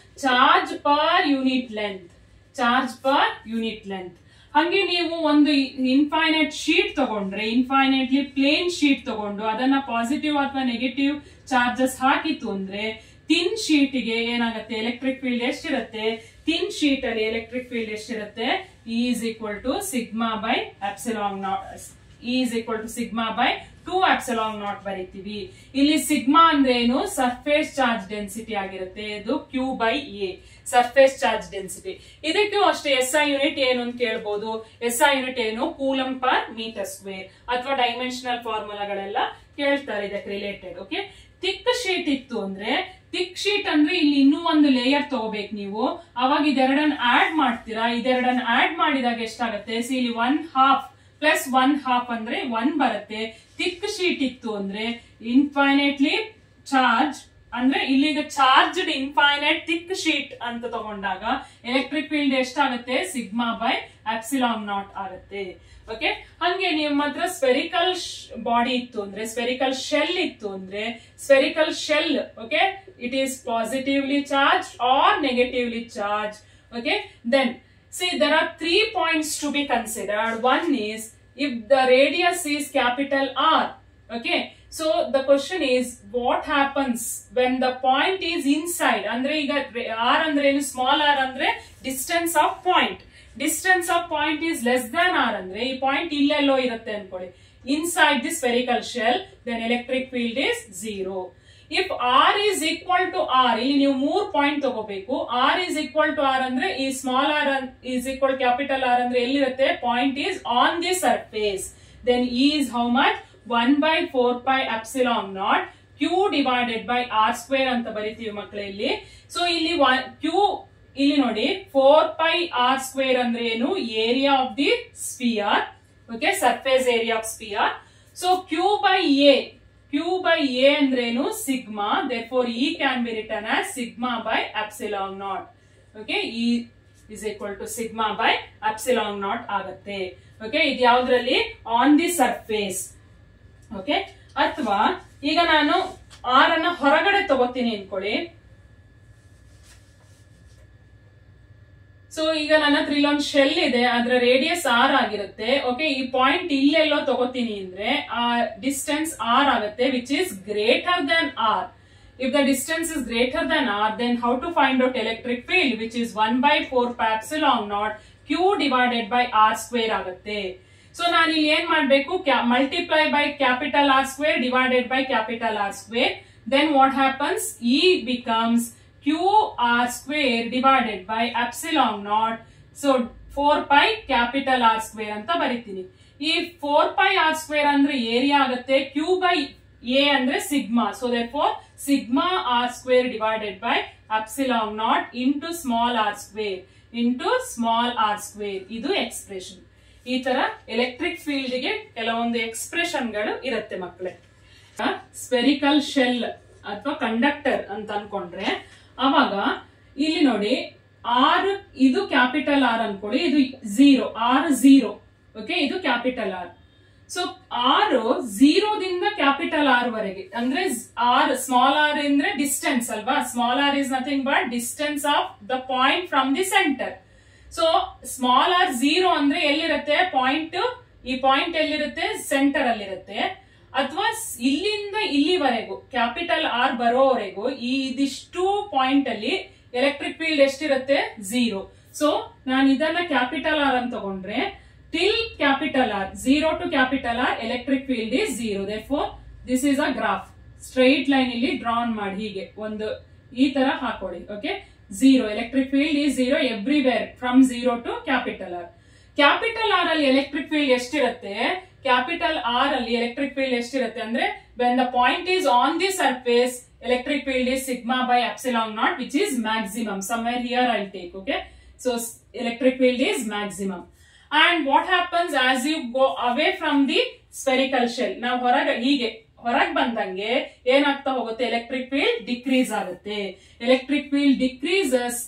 charge per unit length, charge per unit length. ಹಂಗೆ ನೀವು ಒಂದು ಇನ್ಫೈನೈಟ್ ಶೀಟ್ ತಗೊಂಡ್ರೆ, ಇನ್ಫೈನೈಟ್ಲಿ ಪ್ಲೇನ್ ಶೀಟ್ ತಗೊಂಡು ಅದನ್ನ ಪಾಸಿಟಿವ್ ಅಥವಾ ನೆಗೆಟಿವ್ ಚಾರ್ಜಸ್ ಹಾಕಿತ್ತು ಅಂದ್ರೆ, ಥಿನ್ ಶೀಟ್ ಗೆ ಏನಾಗುತ್ತೆ, ಎಲೆಕ್ಟ್ರಿಕ್ ಫೀಲ್ಡ್ ಎಷ್ಟಿರುತ್ತೆ, ಥಿನ್ ಶೀಟ್ ಅಲ್ಲಿ ಎಲೆಕ್ಟ್ರಿಕ್ ಫೀಲ್ಡ್ ಎಷ್ಟಿರುತ್ತೆ, E is equal to sigma by epsilon naught. E is equal to sigma by 2ε0 ಬರೀತೀವಿ. ಇಲ್ಲಿ ಸಿಗ್ಮಾ ಅಂದ್ರೆ ಏನು, ಸರ್ಫೇಸ್ ಚಾರ್ಜ್ ಡೆನ್ಸಿಟಿ ಆಗಿರುತ್ತೆ. ಇದು Q by A, surface charge density. ಇದಕ್ಕೂ ಅಷ್ಟೇ SI ಯೂನಿಟ್ ಏನು ಅಂತ ಕೇಳಬಹುದು. SI ಯೂನಿಟ್ ಏನು, ಕೂಲಂ ಪರ್ ಮೀಟರ್ ಸ್ಕ್ವೇರ್, ಅಥವಾ ಡೈಮೆನ್ಷನಲ್ ಫಾರ್ಮುಲಾಗಳೆಲ್ಲ ಕೇಳ್ತಾರೆ ಇದಕ್ಕೆ ರಿಲೇಟೆಡ್. ಓಕೆ, ಥಿಕ್ ಶೀಟ್ ಇತ್ತು ಅಂದ್ರೆ, ಥಿಕ್ ಶೀಟ್ ಅಂದ್ರೆ ಇಲ್ಲಿ ಇನ್ನೂ ಒಂದು ಲೇಯರ್ ತಗೋಬೇಕು ನೀವು. ಅವಾಗ ಇದೆರಡನ್ನ ಆಡ್ ಮಾಡ್ತೀರಾ. ಇದೆರಡನ್ನ ಆಡ್ ಮಾಡಿದಾಗ ಎಷ್ಟಾಗುತ್ತೆ, ಇಲ್ಲಿ 1/2 ಪ್ಲಸ್ 1/2 ಅಂದ್ರೆ 1 ಬರುತ್ತೆ. ಥಿಕ್ ಶೀಟ್ ಇತ್ತು ಅಂದ್ರೆ ಇನ್ಫೈನೈಟ್ಲಿ ಚಾರ್ಜ್ ಅಂದ್ರೆ ಇಲ್ಲಿಗ ಚಾರ್ಜ್ಡ್ ಇನ್ಫೈನೈಟ್ ಥಿಕ್ ಶೀಟ್ ಅಂತ ತಗೊಂಡಾಗ ಎಲೆಕ್ಟ್ರಿಕ್ ಫೀಲ್ಡ್ ಎಷ್ಟಾಗುತ್ತೆ, ಸಿಗ್ಮಾ ಬೈ ε0 ಆಗುತ್ತೆ. ಓಕೆ, ಹಂಗೆ ನಿಮ್ಮ ಹತ್ರ ಸ್ಪೆರಿಕಲ್ ಬಾಡಿ ಇತ್ತು ಅಂದ್ರೆ, ಸ್ಪೆರಿಕಲ್ ಶೆಲ್ ಇತ್ತು ಅಂದ್ರೆ, spherical shell okay, it is positively charge or negatively charge. Okay, then see there are 3 points to be considered. One is if the radius is capital R. Okay, so the question is what happens when the point is inside. Andre iga R andre enu, small r andre distance of point. Distance of point is less than R andre ee point illello irutte ankoli inside the spherical shell, then electric field is 0. If R is equal to R, ಇಲ್ಲಿ ನೀವು 3 point ತಗೋಬೇಕು. R is equal to R ಅಂದ್ರೆ ಈ small r is equal capital R ಅಂದ್ರೆ ಎಲ್ಲಿರುತ್ತೆ, point is on the surface. Then E is how much, 1/4πε0 Q divided by R square ಅಂತ ಬರೀತೀವಿ ಮಕ್ಕಳೇ ಇಲ್ಲಿ. ಸೊ ಇಲ್ಲಿ Q ಇಲ್ಲಿ ನೋಡಿ 4πr square ಅಂದ್ರೆ ಏನು, area of the sphere. Okay, surface area of sphere. So Q by A ಅಂದ್ರೇನು, sigma. therefore E can be written as sigma by ε0. Okay, E is equal to sigma by ε0 ಆಗುತ್ತೆ. Okay, ಇದು ಯಾವ್ದ್ರಲ್ಲಿ, on the surface. Okay, ಅಥವಾ ಈಗ ನಾನು R ಅನ್ನ ಹೊರಗಡೆ ತಗೋತೀನಿ ಅನ್ಕೊಳ್ಳಿ. ಸೊ ಈಗ ನನ್ನ ಹತ್ರ ಇಲ್ಲೊಂದು ಶೆಲ್ ಇದೆ, ಅದರ ರೇಡಿಯಸ್ ಆರ್ ಆಗಿರುತ್ತೆ. ಓಕೆ, ಈ ಪಾಯಿಂಟ್ ಇಲ್ಲೆಲ್ಲೋ ತಗೋತೀನಿ ಅಂದ್ರೆ ಆ ಡಿಸ್ಟೆನ್ಸ್ ಆರ್ ಆಗುತ್ತೆ, which is greater than R. If the distance is greater than r, then how to find out electric field, which is 1/4 pi epsilon naught q divided by r square ಆಗುತ್ತೆ. So ನಾನು ಇಲ್ಲಿ ಏನ್ ಮಾಡಬೇಕು, multiply by capital R square divided by capital R square. Then what happens? E becomes qr square divided by epsilon naught. So 4 pi capital R square ಅಂತ ಬರೀತೀನಿ. ಈ 4 pi R square ಅಂದ್ರೆ area ಆಗುತ್ತೆ, q by a ಅಂದ್ರೆ sigma. So therefore sigma r square divided by epsilon naught into small r square into small r square. ಇದು expression. ಈ ತರ electric field ಗೆ ಕೆಲವೊಂದು ಎಕ್ಸ್ಪ್ರೆಷನ್ ಗಳು ಇರುತ್ತೆ ಮಕ್ಕಳೇ. ಸ್ಪೆರಿಕಲ್ ಶೆಲ್ ಅಥವಾ ಕಂಡಕ್ಟರ್ ಅಂತ ಅನ್ಕೊಂಡ್ರೆ ಅವಾಗ ಇಲ್ಲಿ ನೋಡಿ ಆರ್, ಇದು ಕ್ಯಾಪಿಟಲ್ ಆರ್ ಅನ್ಕೊಳ್ಳಿ, ಇದು 0, ಆರ್ 0. ಓಕೆ, ಇದು ಕ್ಯಾಪಿಟಲ್ ಆರ್. ಸೊ ಆರ್ 0 ದಿಂದ ಕ್ಯಾಪಿಟಲ್ ಆರ್ ವರೆಗೆ ಅಂದ್ರೆ ಆರ್, ಸ್ಮಾಲ್ ಆರ್ ಅಂದ್ರೆ ಡಿಸ್ಟೆನ್ಸ್ ಅಲ್ವಾ. Small r is nothing but distance of the point from the centre. So small r 0 ಅಂದ್ರೆ ಎಲ್ಲಿರುತ್ತೆ ಪಾಯಿಂಟ್, ಈ ಪಾಯಿಂಟ್ ಎಲ್ಲಿರುತ್ತೆ ಸೆಂಟರ್ ಅಲ್ಲಿರುತ್ತೆ. ಅಥವಾ ಇಲ್ಲಿಂದ ಇಲ್ಲಿವರೆಗೂ ಕ್ಯಾಪಿಟಲ್ ಆರ್ ಬರೋವರೆಗೂ ಈ ಇದಿಷ್ಟು ಪಾಯಿಂಟ್ ಅಲ್ಲಿ ಎಲೆಕ್ಟ್ರಿಕ್ ಫೀಲ್ಡ್ ಎಷ್ಟಿರುತ್ತೆ 0. ಸೊ ನಾನು ಇದನ್ನ ಕ್ಯಾಪಿಟಲ್ ಆರ್ ಅಂತ ತಗೊಂಡ್ರೆ till capital R, 0 to capital R, electric field is 0. Therefore, this is a graph. Straight line ಇಲ್ಲಿ drawn ಮಾಡಿ ಹೀಗೆ ಒಂದು ಈ ತರ ಹಾಕೊಳ್ಳಿ. Okay, 0, electric field is 0 everywhere from 0 to capital R. Capital R ಅಲ್ಲಿ electric field ಎಷ್ಟಿರುತ್ತೆ, capital R ಅಲ್ಲಿ electric field ಎಷ್ಟಿರುತ್ತೆ ಅಂದ್ರೆ when the point is on the surface, electric field is sigma by epsilon naught, which is maximum. Somewhere here I'll take. Okay, so electric field is maximum. And what happens as you go away from the spherical shell? ನಾವು ಹೊರಗೆ ಬಂದಂಗೆ ಏನಾಗ್ತಾ ಹೋಗುತ್ತೆ, electric field decrease ಆಗುತ್ತೆ. Electric field decreases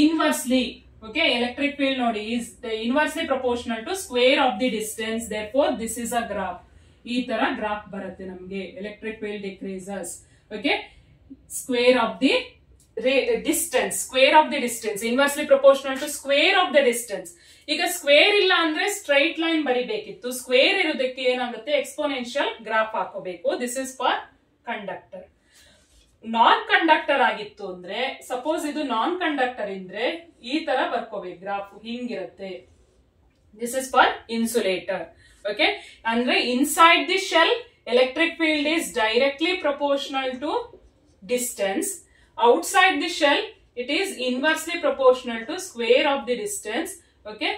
inversely. Okay, electric field ನೋಡಿ is inversely proportional to square of the distance. Therefore this is a graph. ಈ ತರ graph ಬರುತ್ತೆ ನಮಗೆ. Electric field decreases. Okay, square of the distance, square of the distance, inversely proportional to square of the distance. ಈಗ square ಇಲ್ಲ ಅಂದ್ರೆ straight line ಬರಿಬೇಕಿತ್ತು. Square ಇರೋದಕ್ಕೆ ಏನಾಗುತ್ತೆ, ಎಕ್ಸ್ಪೋನೆನ್ಷಿಯಲ್ ಗ್ರಾಫ್ ಹಾಕೋಬೇಕು. This is for conductor. Non conductor ಆಗಿತ್ತು ಅಂದ್ರೆ, suppose ಇದು ನಾನ್ ಕಂಡಕ್ಟರ್ ಇದ್ರೆ ಈ ತರ ಬರ್ಕೋಬೇಕು ಗ್ರಾಫ್, ಹಿಂಗಿರುತ್ತೆ. This is for insulator. Okay, ಅಂದ್ರೆ inside the shell electric field is directly proportional to distance. Outside the shell it is inversely proportional to square of the distance. Okay,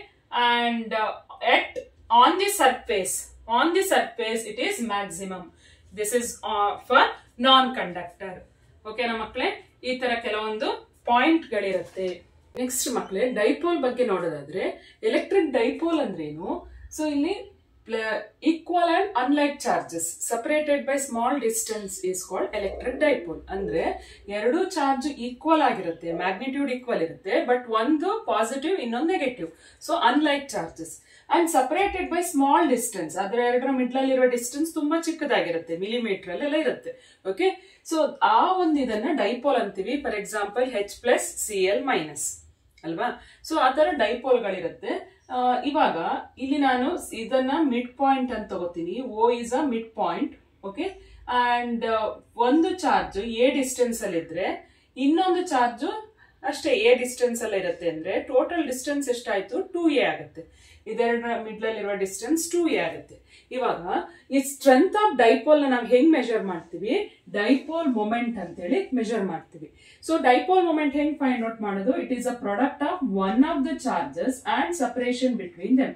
and on the surface it is maximum. This is for non-conductor. Okay na makkale, ee tara ಕೆಲವೊಂದು point ಗಳಿರುತ್ತೆ. Next ಮಕ್ಕಳೇ, dipole ಬಗ್ಗೆ ನೋಡೋದಾದ್ರೆ electric dipole ಅಂದ್ರೇನು? So ಇಲ್ಲಿ equal and unlike charges separated by small distance is called electric dipole. ಅಂದ್ರೆ ಎರಡು charge equal ಆಗಿರುತ್ತೆ, magnitude equal ಇರುತ್ತೆ, ಬಟ್ ಒಂದು ಪಾಸಿಟಿವ್ ಇನ್ನೊಂದು negative. So unlike charges and separated by small distance. ಅದರ ಎರಡರ ಮಿಡ್ಲ್ ಇರುವ ಡಿಸ್ಟೆನ್ಸ್ ತುಂಬಾ ಚಿಕ್ಕದಾಗಿರುತ್ತೆ, ಮಿಲಿಮೀಟರ್ ಅಲ್ಲೆಲ್ಲ ಇರುತ್ತೆ. ಓಕೆ, ಸೊ ಆ ಒಂದು ಇದನ್ನ ಡೈಪೋಲ್ ಅಂತೀವಿ. ಫಾರ್ ಎಕ್ಸಾಂಪಲ್ H+Cl- ಅಲ್ವಾ. ಸೊ ಆ ತರ ಡೈಪೋಲ್ಗಳಿರುತ್ತೆ. ಇವಾಗ ಇಲ್ಲಿ ನಾನು ಇದನ್ನ ಮಿಡ್ ಪಾಯಿಂಟ್ ಅಂತ ತಗೋತೀನಿ. O is a mid point. Okay, and ಒಂದು ಚಾರ್ಜ್ ಎ ಡಿಸ್ಟೆನ್ಸ್ ಅಲ್ಲಿ ಇದ್ರೆ ಇನ್ನೊಂದು ಚಾರ್ಜ್ ಅಷ್ಟೇ ಎ ಡಿಸ್ಟೆನ್ಸ್ ಅಲ್ಲಿ ಇರುತ್ತೆ. ಅಂದ್ರೆ ಟೋಟಲ್ ಡಿಸ್ಟೆನ್ಸ್ ಎಷ್ಟಾಯ್ತು, 2a ಆಗುತ್ತೆ. ಇದೆರಡರ ಮಿಡ್ಲ್ ಅಲ್ಲಿರುವ ಡಿಸ್ಟೆನ್ಸ್ 2a ಆಗುತ್ತೆ. ಇವಾಗ ಈ ಸ್ಟ್ರೆಂತ್ ಆಫ್ ಡೈಪೋಲ್ ನಾವು ಹೆಂಗ್ ಮೆಜರ್ ಮಾಡ್ತೀವಿ, ಡೈಪೋಲ್ ಮೊಮೆಂಟ್ ಅಂತೇಳಿ ಮೆಜರ್ ಮಾಡ್ತೀವಿ. ಸೊ ಡೈಪೋಲ್ ಮೊಮೆಂಟ್ ಹೆಂಗ್ ಫೈಂಡ್ ಔಟ್ ಮಾಡೋದು, it is a product of one of the charges and separation between them.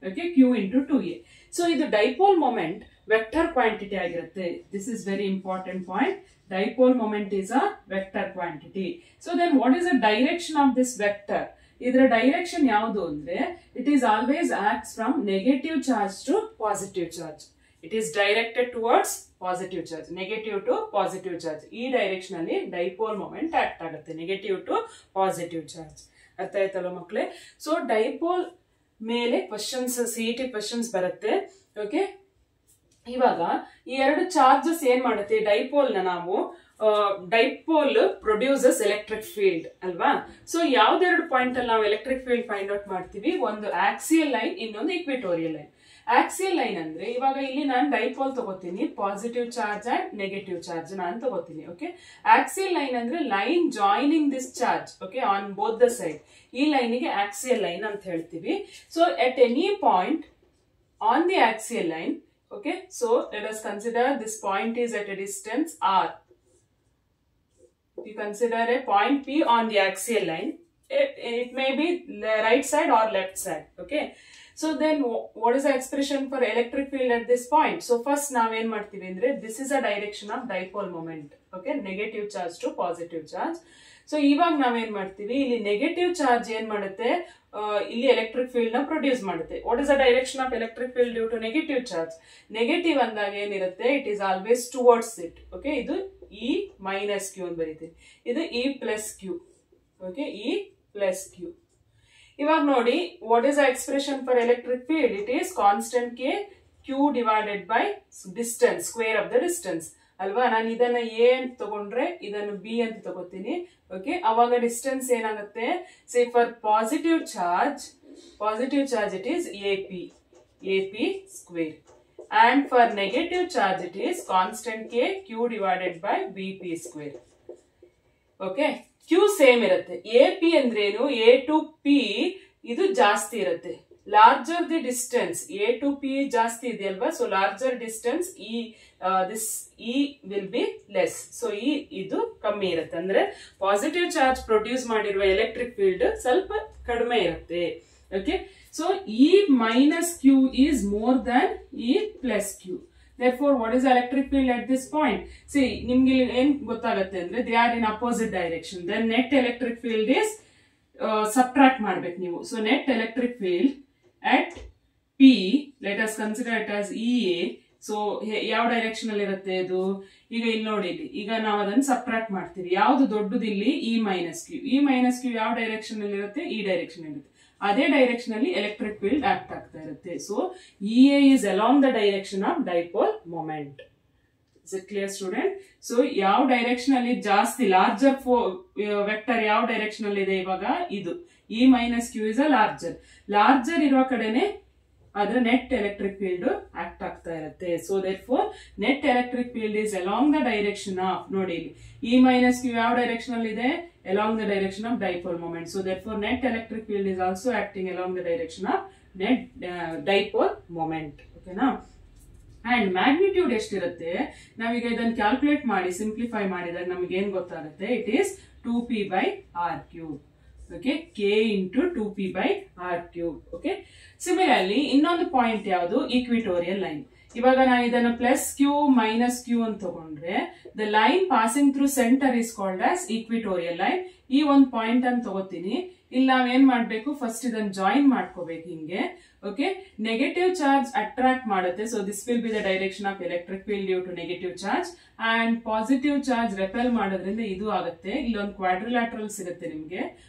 Okay, Q into 2a. So ಇದು ಡೈಪೋಲ್ ಮೊಮೆಂಟ್ ವೆಕ್ಟರ್ ಕ್ವಾಂಟಿಟಿ ಆಗಿರುತ್ತೆ. This is very important point. Dipole moment is a vector quantity. So then what is the direction of this vector? ಇದರ direction ಯಾವುದು ಅಂದ್ರೆ, it is always acts from negative charge to positive charge. It is directed towards positive charge, negative to positive charge. ಈ direction ಅಲ್ಲಿ dipole moment act ಆಗುತ್ತೆ, negative to positive charge. ಅರ್ಥ ಆಯ್ತಲ್ಲ ಮಕ್ಕಳೇ? So dipole ಮೇಲೆ questions, CET questions ಬರುತ್ತೆ. Okay, ಇವಾಗ ಈ ಎರಡು ಚಾರ್ಜಸ್ ಏನ್ ಮಾಡುತ್ತೆ, ಡೈಪೋಲ್ ನ ನಾವು ಡೈಪೋಲ್ ಪ್ರೊಡ್ಯೂಸಸ್ ಎಲೆಕ್ಟ್ರಿಕ್ ಫೀಲ್ಡ್ ಅಲ್ವಾ. ಸೊ ಯಾವ್ದೆರಡು ಪಾಯಿಂಟ್ ಅಲ್ಲಿ ನಾವು ಎಲೆಕ್ಟ್ರಿಕ್ ಫೀಲ್ಡ್ ಫೈಂಡ್ ಔಟ್ ಮಾಡ್ತೀವಿ, ಒಂದು ಆಕ್ಸಿಯಲ್ ಲೈನ್, ಇನ್ನೊಂದು ಇಕ್ವಿಟೋರಿಯಲ್ ಲೈನ್. ಆಕ್ಸಿಯಲ್ ಲೈನ್ ಅಂದ್ರೆ ಇವಾಗ ಇಲ್ಲಿ ನಾನು ಡೈಪೋಲ್ ತಗೋತೀನಿ, positive charge and negative charge ನಾನು ತಗೋತೀನಿ. ಓಕೆ, ಆಕ್ಸಿಯಲ್ ಲೈನ್ ಅಂದ್ರೆ line joining this charge okay on both the side. ಈ ಲೈನಿಗೆ ಆಕ್ಸಿಯಲ್ ಲೈನ್ ಅಂತ ಹೇಳ್ತೀವಿ. So at any point on the axial line, okay, so let us consider this point is at a distance r. You consider a point P on the axial line. It may be the right side or left side. Okay, so then what is the expression for electric field at this point? So first ನಾವು ಏನ್ ಮಾಡ್ತೀವಿ ಅಂದ್ರೆ, this is a direction of dipole moment. Okay, negative charge to positive charge. So ಇವಾಗ ನಾವೇನ್ ಮಾಡ್ತೀವಿ, ಇಲ್ಲಿ negative charge ಏನ್ ಮಾಡುತ್ತೆ, ಇಲ್ಲಿ ಎಲೆಕ್ಟ್ರಿಕ್ ಫೀಲ್ಡ್ ನ ಪ್ರೊಡ್ಯೂಸ್ ಮಾಡುತ್ತೆ. What is the direction of electric field due to negative charge? Negative ಅಂದಾಗ ಏನಿರುತ್ತೆ, it is always towards it. Okay, ಇದು ಇ ಮೈನಸ್ ಕ್ಯೂ ಅಂತ ಬರೀತೀವಿ, ಇದು E plus Q. Okay, E plus Q. ಇವಾಗ ನೋಡಿ, what is the expression for electric field? It is constant K Q divided by distance, square of the distance ಅಲ್ವಾ. ನಾನು ಇದನ್ನ A ಅಂತ ತಗೊಂಡ್ರೆ ಇದನ್ನು ಬಿ ಅಂತ ತಗೋತೀನಿ. ಓಕೆ, ಅವಾಗ ಡಿಸ್ಟೆನ್ಸ್ ಏನಾಗುತ್ತೆ, say for positive charge it is A P square, and for negative charge it is constant K Q divided by B P square. Okay, Q same ಇರುತ್ತೆ. ಎ ಪಿ ಅಂದ್ರೇನು, A to P ಇದು ಜಾಸ್ತಿ ಇರುತ್ತೆ. Larger the distance, A to P ಜಾಸ್ತಿ ಇದೆಯಲ್ವಾ, so larger distance this E will be less. So ಇದು ಕಮ್ಮಿ ಇರುತ್ತೆ, ಅಂದ್ರೆ ಪಾಸಿಟಿವ್ ಚಾರ್ಜ್ ಪ್ರೊಡ್ಯೂಸ್ ಮಾಡಿರುವ ಎಲೆಕ್ಟ್ರಿಕ್ ಫೀಲ್ಡ್ ಸ್ವಲ್ಪ ಕಡಿಮೆ ಇರುತ್ತೆ. Okay, so E minus Q is more than E plus Q. Therefore, what is the electric field at this point? See, ನಿಮ್ಗೆ ಏನ್ ಗೊತ್ತಾಗುತ್ತೆ ಅಂದ್ರೆ, they are in opposite direction. Then net electric field is subtract ಮಾಡ್ಬೇಕು ನೀವು. So net electric field at P, let us consider it as EA. So ಯಾವ direction ಅಲ್ಲಿ ಇರುತ್ತೆ ಇದು? ಈಗ ಇಲ್ಲಿ ನೋಡಿ, ಈಗ ನಾವು ಅದನ್ನು ಸಬ್ಟ್ರಾಕ್ಟ್ ಮಾಡ್ತೀವಿ. ಯಾವ್ದು ದೊಡ್ಡದು ಇಲ್ಲಿ? E minus Q. E minus Q ಯಾವ ಡೈರೆಕ್ಷನ್ ಅಲ್ಲಿ ಇರುತ್ತೆ? ಈ ಡೈರೆಕ್ಷನ್ ಇರುತ್ತೆ. ಅದೇ ಡೈರೆಕ್ಷನ್ ಅಲ್ಲಿ ಎಲೆಕ್ಟ್ರಿಕ್ ಫೀಲ್ಡ್ ಆಕ್ಟ್ ಆಗ್ತಾ ಇರುತ್ತೆ. So E A is along the direction of dipole moment. Is it clear student? So ಯಾವ ಡೈರೆಕ್ಷನ್ ಅಲ್ಲಿ ಜಾಸ್ತಿ ಲಾರ್ಜರ್ ವೆಕ್ಟರ್ ಯಾವ ಡೈರೆಕ್ಷನ್ ಅಲ್ಲಿ ಇದೆ? ಇವಾಗ ಇದು E minus Q is a larger ಇರೋ ಕಡೆನೆ ಅದರ ನೆಟ್ ಎಲೆಕ್ಟ್ರಿಕ್ ಫೀಲ್ಡ್ ಆಕ್ಟ್ ಆಗ್ತಾ ಇರುತ್ತೆ. So therefore net electric field is along the direction of, ನೋಡಿ ಇಲ್ಲಿ ಇ ಮೈನಸ್ ಕ್ಯೂ ಯಾವ ಡೈರೆಕ್ಷನ್ ಅಲ್ಲಿ ಇದೆ? along the direction of dipole moment. So therefore net electric field is also acting along the direction of net dipole moment. Okay na? And magnitude ಎಷ್ಟಿರುತ್ತೆ? ನಾವೀಗ ಇದನ್ನು calculate ಮಾಡಿ simplify ಮಾಡಿದಾಗ ನಮಗೆ ಏನ್ ಗೊತ್ತಾಗುತ್ತೆ? It is 2p by r cube. Okay, k into 2p by r cube. Okay, similarly ಇನ್ನೊಂದು point ಯಾವುದು? Equatorial line. ಇವಾಗ ನಾನು ಇದನ್ನ ಪ್ಲಸ್ ಕ್ಯೂ ಮೈನಸ್ ಕ್ಯೂ ಅಂತ ತಗೊಂಡ್ರೆ, the line passing through centre is called as equatorial line. ಈ ಒಂದು point ಅನ್ನು ತಗೋತೀನಿ. ಇಲ್ಲಿ ನಾವೇನ್ ಮಾಡ್ಬೇಕು, ಫಸ್ಟ್ ಇದನ್ನ ಜಾಯಿನ್ ಮಾಡ್ಕೋಬೇಕು ಹಿಂಗೆ. ಓಕೆ, ನೆಗೆಟಿವ್ ಚಾರ್ಜ್ ಅಟ್ರಾಕ್ಟ್ ಮಾಡುತ್ತೆ. So this will be the direction of electric field due to negative charge, and positive charge repel ಮಾಡೋದ್ರಿಂದ ಇದು ಆಗುತ್ತೆ. ಇಲ್ಲೊಂದು ಕ್ವಾಡ್ರಿಲ್ಯಾಟ್ರಲ್ ಸಿಗುತ್ತೆ ನಿಮ್ಗೆ,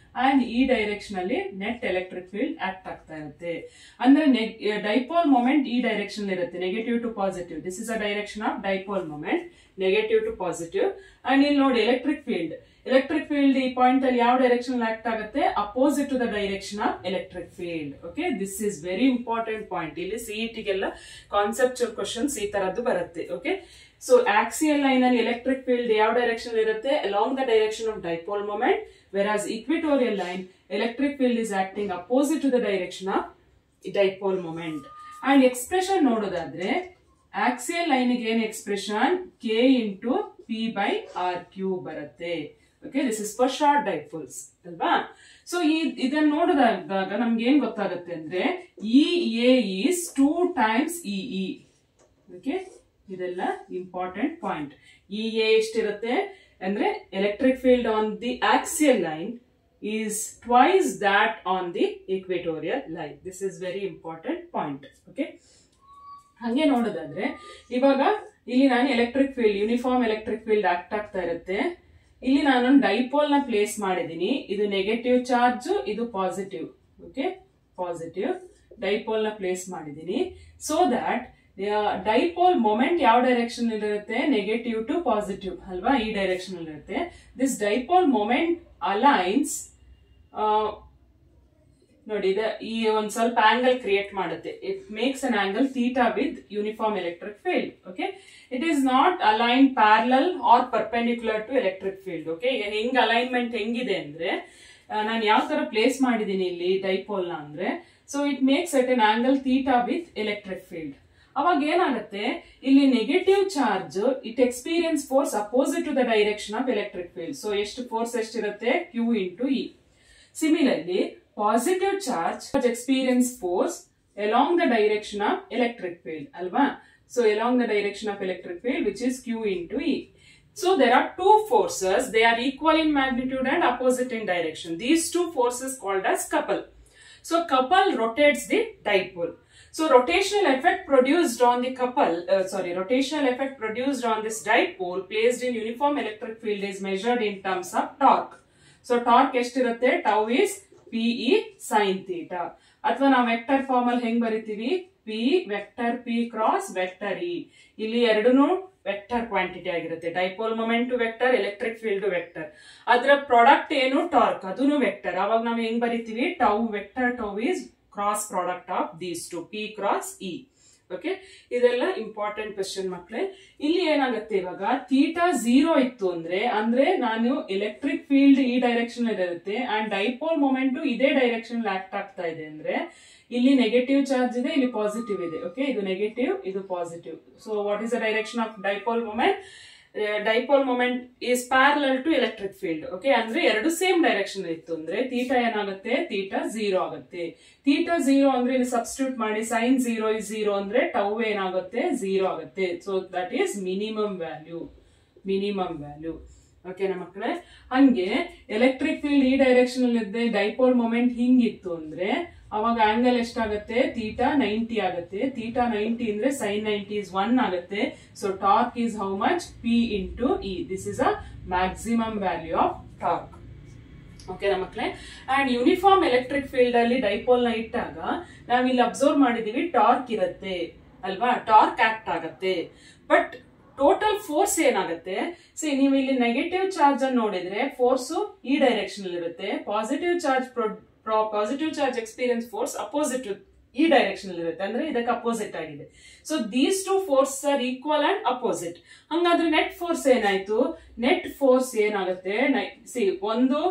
ಅಂಡ್ ಈ ಡೈರೆಕ್ಷನ್ ಅಲ್ಲಿ ನೆಟ್ ಎಲೆಕ್ಟ್ರಿಕ್ ಫೀಲ್ಡ್ ಆಕ್ಟ್ ಆಗ್ತಾ ಇರುತ್ತೆ. ಅಂದ್ರೆ ಡೈಪೋಲ್ ಮೊಮೆಂಟ್ ಈ ಡೈರೆಕ್ಷನ್ ಇರುತ್ತೆ, negative to positive. This is a direction of dipole moment, negative to positive. And ಇಲ್ಲಿ ನೋಡಿ ಎಲೆಕ್ಟ್ರಿಕ್ ಫೀಲ್ಡ್ ಈ ಪಾಯಿಂಟ್ ಅಲ್ಲಿ ಯಾವ ಡೈರೆಕ್ಷನ್ ಆಕ್ಟ್ ಆಗುತ್ತೆ? Opposite to the direction of electric field. Okay, this is very important point. ಇಲ್ಲಿ ಸಿಇಟಿಗೆಲ್ಲ conceptual questions ಈ ತರದ್ದು ಬರುತ್ತೆ. ಓಕೆ, ಸೊ ಆಕ್ಸಿಯಲ್ ಲೈನ್ ಅಲ್ಲಿ ಎಲೆಕ್ಟ್ರಿಕ್ ಫೀಲ್ಡ್ ಯಾವ ಡೈರೆಕ್ಷನ್ ಇರುತ್ತೆ? Along the direction of dipole moment. Whereas equatorial line, electric field is acting opposite to the direction of dipole moment. And expression ನೋಡೋದಾದ್ರೆ, axial line ಗೆ ಏನು expression? k into p by r cube ಬರುತ್ತೆ. Okay, this is for short dipoles ಅಲ್ವಾ? ಸೊ ಇದನ್ನ ನೋಡಿದಾಗ ನಮ್ಗೆ ಏನ್ ಗೊತ್ತಾಗುತ್ತೆ ಅಂದ್ರೆ, EA is 2 times EE. Okay, ಇದೆಲ್ಲ ಇಂಪಾರ್ಟೆಂಟ್ ಪಾಯಿಂಟ್. EA ಎಷ್ಟಿರುತ್ತೆ ಅಂದ್ರೆ electric field on the axial line is twice that on the equatorial line. This is very important point. Okay, ಹಂಗೆ ನೋಡೋದಾದ್ರೆ ಇವಾಗ ಇಲ್ಲಿ ನಾನು electric field, uniform electric field act ಆಗ್ತಾ ಇರುತ್ತೆ. ಇಲ್ಲಿ ನಾನು ಡೈಪೋಲ್ ನ ಪ್ಲೇಸ್ ಮಾಡಿದೀನಿ. ಇದು ನೆಗೆಟಿವ್ ಚಾರ್ಜ್, ಇದು ಪಾಸಿಟಿವ್. ಓಕೆ, ಪಾಸಿಟಿವ್ ಡೈಪೋಲ್ ನ ಪ್ಲೇಸ್ ಮಾಡಿದೀನಿ. ಸೊ ದಟ್ ಡೈಪೋಲ್ ಮೊಮೆಂಟ್ ಯಾವ ಡೈರೆಕ್ಷನ್ ಇರುತ್ತೆ, ನೆಗೆಟಿವ್ ಟು ಪಾಸಿಟಿವ್ ಅಲ್ವಾ, ಈ ಡೈರೆಕ್ಷನ್ ಇರುತ್ತೆ. ದಿಸ್ ಡೈಪೋಲ್ ಮೊಮೆಂಟ್ ಅಲೈನ್ಸ್, ನೋಡಿ ಈ ಒಂದ್ ಸ್ವಲ್ಪ ಆಂಗಲ್ ಕ್ರಿಯೇಟ್ ಮಾಡುತ್ತೆ. It makes an angle theta with uniform electric field. Okay, it is not align parallel or perpendicular to electric field. Okay, ಹೆಂಗ್ alignment ಹೆಂಗಿದೆ ಅಂದ್ರೆ, ನಾನು ಯಾವ ತರ ಪ್ಲೇಸ್ ಮಾಡಿದೀನಿ ಇಲ್ಲಿ ಡೈಪೋಲ್ ನ ಅಂದ್ರೆ, so it makes at an angle theta with electric field. ಅವಾಗ ಏನಾಗುತ್ತೆ, ಇಲ್ಲಿ negative charge it experience force opposite to the direction of electric field. So ಎಷ್ಟು ಫೋರ್ಸ್ ಎಷ್ಟಿರುತ್ತೆ, Q into E. Similarly, positive charge experience force along the direction of electric field, alva. So along the direction of electric field, which is Q into E. So there are two forces, they are equal in magnitude and opposite in direction. These two forces called as couple. So couple rotates the dipole. So rotational effect produced on the rotational effect produced on this dipole placed in uniform electric field is measured in terms of torque. So torque ಎಷ್ಟಿರುತ್ತೆ, tau is PE sin theta. ಅಥವಾ ನಾವು vector form ಅಲ್ಲಿ ಹೆಂಗ್ ಬರಿತೀವಿ, P vector P cross vector E. ಇಲ್ಲಿ ಎರಡೂನು vector quantity ಆಗಿರುತ್ತೆ. Dipole moment vector, electric field vector. ಅದರ ಪ್ರಾಡಕ್ಟ್ ಏನು, ಟಾರ್ಕ್, ಅದೂನು ವೆಕ್ಟರ್. ಅವಾಗ ನಾವು ಹೆಂಗ್ ಬರಿತೀವಿ, tau vector tau is cross product of these two, P cross E. Okay, ಇದೆಲ್ಲ ಇಂಪಾರ್ಟೆಂಟ್ ಕ್ವೆಶ್ಚನ್ ಮಕ್ಕಳೇ. ಇಲ್ಲಿ ಏನಾಗುತ್ತೆ, ಇವಾಗ ಥೀಟಾ 0 ಇತ್ತು ಅಂದ್ರೆ ನಾನು ಎಲೆಕ್ಟ್ರಿಕ್ ಫೀಲ್ಡ್ ಈ ಡೈರೆಕ್ಷನ್ ಇರುತ್ತೆ ಅಂಡ್ ಡೈಪೋಲ್ ಮೊಮೆಂಟ್ ಇದೇ ಡೈರೆಕ್ಷನ್ ಆಕ್ಟ್ ಆಗ್ತಾ ಇದೆ ಅಂದ್ರೆ, ಇಲ್ಲಿ ನೆಗೆಟಿವ್ ಚಾರ್ಜ್ ಇದೆ, ಇಲ್ಲಿ ಪಾಸಿಟಿವ್ ಇದೆ. ಓಕೆ, ಇದು ನೆಗೆಟಿವ್, ಇದು positive. So what is the direction of dipole moment? Dipole moment is parallel to electric field. Okay, ಅಂದ್ರೆ ಎರಡು ಸೇಮ್ ಡೈರೆಕ್ಷನ್ ಇತ್ತು ಅಂದ್ರೆ ಥೀಟಾ ಏನಾಗುತ್ತೆ, ಥೀಟಾ 0 ಆಗುತ್ತೆ. ಥೀಟಾ 0 ಅಂದ್ರೆ ಇಲ್ಲಿ ಸಬ್ಸ್ಟಿಟ್ಯೂಟ್ ಮಾಡಿ, ಸೈನ್ 0 is 0 ಅಂದ್ರೆ ಟೌ ಏನಾಗುತ್ತೆ, 0 ಆಗುತ್ತೆ. So that is minimum value. ಓಕೆನಾ ಮಕ್ಕಳೇ? ಹಂಗೆ ಎಲೆಕ್ಟ್ರಿಕ್ ಫೀಲ್ಡ್ ಈ ಡೈರೆಕ್ಷನ್ ಅಲ್ಲಿ ಇದ್ದೆ, ಡೈಪೋಲ್ ಮೊಮೆಂಟ್ ಹಿಂಗಿತ್ತು ಅಂದ್ರೆ ಅವಾಗ ಆಂಗಲ್ ಎಷ್ಟಾಗುತ್ತೆ, ಥೀಟಾ 90 ಆಗುತ್ತೆ. ಥೀಟಾ 90 ಅಂದ್ರೆ ಸೈನ್ 90 is 1 ಆಗುತ್ತೆ. So torque is how much, P into E. This is a maximum value of torque. ಓಕೆನಾ ಮಕ್ಕಳೇ? ಅಂಡ್ ಯೂನಿಫಾರ್ಮ್ ಎಲೆಕ್ಟ್ರಿಕ್ ಫೀಲ್ಡ್ ಅಲ್ಲಿ ಡೈಪೋಲ್ ನ ಇಟ್ಟಾಗ ನಾವ್ ಇಲ್ಲಿ ಅಬ್ಸರ್ವ್ ಮಾಡಿದೀವಿ, ಟಾರ್ಕ್ ಇರುತ್ತೆ ಅಲ್ವಾ, ಟಾರ್ಕ್ ಆಕ್ಟ್ ಆಗತ್ತೆ. ಬಟ್ ಟೋಟಲ್ ಫೋರ್ಸ್ ಏನಾಗುತ್ತೆ, ನೀವು ಇಲ್ಲಿ ನೆಗೆಟಿವ್ ಚಾರ್ಜ್ ಅನ್ನು ನೋಡಿದ್ರೆ ಫೋರ್ಸ್ ಈ ಡೈರೆಕ್ಷನ್ ಅಲ್ಲಿ ಇರುತ್ತೆ, positive charge experience force opposite ಈ ಡೈರೆಕ್ಷನ್ ಅಲ್ಲಿ ಇರುತ್ತೆ, ಅಂದ್ರೆ ಇದಕ್ಕೆ ಅಪೋಸಿಟ್ ಆಗಿದೆ. So these two force are equal and opposite. ಹಂಗಾದ್ರೆ ನೆಟ್ ಫೋರ್ಸ್ ಏನಾಯ್ತು, ನೆಟ್ ಫೋರ್ಸ್ ಏನಾಗುತ್ತೆ, ಒಂದು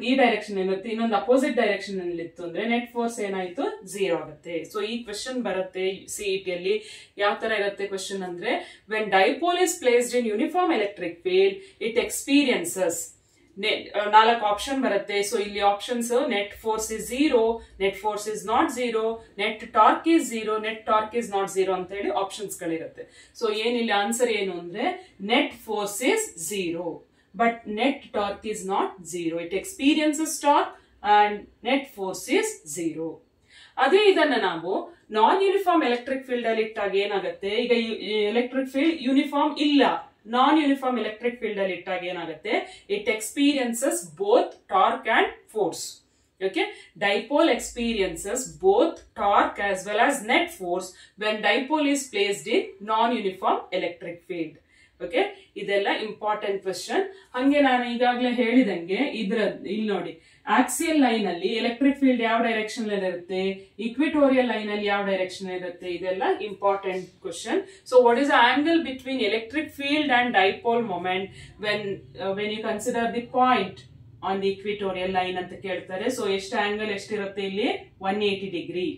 ಈ ಡೈರೆಕ್ಷನ್ ಇರುತ್ತೆ, ಇನ್ನೊಂದು ಅಪೋಸಿಟ್ ಡೈರೆಕ್ಷನ್ ಅಲ್ಲಿ ಇತ್ತು ಅಂದ್ರೆ ನೆಟ್ ಫೋರ್ಸ್ ಏನಾಯ್ತು, 0 ಆಗುತ್ತೆ. ಸೊ ಈ ಕ್ವೆಶ್ಚನ್ ಬರುತ್ತೆ CET ಅಲ್ಲಿ. ಯಾವ ತರ ಇರುತ್ತೆ ಕ್ವೆಶ್ಚನ್ ಅಂದ್ರೆ, when dipole is placed in uniform electric field it experiences, 4 option ಬರುತ್ತೆ. ಸೊ ಇಲ್ಲಿ options, net force is 0, net force is not 0, net torque is 0, net torque is not 0 ಅಂತ ಹೇಳಿ ಆಪ್ಷನ್ಸ್ ಗಳಿರುತ್ತೆ. ಸೊ ಏನಿಲ್ಲ ಆನ್ಸರ್ ಏನು ಅಂದ್ರೆ, net force is 0 but net torque is not 0. It experiences torque and net force is 0. ಅದೇ ಇದನ್ನ ನಾವು ನಾನ್ uniform electric field ಅಲ್ಲಿ ಇಟ್ಟಾಗ ಏನಾಗುತ್ತೆ, ಈಗ ಎಲೆಕ್ಟ್ರಿಕ್ ಫೀಲ್ಡ್ ಯೂನಿಫಾರ್ಮ್ ಇಲ್ಲ, ನಾನ್ ಯೂನಿಫಾರ್ಮ್ ಎಲೆಕ್ಟ್ರಿಕ್ ಫೀಲ್ಡ್ ಅಲ್ಲಿ ಇಟ್ಟಾಗ ಏನಾಗುತ್ತೆ, it experiences both torque and force. Okay, dipole experiences both torque as well as net force when dipole is placed in non-uniform electric field. Okay, ಇದೆಲ್ಲ important question. ಹಂಗೆ ನಾನು ಈಗಾಗಲೇ ಹೇಳಿದಂಗೆ ಇಲ್ಲಿ ನೋಡಿ, ಆಕ್ಸಿಯಲ್ ಲೈನ್ ಅಲ್ಲಿ ಎಲೆಕ್ಟ್ರಿಕ್ ಫೀಲ್ಡ್ ಯಾವ direction ಅಲ್ಲಿ ಇರುತ್ತೆ, ಇಕ್ವಿಟೋರಿಯಲ್ ಲೈನ್ ಅಲ್ಲಿ ಯಾವ ಡೈರೆಕ್ಷನ್ ಇರುತ್ತೆ, ಇದೆಲ್ಲ important question. So what is the angle between electric field and dipole moment when you consider the point on the equatorial line ಅಂತ ಕೇಳ್ತಾರೆ. ಸೊ ಎಷ್ಟು ಆಂಗಲ್ ಎಷ್ಟಿರುತ್ತೆ ಇಲ್ಲಿ, 180 ಡಿಗ್ರಿ.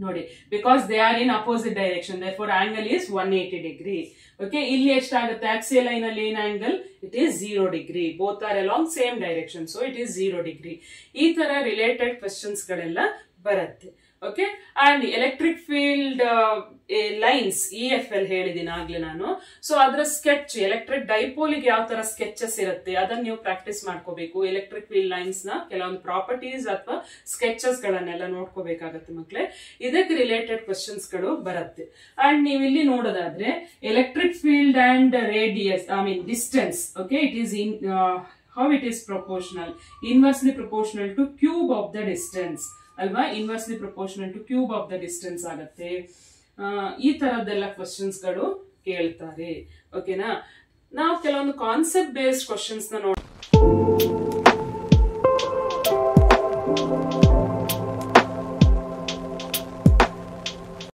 ನೋಡಿ, because they are in opposite direction, therefore angle is 180 degree. Okay, ಇಲ್ಲಿ ಎಷ್ಟಾಗುತ್ತೆ, axial line ಅಲ್ಲಿ ಏನ್ angle, it is 0 degree. Both are along same direction, so it is 0 degree. ಈ ತರ ರಿಲೇಟೆಡ್ ಕ್ವೆಶ್ಚನ್ಸ್ ಗಳೆಲ್ಲ ಬರುತ್ತೆ. Okay, and electric field lines EFL ಹೇಳಿದೀನಿ ಆಗ್ಲೇ ನಾನು. ಸೊ ಅದರ ಸ್ಕೆಚ್, ಎಲೆಕ್ಟ್ರಿಕ್ ಡೈಪೋಲಿಗೆ ಯಾವ ತರ ಸ್ಕೆಚಸ್ ಇರುತ್ತೆ ಅದನ್ನ ನೀವು ಪ್ರಾಕ್ಟೀಸ್ ಮಾಡ್ಕೋಬೇಕು. ಎಲೆಕ್ಟ್ರಿಕ್ ಫೀಲ್ಡ್ ಲೈನ್ಸ್ ನ ಕೆಲವೊಂದು ಪ್ರಾಪರ್ಟೀಸ್ ಅಥವಾ ಸ್ಕೆಚಸ್ ಗಳನ್ನೆಲ್ಲ ನೋಡ್ಕೋಬೇಕಾಗತ್ತೆ ಮಕ್ಳೇ. ಇದಕ್ಕೆ ರಿಲೇಟೆಡ್ ಕ್ವೆಶ್ಚನ್ಸ್ ಗಳು ಬರುತ್ತೆ. ಅಂಡ್ ನೀವು ಇಲ್ಲಿ ನೋಡೋದಾದ್ರೆ electric field and radius, distance. Okay, it is in how it is proportional, inversely proportional to cube of the distance ಅಲ್ವಾ, inversely proportional to cube of the distance ಆಗುತ್ತೆ. ಈ ತರದ್ದೆಲ್ಲ ಕ್ವಶನ್ಸ್ಗಳು ಕೇಳ್ತಾರೆ. ಓಕೆನಾ? ನಾವು ಕೆಲವೊಂದು ಕಾನ್ಸೆಪ್ಟ್ ಬೇಸ್ಡ್ ಕ್ವಶನ್ಸ್ ನ